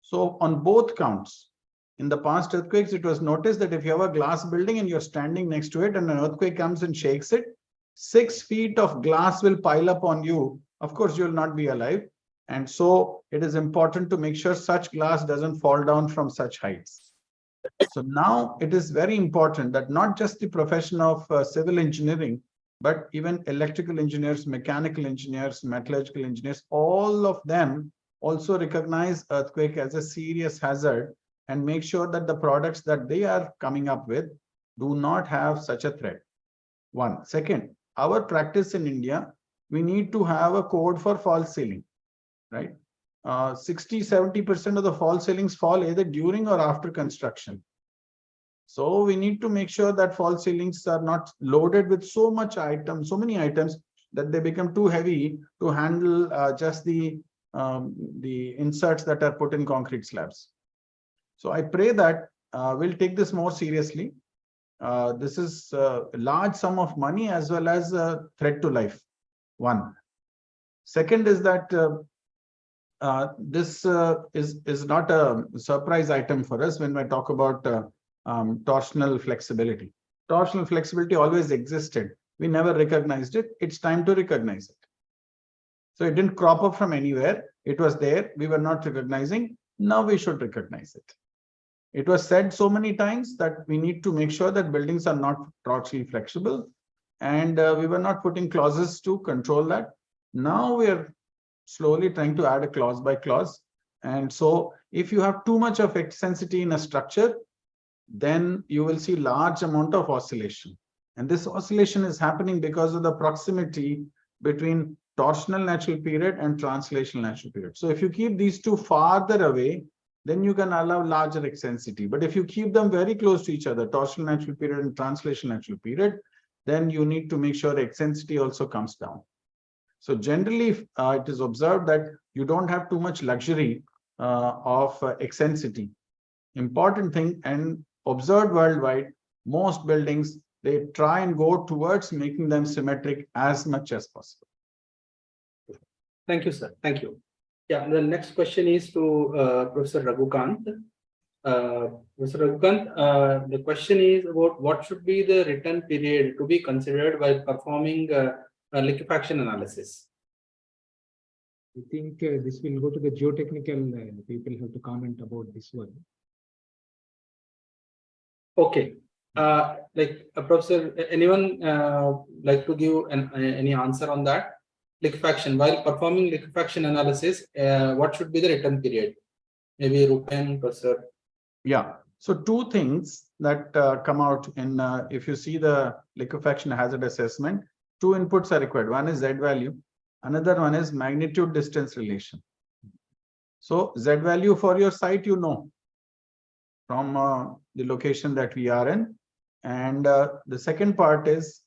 So on both counts, in the past earthquakes, it was noticed that if you have a glass building and you're standing next to it and an earthquake comes and shakes it, 6 feet of glass will pile up on you. Of course, you will not be alive. And so it is important to make sure such glass doesn't fall down from such heights. So now it is very important that not just the profession of civil engineering, but even electrical engineers, mechanical engineers, metallurgical engineers, all of them also recognize earthquake as a serious hazard and make sure that the products that they are coming up with do not have such a threat. One. Second, our practice in India, we need to have a code for false ceiling, right? 60–70% of the false ceilings fall either during or after construction. So we need to make sure that false ceilings are not loaded with so many items that they become too heavy to handle just the inserts that are put in concrete slabs. So I pray that we'll take this more seriously. This is a large sum of money as well as a threat to life. One. Second is that this is not a surprise item for us when we talk about torsional flexibility. Torsional flexibility always existed. We never recognized it. It's time to recognize it. So it didn't crop up from anywhere. It was there. We were not recognizing. Now we should recognize it. It was said so many times that we need to make sure that buildings are not torsionally flexible. And we were not putting clauses to control that. Now we are slowly trying to add a clause by clause. And so if you have too much of eccentricity in a structure, then you will see large amount of oscillation. And this oscillation is happening because of the proximity between torsional natural period and translational natural period. So if you keep these two farther away, then you can allow larger eccentricity. But if you keep them very close to each other, torsional natural period and translational natural period, then you need to make sure eccentricity also comes down. So generally, it is observed that you don't have too much luxury of eccentricity. Important thing, and observed worldwide, most buildings, they try and go towards making them symmetric as much as possible. Thank you, sir. Thank you. Yeah, the next question is to Professor Raghukant. Mr. Raghukant, the question is about what should be the return period to be considered while performing a liquefaction analysis. I think this will go to the geotechnical people have to comment about this one. Okay. Professor, anyone like to give any answer on that? Liquefaction, while performing liquefaction analysis, what should be the return period? Maybe Rupen, Professor. Yeah. So two things that come out in, if you see the liquefaction hazard assessment, two inputs are required. One is Z value. Another one is magnitude distance relation. So Z value for your site, you know, from the location that we are in. And the second part is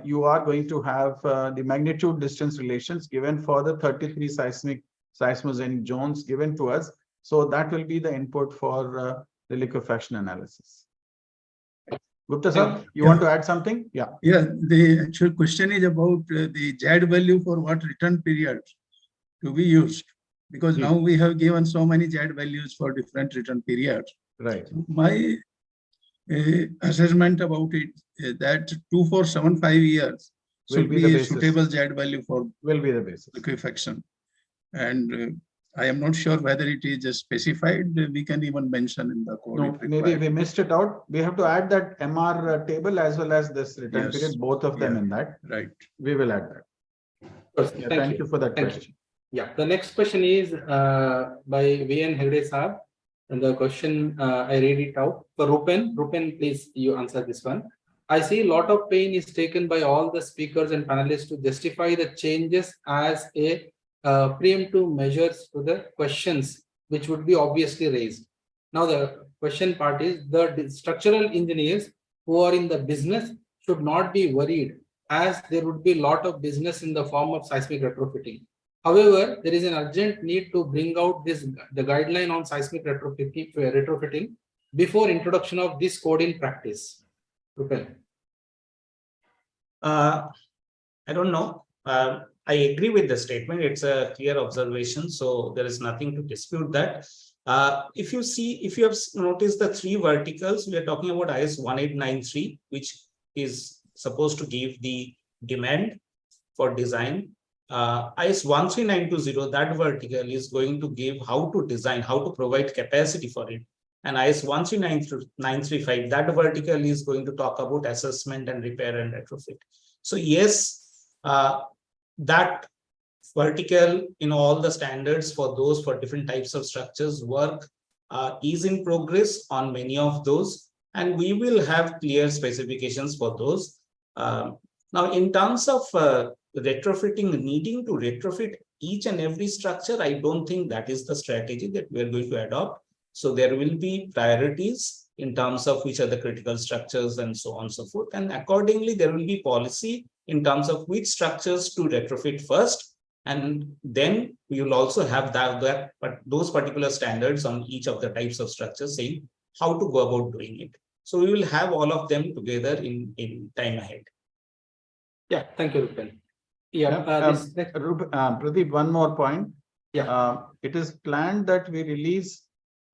you are going to have the magnitude distance relations given for the 33 seismogenic zones given to us. So that will be the input for the liquefaction analysis. Gupta sir, you want to add something? Yeah. Yeah, the actual question is about the Z value for what return period to be used, because now we have given so many Z values for different return periods. Right. My assessment about it is that 2475 years should be a suitable Z value for will be the basis liquefaction. And I am not sure whether it is just specified. We can even mention in the code. No, maybe we missed it out. We have to add that MR table as well as this return period, both of them in that. Right. We will add that. Yeah, thank you for that question. Yeah, the next question is by VN Hegde Saab. And the question, I read it out. For Rupen, please you answer this one. I see a lot of pain is taken by all the speakers and panelists to justify the changes as a preemptive measures to the questions which would be obviously raised. Now the question part is the structural engineers who are in the business should not be worried, as there would be a lot of business in the form of seismic retrofitting. However, there is an urgent need to bring out the guideline on seismic retrofitting before introduction of this code in practice. Rupen. I don't know. I agree with the statement. It's a clear observation, so there is nothing to dispute that. If you have noticed the three verticals, we are talking about IS 1893, which is supposed to give the demand for design. IS 13920, that vertical is going to give how to design, how to provide capacity for it. And IS 13935, that vertical is going to talk about assessment and repair and retrofit. So yes, that vertical in all the standards for those for different types of structures work is in progress on many of those, and we will have clear specifications for those. Now, in terms of retrofitting, needing to retrofit each and every structure, I don't think that is the strategy that we are going to adopt. So there will be priorities in terms of which are the critical structures and so on and so forth. And accordingly, there will be policy in terms of which structures to retrofit first. And then we will also have but those particular standards on each of the types of structures saying how to go about doing it. So we will have all of them together in time ahead. Yeah, thank you, Rupen. Yeah, Pradeep, one more point. Yeah, it is planned that we release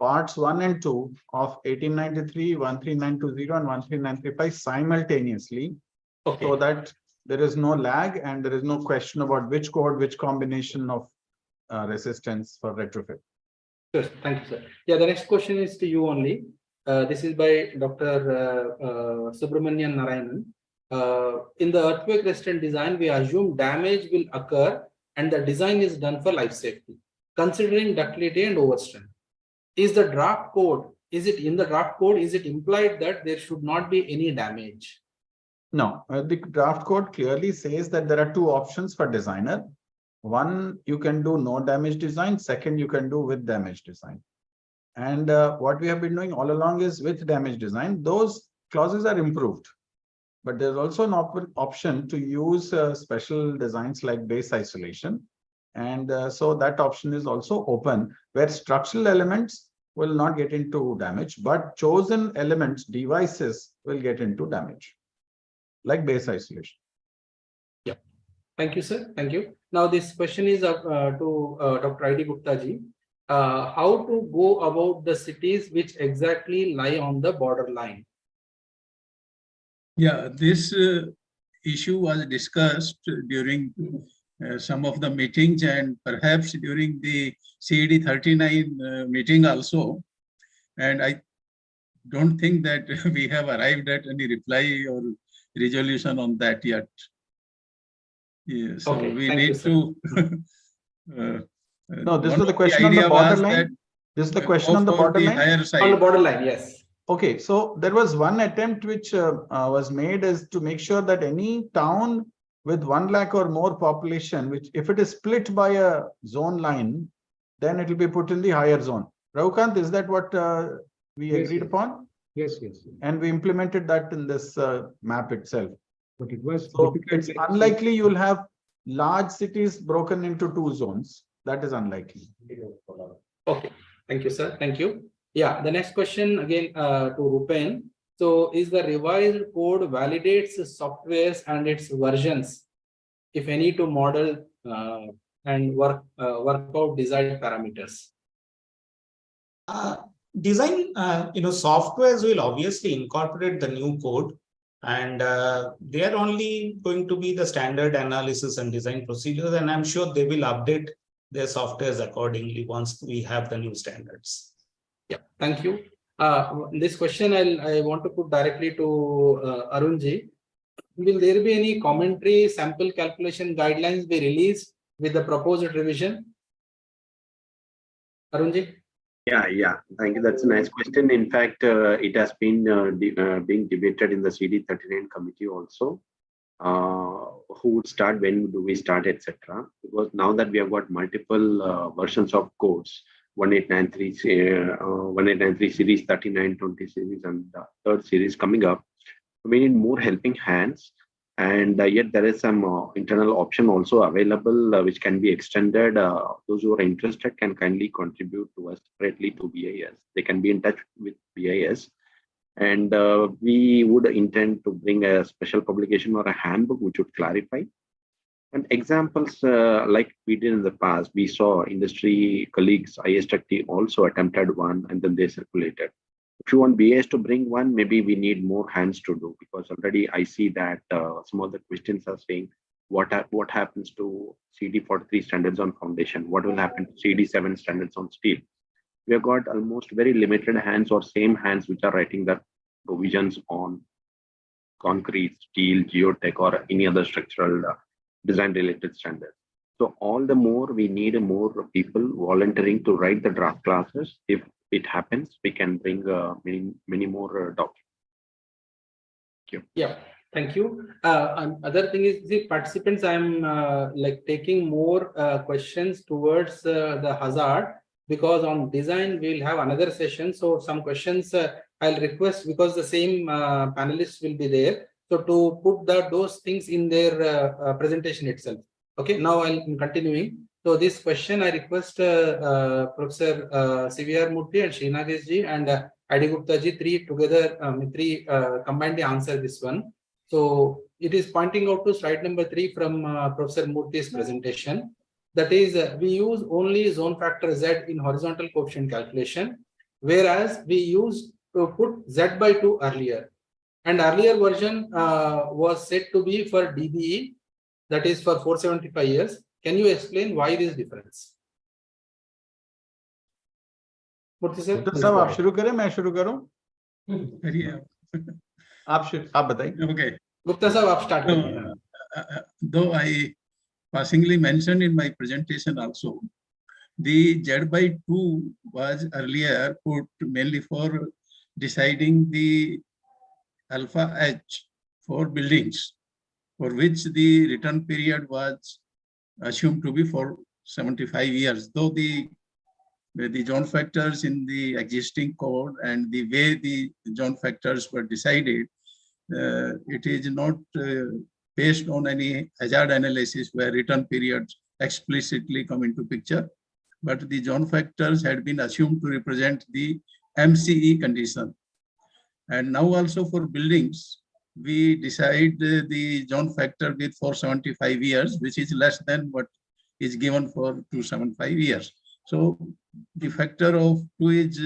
parts 1 and 2 of 1893, 13920 and 13935 simultaneously, so that there is no lag and there is no question about which code, which combination of resistance for retrofit. Yes, thank you, sir. Yeah, the next question is to you only. This is by Dr. Subramanian Narayanan. In the earthquake resistant design, we assume damage will occur and the design is done for life safety, considering ductility and overstrength. Is the draft code, is it in the draft code, is it implied that there should not be any damage? No, the draft code clearly says that there are two options for designer. One, you can do no damage design. Second, you can do with damage design. And what we have been doing all along is with damage design. Those clauses are improved. But there's also an option to use special designs like base isolation. And so that option is also open, where structural elements will not get into damage, but chosen elements, devices will get into damage, like base isolation. Yeah. Thank you, sir. Thank you. Now, this question is to Dr. I.D. Gupta ji. how to go about the cities which exactly lie on the borderline. Yeah, this issue was discussed during some of the meetings and perhaps during the CED 39 meeting also. And I don't think that we have arrived at any reply or resolution on that yet. Yeah, so Okay, we thank you, need sir. to. No, this one was the of question on the idea was that, borderline. This is the question go on the for borderline. higher On the side. borderline, yes. Okay, so there was one attempt which was made is to make sure that any town with 1 lakh or more population, which if it is split by a zone line, then it will be put in the higher zone. Raghukant, is that what we Yes, agreed yes. upon? Yes, yes. And we implemented that in this map itself. But it was So difficult. it's unlikely you will have large cities broken into 2 zones. That is unlikely. Okay, thank you, sir. Thank you. Yeah, the next question again to Rupen. So, is the revised code validates softwares and its versions, if any, to model and work out desired parameters? Design, softwares will obviously incorporate the new code, and they are only going to be the standard analysis and design procedures, and I'm sure they will update their softwares accordingly once we have the new standards. Yeah, thank you. This question I want to put directly to Arunji. Will there be any commentary sample calculation guidelines be released with the proposed revision? Arunji? Yeah, thank you. That's a nice question. In fact, it has been being debated in the CD 39 committee also. Who would start, when do we start, etc. Because now that we have got multiple versions of codes, 1893 series, 3920 series, and the third series coming up, we need more helping hands. And yet there is some internal option also available which can be extended. Those who are interested can kindly contribute to us separately to BIS. They can be in touch with BIS. And we would intend to bring a special publication or a handbook which would clarify. And examples like we did in the past, we saw industry colleagues, ISTRUCT also attempted one and then they circulated. If you want BIS to bring one, maybe we need more hands to do, because already I see that some of the questions are saying, what happens to CD 43 standards on foundation? What will happen to CD 7 standards on steel? We have got almost very limited hands or same hands which are writing the provisions on concrete, steel, geotech, or any other structural design related standards. So all the more we need more people volunteering to write the draft classes. If it happens, we can bring many more documents. Thank you. Yeah, thank you. Other thing is the participants, I'm like taking more questions towards the hazard, because on design we'll have another session. So some questions I'll request, because the same panelists will be there, so to put those things in their presentation itself. Okay, now I'm continuing. So this question I request Professor CVR Murthy and Srinagesh ji and ID Gupta ji, three combinedly answer this one. So it is pointing out to slide number 3 from Professor Murthy's presentation. That is, we use only zone factor Z in horizontal coefficient calculation, whereas we used to put Z by 2 earlier. And earlier version was said to be for DBE, that is for 475 years. Can you explain why this difference? Murthy sir, आप शुरू करें, मैं शुरू करूं? आप बताइए. Okay. Gupta sir, आप start. Though I passingly mentioned in my presentation also, the Z by 2 was earlier put mainly for deciding the alpha H for buildings, for which the return period was assumed to be for 75 years. Though the zone factors in the existing code and the way the zone factors were decided, it is not based on any hazard analysis where return periods explicitly come into picture, but the zone factors had been assumed to represent the MCE condition. And now also for buildings, we decide the zone factor with 475 years, which is less than what is given for 275 years. So the factor of 2 is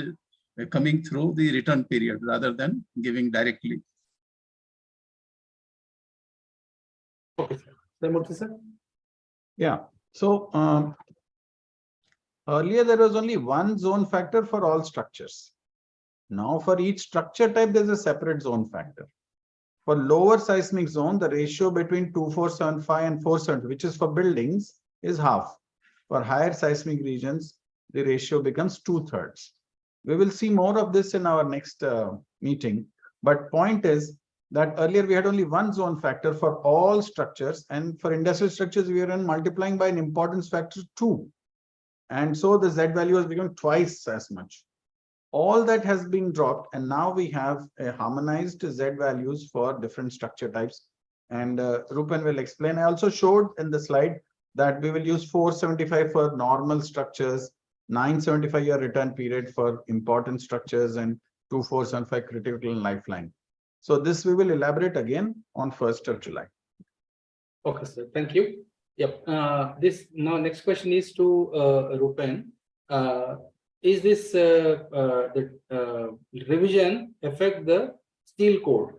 coming through the return period rather than giving directly. Okay, sir. Murthy, sir. Yeah. So earlier there was only one zone factor for all structures. Now for each structure type, there's a separate zone factor. For lower seismic zone, the ratio between 2475 and 470, which is for buildings, is half. For higher seismic regions, the ratio becomes 2/3. We will see more of this in our next meeting. But point is that earlier we had only one zone factor for all structures, and for industrial structures, we are multiplying by an importance factor 2. And so the Z value has become twice as much. All that has been dropped, and now we have a harmonized Z values for different structure types. And Rupen will explain. I also showed in the slide that we will use 475 for normal structures, 975-year return period for important structures, and 2475 critical and lifeline. So this we will elaborate again on 1st of July. Okay, sir. Thank you. Yep. This now next question is to Rupen. Is this the revision affect the steel code?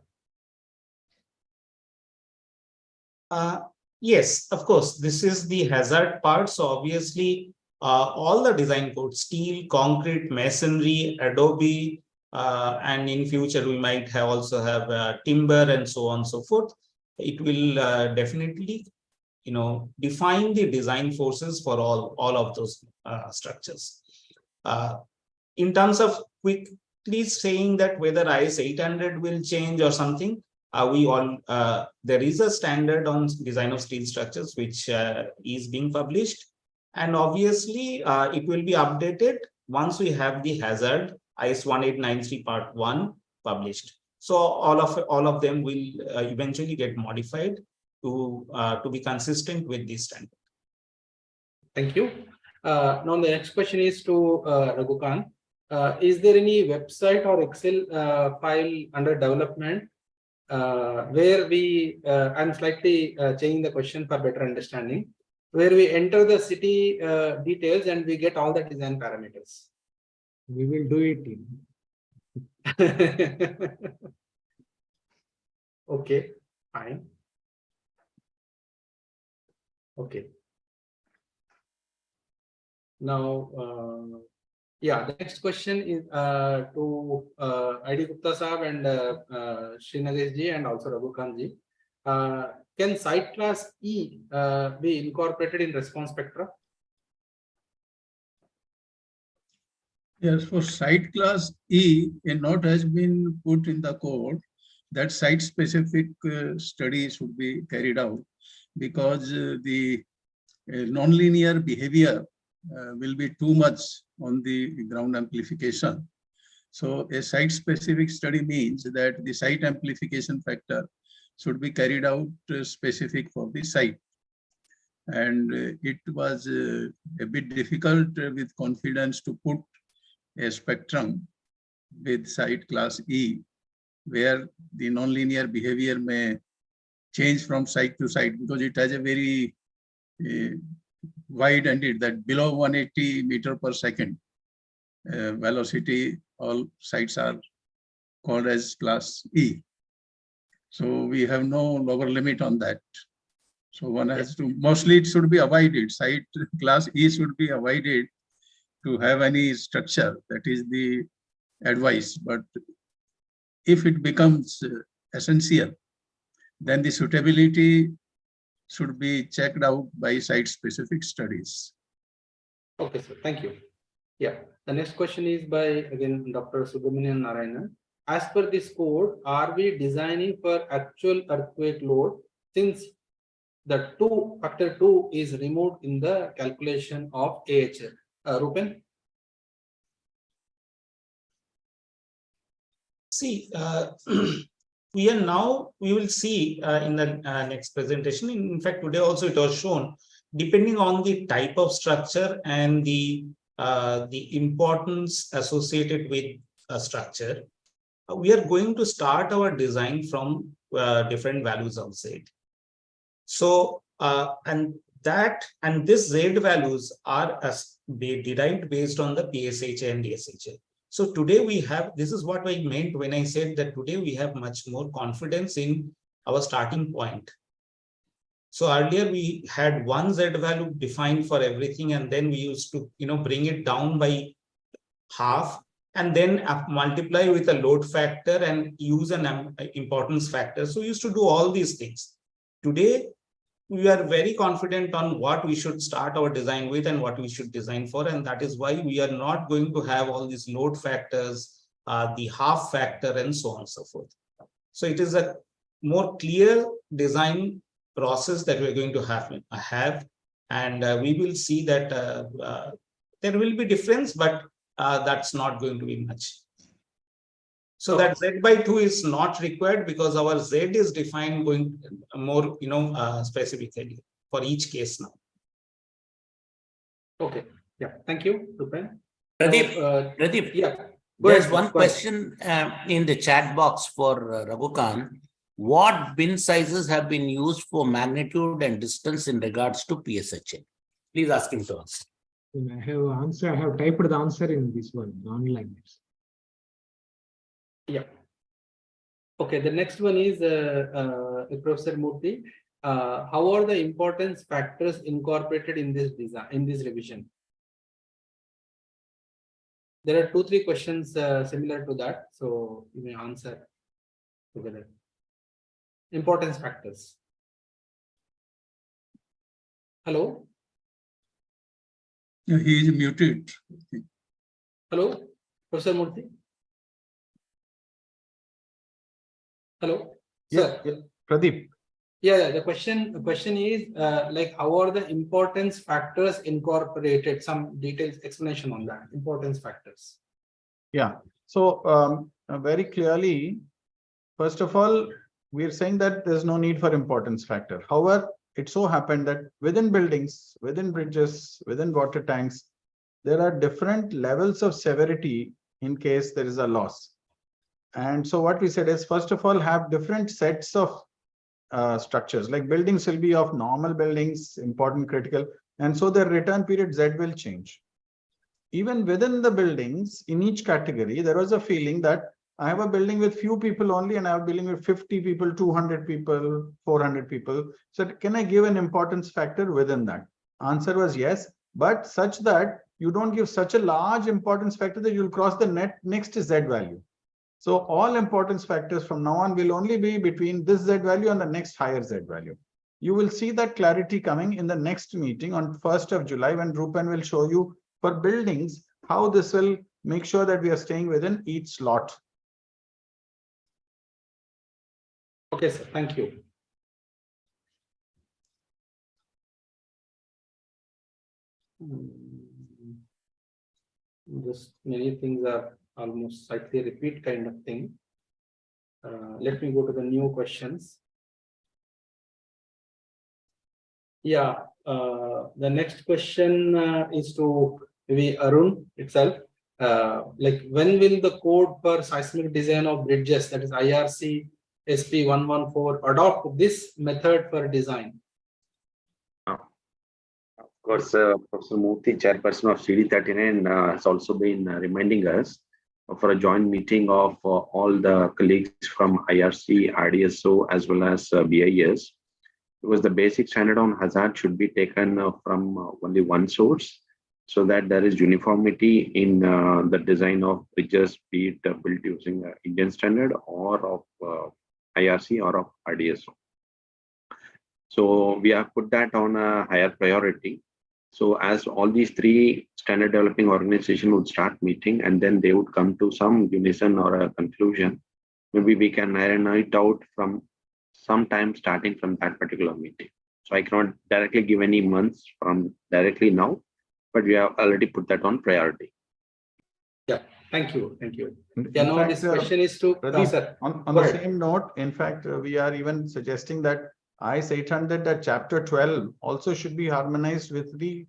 Yes, of course. This is the hazard part. So obviously, all the design codes, steel, concrete, masonry, adobe, and in future we might have also have timber and so on and so forth. It will definitely, define the design forces for all of those structures. In terms of quickly saying that whether IS 800 will change or something, there is a standard on design of steel structures which is being published, and obviously it will be updated once we have the hazard IS 1893 part 1 published. So all of them will eventually get modified to be consistent with this standard. Thank you. Now the next question is to Raghukant. Is there any website or Excel file under development where we, I'm slightly changing the question for better understanding, where we enter the city details and we get all the design parameters? We will do it. Okay, fine. Okay. Now, yeah, the next question is to ID Gupta Saab and Srinagesh ji and also Raghukant ji. Can site class E be incorporated in response spectra? Yes, for site class E, a note has been put in the code that site-specific study should be carried out, because the nonlinear behavior will be too much on the ground amplification. So a site-specific study means that the site amplification factor should be carried out specific for the site. And it was a bit difficult with confidence to put a spectrum with site class E, where the nonlinear behavior may change from site to site, because it has a very wide ended, that below 180 meter per second velocity, all sites are called as class E. So we have no lower limit on that. So one has to, mostly it should be avoided. Site class E should be avoided to have any structure. That is the advice. But if it becomes essential, then the suitability should be checked out by site-specific studies. Okay, sir. Thank you. Yeah. The next question is by, again, Dr. Subramanian Narayanan. As per this code, are we designing for actual earthquake load, since the factor 2 is removed in the calculation of AHL? Rupen? See, we will see in the next presentation. In fact, today also it was shown, depending on the type of structure and the importance associated with a structure, we are going to start our design from different values outside. So, and that and this Z values are derived based on the PSHA and DSHA. So today we have, this is what I meant when I said that today we have much more confidence in our starting point. So earlier we had one Z value defined for everything, and then we used to, bring it down by half and then multiply with a load factor and use an importance factor. So we used to do all these things. Today, we are very confident on what we should start our design with and what we should design for. And that is why we are not going to have all these load factors, the half factor and so on and so forth. So it is a more clear design process that we're going to have. And we will see that there will be difference, but that's not going to be much. So that Z by 2 is not required because our Z is defined going more, specifically for each case now. Okay. Yeah. Thank you, Rupen. Pradeep, yeah. There's one question in the chat box for Raghukan. What bin sizes have been used for magnitude and distance in regards to PSHA? Please ask him to answer. I have typed the answer in this one online. Yeah. Okay, the next one is Professor Murthy. How are the importance factors incorporated in this design, in this revision? There are 2-3 questions similar to that, so you may answer together. Importance factors. Hello? Yeah, he is muted. Hello, Professor Murthy? Hello? Yeah, Sir. Pradeep. Yeah, the question is like how are the importance factors incorporated? Some details explanation on that, importance factors. Yeah, so very clearly, first of all, we are saying that there's no need for importance factor. However, it so happened that within buildings, within bridges, within water tanks, there are different levels of severity in case there is a loss. And so what we said is, first of all, have different sets of structures, like buildings will be of normal buildings, important, critical, and so their return period Z will change. Even within the buildings, in each category, there was a feeling that I have a building with few people only, and I have a building with 50 people, 200 people, 400 people. So can I give an importance factor within that? Answer was yes, but such that you don't give such a large importance factor that you'll cross the next Z value. So all importance factors from now on will only be between this Z value and the next higher Z value. You will see that clarity coming in the next meeting on 1st of July, when Rupen will show you for buildings how this will make sure that we are staying within each slot. Okay, sir. Thank you. Just many things are almost slightly repeat kind of thing. Let me go to the new questions. Yeah, the next question is to maybe Arun itself. Like when will the code for seismic design of bridges, that is IRC SP 114, adopt this method for design? Of course, Professor Murthy, chairperson of CD39, has also been reminding us for a joint meeting of all the colleagues from IRC, RDSO, as well as BIS. Because the basic standard on hazard should be taken from only one source, so that there is uniformity in the design of bridges, be it built using Indian standard or of IRC or of RDSO. So we have put that on a higher priority. So as all these 3 standard developing organizations would start meeting, and then they would come to some unison or a conclusion, maybe we can iron it out from sometime starting from that particular meeting. So I cannot directly give any months from directly now, but we have already put that on priority. Yeah, thank you. Thank you. Yeah, now this question is to Pradeep, on the same note, in fact, we are even suggesting that IS 800, that chapter 12 also should be harmonized with the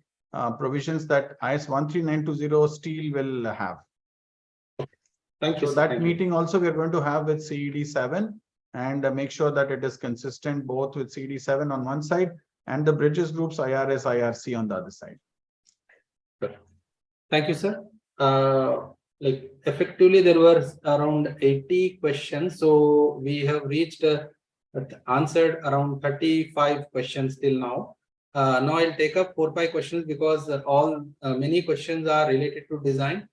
provisions that IS 13920 steel will have. Thank you. So that meeting also we are going to have with CED 7 and make sure that it is consistent both with CED 7 on one side and the bridges groups IRS, IRC on the other side. Thank you, sir. Like effectively, there were around 80 questions. So we have reached answered around 35 questions till now. Now I'll take up 4-5 questions because many questions are related to design,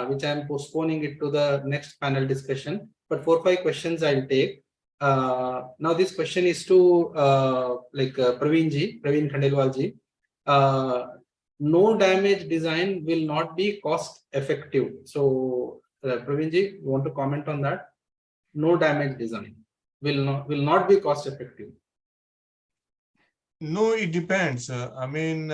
which I'm postponing it to the next panel discussion. But 4-5 questions I'll take. Now this question is to Praveen Khandelwal ji. No damage design will not be cost effective. So Praveen ji, you want to comment on that? No damage design will not be cost effective. No, it depends. I mean,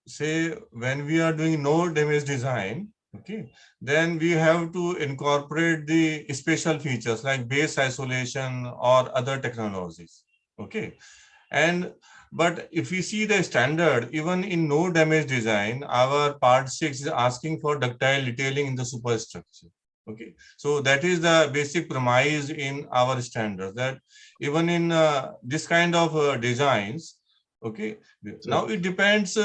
say when we are doing no damage design, okay, then we have to incorporate the special features like base isolation or other technologies. Okay. But if we see the standard, even in no damage design, our part 6 is asking for ductile detailing in the superstructure. Okay, so that is the basic premise in our standards, that even in this kind of designs, okay, now it depends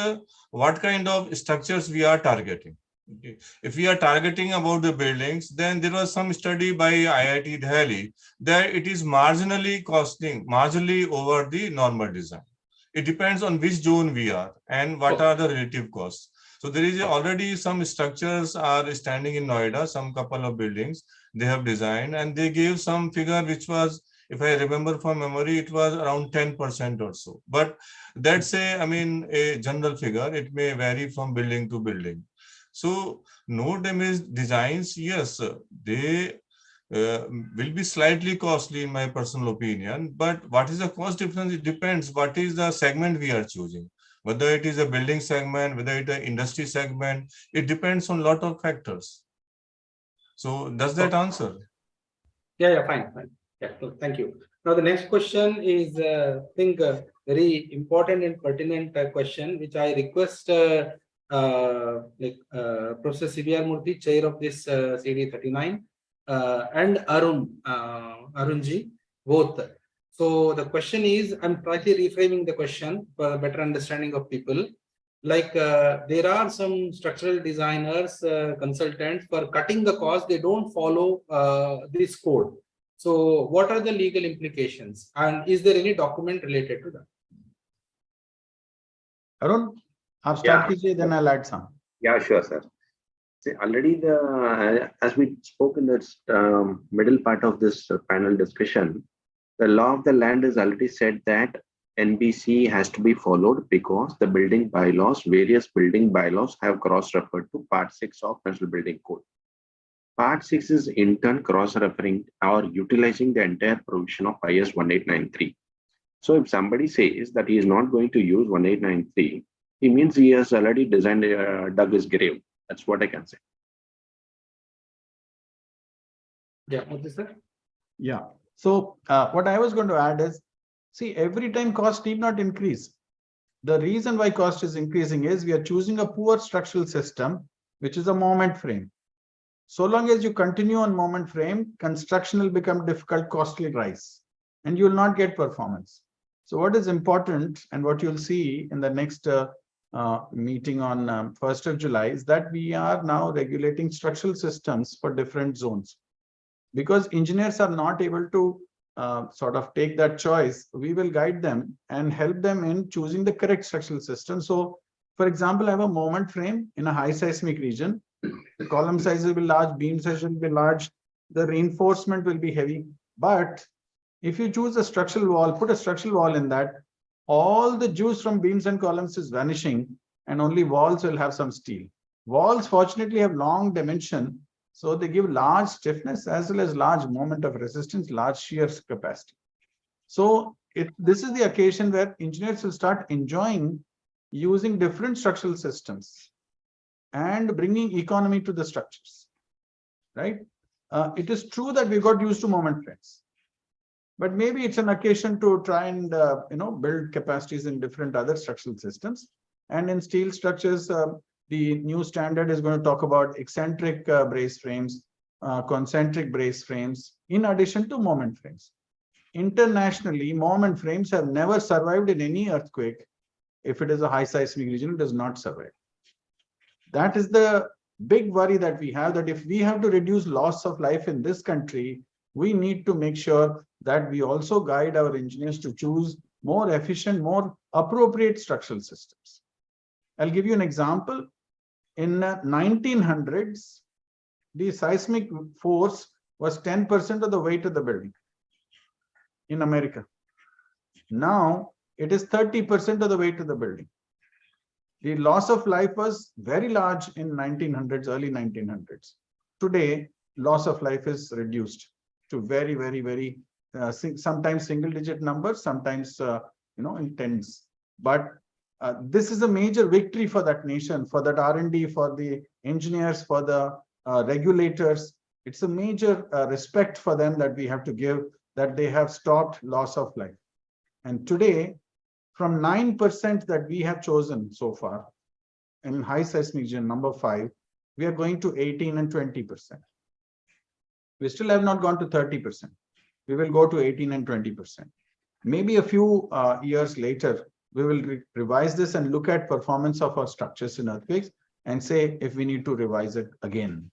what kind of structures we are targeting. Okay. If we are targeting about the buildings, then there was some study by IIT Delhi that it is marginally costing, marginally over the normal design. It depends on which zone we are and what are the relative costs. So there is already some structures are standing in Noida, some couple of buildings they have designed, and they gave some figure which was, if I remember from memory, it was around 10% or so. But that's a general figure. It may vary from building to building. So no damage designs, yes, they will be slightly costly in my personal opinion, but what is the cost difference? It depends what is the segment we are choosing, whether it is a building segment, whether it is an industry segment. It depends on a lot of factors. So does that answer? Yeah, fine. Yeah, thank you. Now the next question is, I think, very important and pertinent question, which I request Professor CVR Murthy, chair of this CD39, and Arunji, both. So the question is, I'm slightly reframing the question for a better understanding of people. Like there are some structural designers, consultants, for cutting the cost, they don't follow this code. So what are the legal implications? And is there any document related to that? Arun, I'll start with you, then I'll add some. Yeah, sure, sir. See, already as we spoke in the middle part of this panel discussion, the law of the land is already said that NBC has to be followed because the building bylaws, various building bylaws have cross-referred to Part 6 of National Building Code. Part 6 is in turn cross-referring or utilizing the entire provision of IS 1893. So if somebody says that he is not going to use 1893, he means he has already designed, dug his grave. That's what I can say. Yeah, what is that? Yeah. So what I was going to add is, see, every time cost need not increase. The reason why cost is increasing is we are choosing a poor structural system, which is a moment frame. So long as you continue on moment frame, construction will become difficult, costly rise, and you will not get performance. So what is important and what you'll see in the next meeting on 1st of July is that we are now regulating structural systems for different zones. Because engineers are not able to sort of take that choice, we will guide them and help them in choosing the correct structural system. So, for example, I have a moment frame in a high seismic region. The column size will be large, beam size will be large, the reinforcement will be heavy. But if you choose a structural wall, put a structural wall in that, all the juice from beams and columns is vanishing, and only walls will have some steel. Walls fortunately have long dimension, so they give large stiffness as well as large moment of resistance, large shear capacity. So this is the occasion where engineers will start enjoying using different structural systems and bringing economy to the structures, right? It is true that we got used to moment frames, but maybe it's an occasion to try and build capacities in different other structural systems. And in steel structures, the new standard is going to talk about eccentric brace frames, concentric brace frames, in addition to moment frames. Internationally, moment frames have never survived in any earthquake if it is a high seismic region, it does not survive. That is the big worry that we have, that if we have to reduce loss of life in this country, we need to make sure that we also guide our engineers to choose more efficient, more appropriate structural systems. I'll give you an example. In 1900s, the seismic force was 10% of the weight of the building in America. Now it is 30% of the weight of the building. The loss of life was very large in 1900s, early 1900s. Today, loss of life is reduced to very, sometimes single-digit numbers, sometimes in tens. But this is a major victory for that nation, for that R&D, for the engineers, for the regulators. It's a major respect for them that we have to give, that they have stopped loss of life. And today, from 9% that we have chosen so far in high seismic region number 5, we are going to 18 and 20%. We still have not gone to 30%. We will go to 18 and 20%. Maybe a few years later, we will revise this and look at performance of our structures in earthquakes and say if we need to revise it again.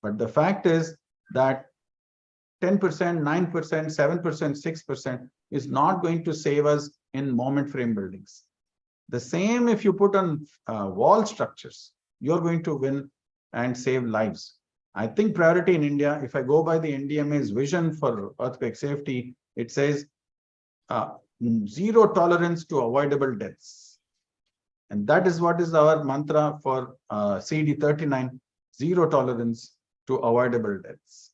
But the fact is that 10%, 9%, 7%, 6% is not going to save us in moment frame buildings. The same if you put on wall structures, you're going to win and save lives. I think priority in India, if I go by the NDMA's vision for earthquake safety, it says zero tolerance to avoidable deaths. And that is what is our mantra for CD39, zero tolerance to avoidable deaths.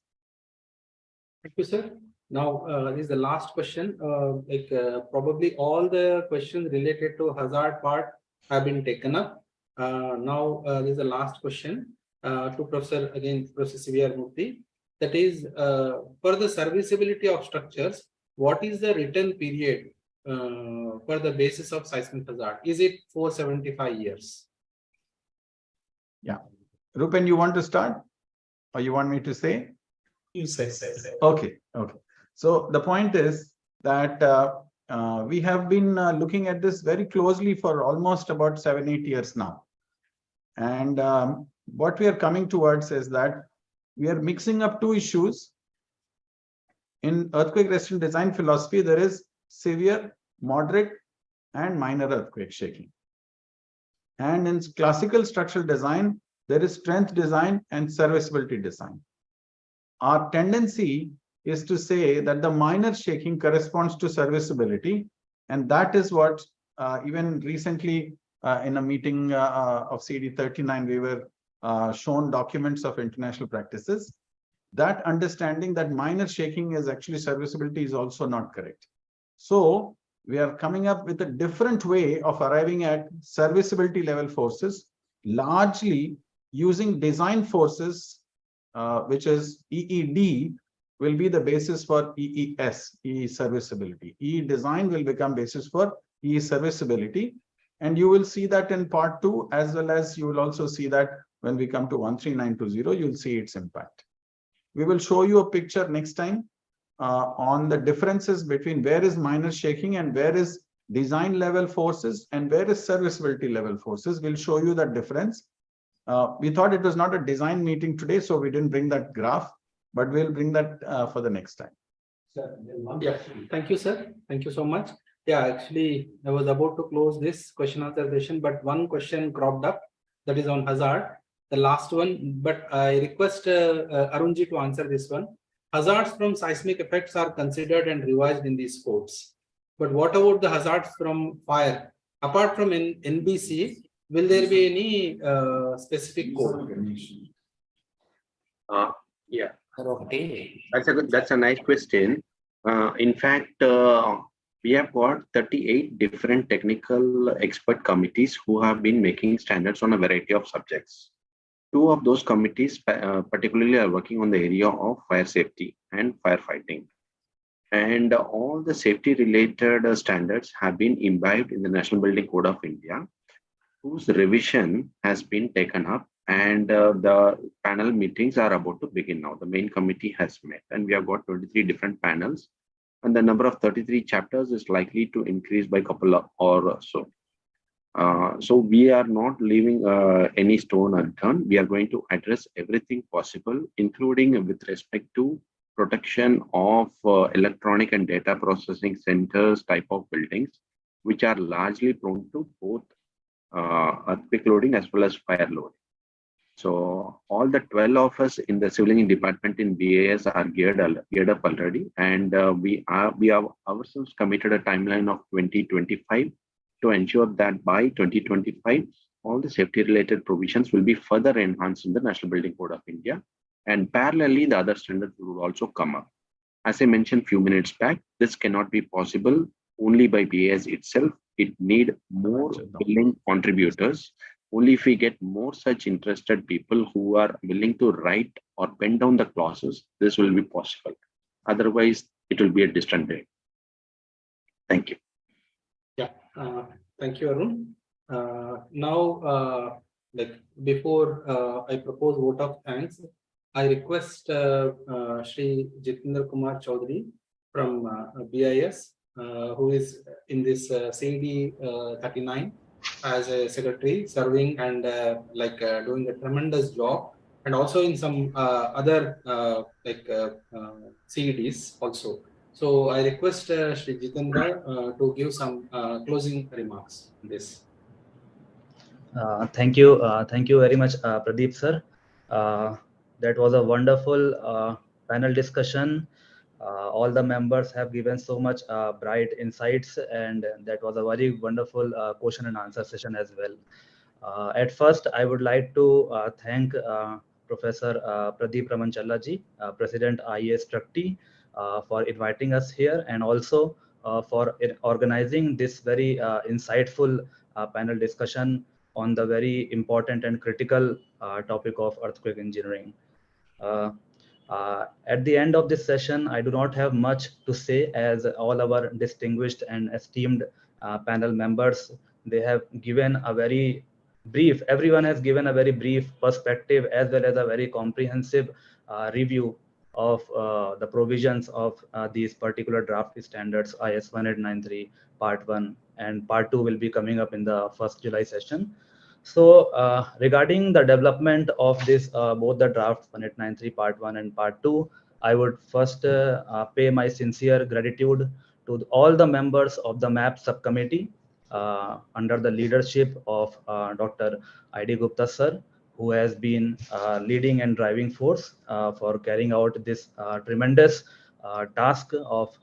Thank you, sir. Now, this is the last question. Probably all the questions related to hazard part have been taken up. Now, this is the last question to Professor CVR Murthy. That is, for the serviceability of structures, what is the return period for the basis of seismic hazard? Is it 475 years? Yeah. Rupen, you want to start? Or you want me to say? You say. Okay. So the point is that we have been looking at this very closely for almost about 7-8 years now. And what we are coming towards is that we are mixing up two issues. In earthquake resistant design philosophy, there is severe, moderate, and minor earthquake shaking. And in classical structural design, there is strength design and serviceability design. Our tendency is to say that the minor shaking corresponds to serviceability. And that is what even recently in a meeting of CD39, we were shown documents of international practices. That understanding that minor shaking is actually serviceability is also not correct. So we are coming up with a different way of arriving at serviceability level forces, largely using design forces, which is EED, will be the basis for EES, EE serviceability. EE design will become basis for EE serviceability. And you will see that in part 2, as well as you will also see that when we come to 13920, you'll see its impact. We will show you a picture next time on the differences between where is minor shaking and where is design level forces and where is serviceability level forces. We'll show you that difference. We thought it was not a design meeting today, so we didn't bring that graph, but we'll bring that for the next time. Yeah, thank you, sir. Thank you so much. Yeah, actually, I was about to close this question answer session, but one question cropped up that is on hazard, the last one. But I request Arunji to answer this one. Hazards from seismic effects are considered and revised in these codes. But what about the hazards from fire? Apart from NBC, will there be any specific code? Yeah, that's a nice question. In fact, we have got 38 different technical expert committees who have been making standards on a variety of subjects. 2 of those committees particularly are working on the area of fire safety and firefighting. And all the safety related standards have been imbibed in the National Building Code of India, whose revision has been taken up, and the panel meetings are about to begin now. The main committee has met and we have got 23 different panels, and the number of 33 chapters is likely to increase by a couple or so. So we are not leaving any stone unturned. We are going to address everything possible, including with respect to protection of electronic and data processing centers type of buildings, which are largely prone to both earthquake loading as well as fire loading. So all the 12 of us in the civil engineering department in BAS are geared up already, and we have ourselves committed a timeline of 2025 to ensure that by 2025 all the safety related provisions will be further enhanced in the National Building Code of India, and parallelly the other standards will also come up. As I mentioned few minutes back, this cannot be possible only by BAS itself. It need more willing contributors. Only if we get more such interested people who are willing to write or pen down the clauses, this will be possible. Otherwise, it will be a distant day. Thank you. Yeah, thank you, Arun. Now, like before I propose vote of thanks, I request Shri Jitendra Kumar Chaudhary from BIS, who is in this CD 39 as a secretary, serving and doing a tremendous job, and also in some other CEDs also. So I request Shri Jitendra to give some closing remarks on this. Thank you very much, Pradeep sir. That was a wonderful panel discussion. All the members have given so much bright insights, and that was a very wonderful question and answer session as well. At first, I would like to thank Professor Pradeep Ramanchalla ji, President IAS Trustee, for inviting us here, and also for organizing this very insightful panel discussion on the very important and critical topic of earthquake engineering. At the end of this session, I do not have much to say, as all our distinguished and esteemed panel members, they have given a very brief, everyone has given a very brief perspective as well as a very comprehensive review of the provisions of these particular draft standards, IS 1893 Part 1, and Part 2 will be coming up in the 1st July session. So regarding the development of this, both the draft 1893 Part 1 and Part 2, I would first pay my sincere gratitude to all the members of the MAP subcommittee under the leadership of Dr. I.D. Gupta sir, who has been leading and driving force for carrying out this tremendous task of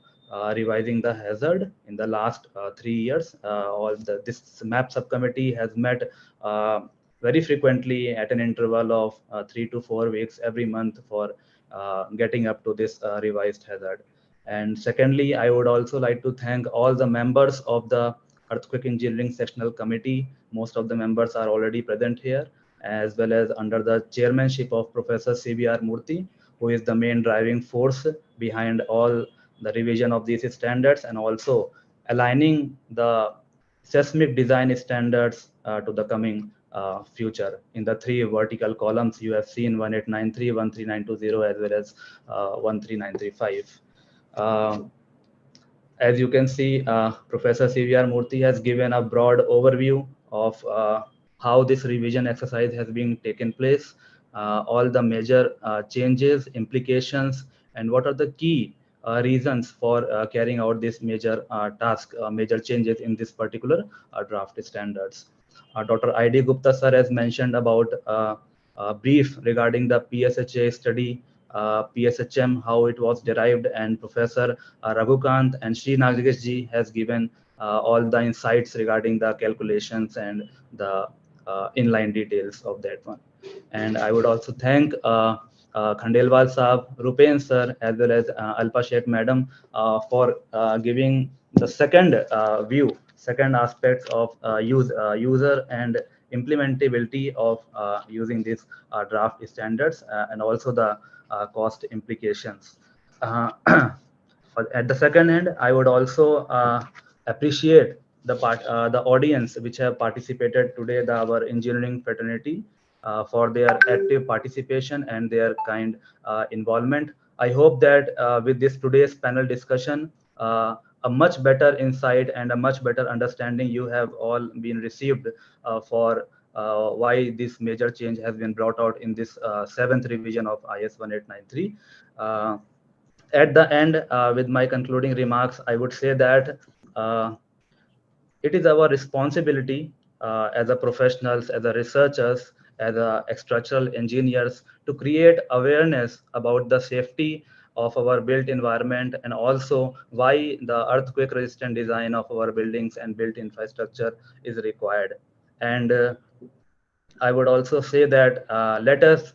revising the hazard in the last 3 years. This MAP subcommittee has met very frequently at an interval of 3 to 4 weeks every month for getting up to this revised hazard. And secondly, I would also like to thank all the members of the Earthquake Engineering Sectional Committee. Most of the members are already present here, as well as under the chairmanship of Professor CVR Murthy, who is the main driving force behind all the revision of these standards, and also aligning the seismic design standards to the coming future. In the 3 vertical columns, you have seen 1893, 13920, as well as 13935. As you can see, Professor CVR Murthy has given a broad overview of how this revision exercise has been taken place, all the major changes, implications, and what are the key reasons for carrying out this major task, major changes in this particular draft standards. Dr. I.D. Gupta sir has mentioned about a brief regarding the PSHA study, PSHM, how it was derived, and Professor Raghukant and Sri Nagesh ji has given all the insights regarding the calculations and the inline details of that one. And I would also thank Khandelwal Saab, Rupen sir, as well as Alpa Sheikh madam for giving the second view, second aspect of user and implementability of using these draft standards, and also the cost implications. At the second end, I would also appreciate the audience which have participated today, our engineering fraternity, for their active participation and their kind involvement. I hope that with this today's panel discussion, a much better insight and a much better understanding you have all been received for why this major change has been brought out in this 7th revision of IS 1893. At the end, with my concluding remarks, I would say that it is our responsibility as a professionals, as a researchers, as a structural engineers to create awareness about the safety of our built environment and also why the earthquake resistant design of our buildings and built infrastructure is required. And I would also say that let us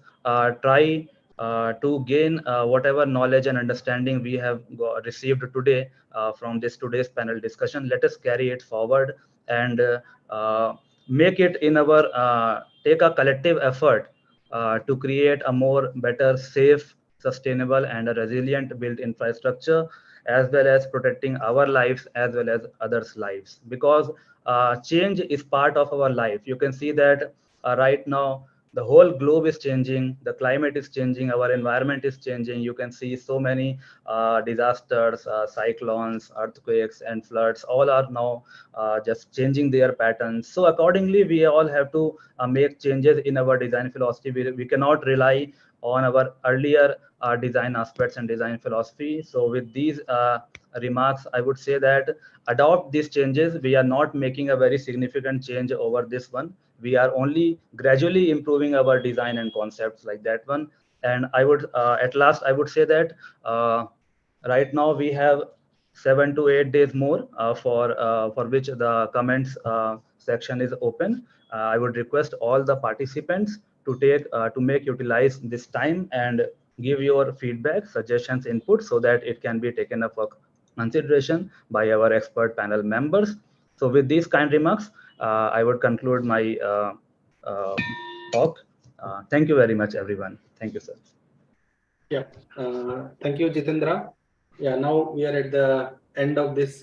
try to gain whatever knowledge and understanding we have received today from today's panel discussion. Let us carry it forward and make it in our take a collective effort to create a more better, safe, sustainable, and a resilient built infrastructure, as well as protecting our lives as well as others' lives. Because change is part of our life. You can see that right now the whole globe is changing, the climate is changing, our environment is changing. You can see so many disasters, cyclones, earthquakes, and floods all are now just changing their patterns. So accordingly, we all have to make changes in our design philosophy. We cannot rely on our earlier design aspects and design philosophy. So with these remarks, I would say that adopt these changes. We are not making a very significant change over this one. We are only gradually improving our design and concepts like that one. And I would at last I would say that right now we have 7 to 8 days more for which the comments section is open. I would request all the participants to make utilize this time and give your feedback, suggestions, input, so that it can be taken up for consideration by our expert panel members. So with these kind remarks, I would conclude my talk. Thank you very much, everyone. Thank you, sir. Yeah, thank you, Jitendra. Yeah, now we are at the end of this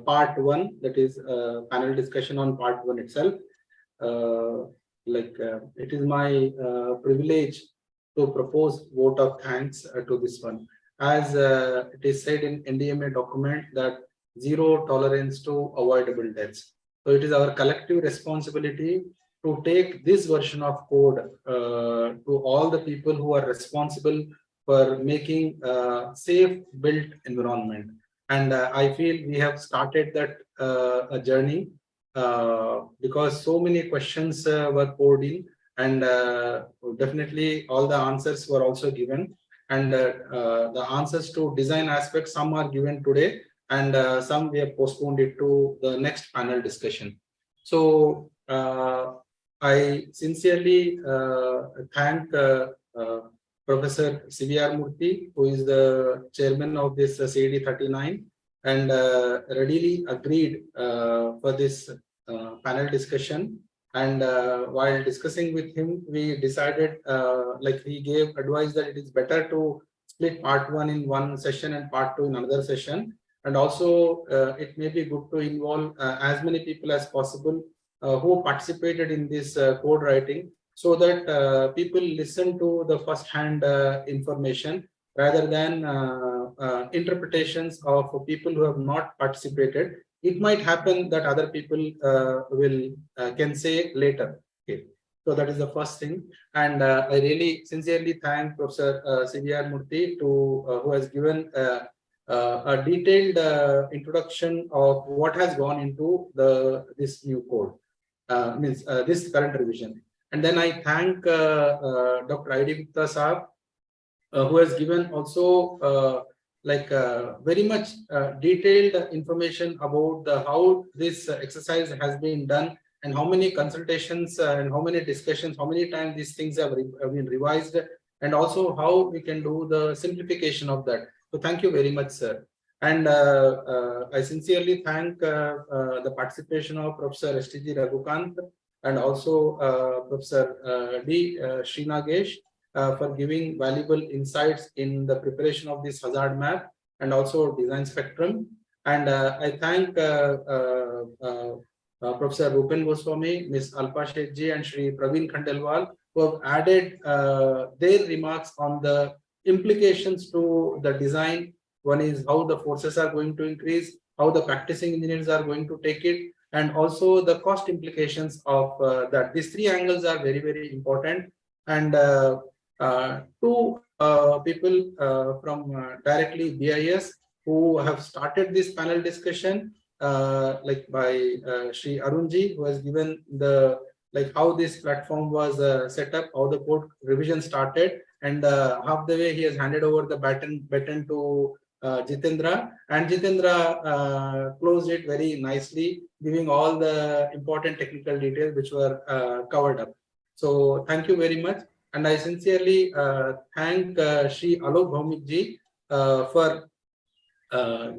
part one, that is panel discussion on part one itself. It is my privilege to propose vote of thanks to this one. As it is said in NDMA document that zero tolerance to avoidable deaths. So it is our collective responsibility to take this version of code to all the people who are responsible for making safe built environment. And I feel we have started that a journey because so many questions were poured in, and definitely all the answers were also given. And the answers to design aspects, some are given today, and some we have postponed it to the next panel discussion. So I sincerely thank Professor CVR Murthy, who is the chairman of this CED 39, and readily agreed for this panel discussion. And while discussing with him, we decided, he gave advice that it is better to split part one in one session and part two in another session. And also, it may be good to involve as many people as possible who participated in this code writing, so that people listen to the first-hand information rather than interpretations of people who have not participated. It might happen that other people can say later. Okay. So that is the first thing. And I really sincerely thank Professor CVR Murthy who has given a detailed introduction of what has gone into this new code, this current revision. And then I thank Dr. I.D. Gupta Saab, who has given also very much detailed information about how this exercise has been done, and how many consultations and how many discussions, how many times these things have been revised, and also how we can do the simplification of that. So thank you very much, sir. And I sincerely thank the participation of Professor S.T.G. Raghukant and also Professor D. Srinagesh for giving valuable insights in the preparation of this hazard map and also design spectrum. And I thank Professor Rupen Goswami, Ms. Alpa Shetji, and Shri Praveen Khandelwal, who have added their remarks on the implications to the design One is how the forces are going to increase, how the practicing engineers are going to take it, and also the cost implications of that. These three angles are very, very important. And two people from directly BIS who have started this panel discussion, like by Shri Arunji, who has given the how this platform was set up, how the code revision started, and half the way he has handed over the baton to Jitendra, and Jitendra closed it very nicely, giving all the important technical details which were covered up. So thank you very much, and I sincerely thank Shri Alok Bhaumik ji for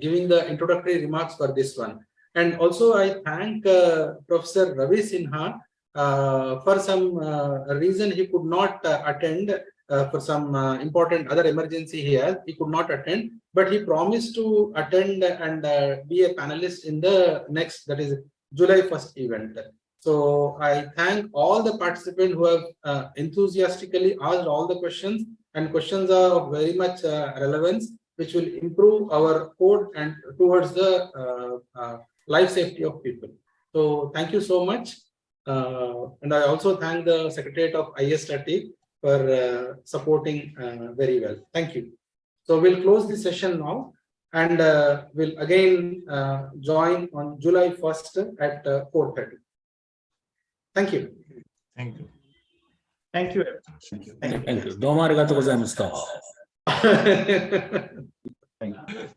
giving the introductory remarks for this one. And also I thank Professor Ravi Sinha. For some reason he could not attend, for some important other emergency he could not attend, but he promised to attend and be a panelist in the next, that is July 1st event. So I thank all the participants who have enthusiastically asked all the questions, and questions are of very much relevance, which will improve our code and towards the life safety of people. So thank you so much. And I also thank the Secretariat of IS30 for supporting very well. Thank you. So we'll close the session now, and we'll again join on July 1st at 4:30. Thank you. Thank you. Thank you. Thank you. Domo arigatou gozaimasu. Thank you.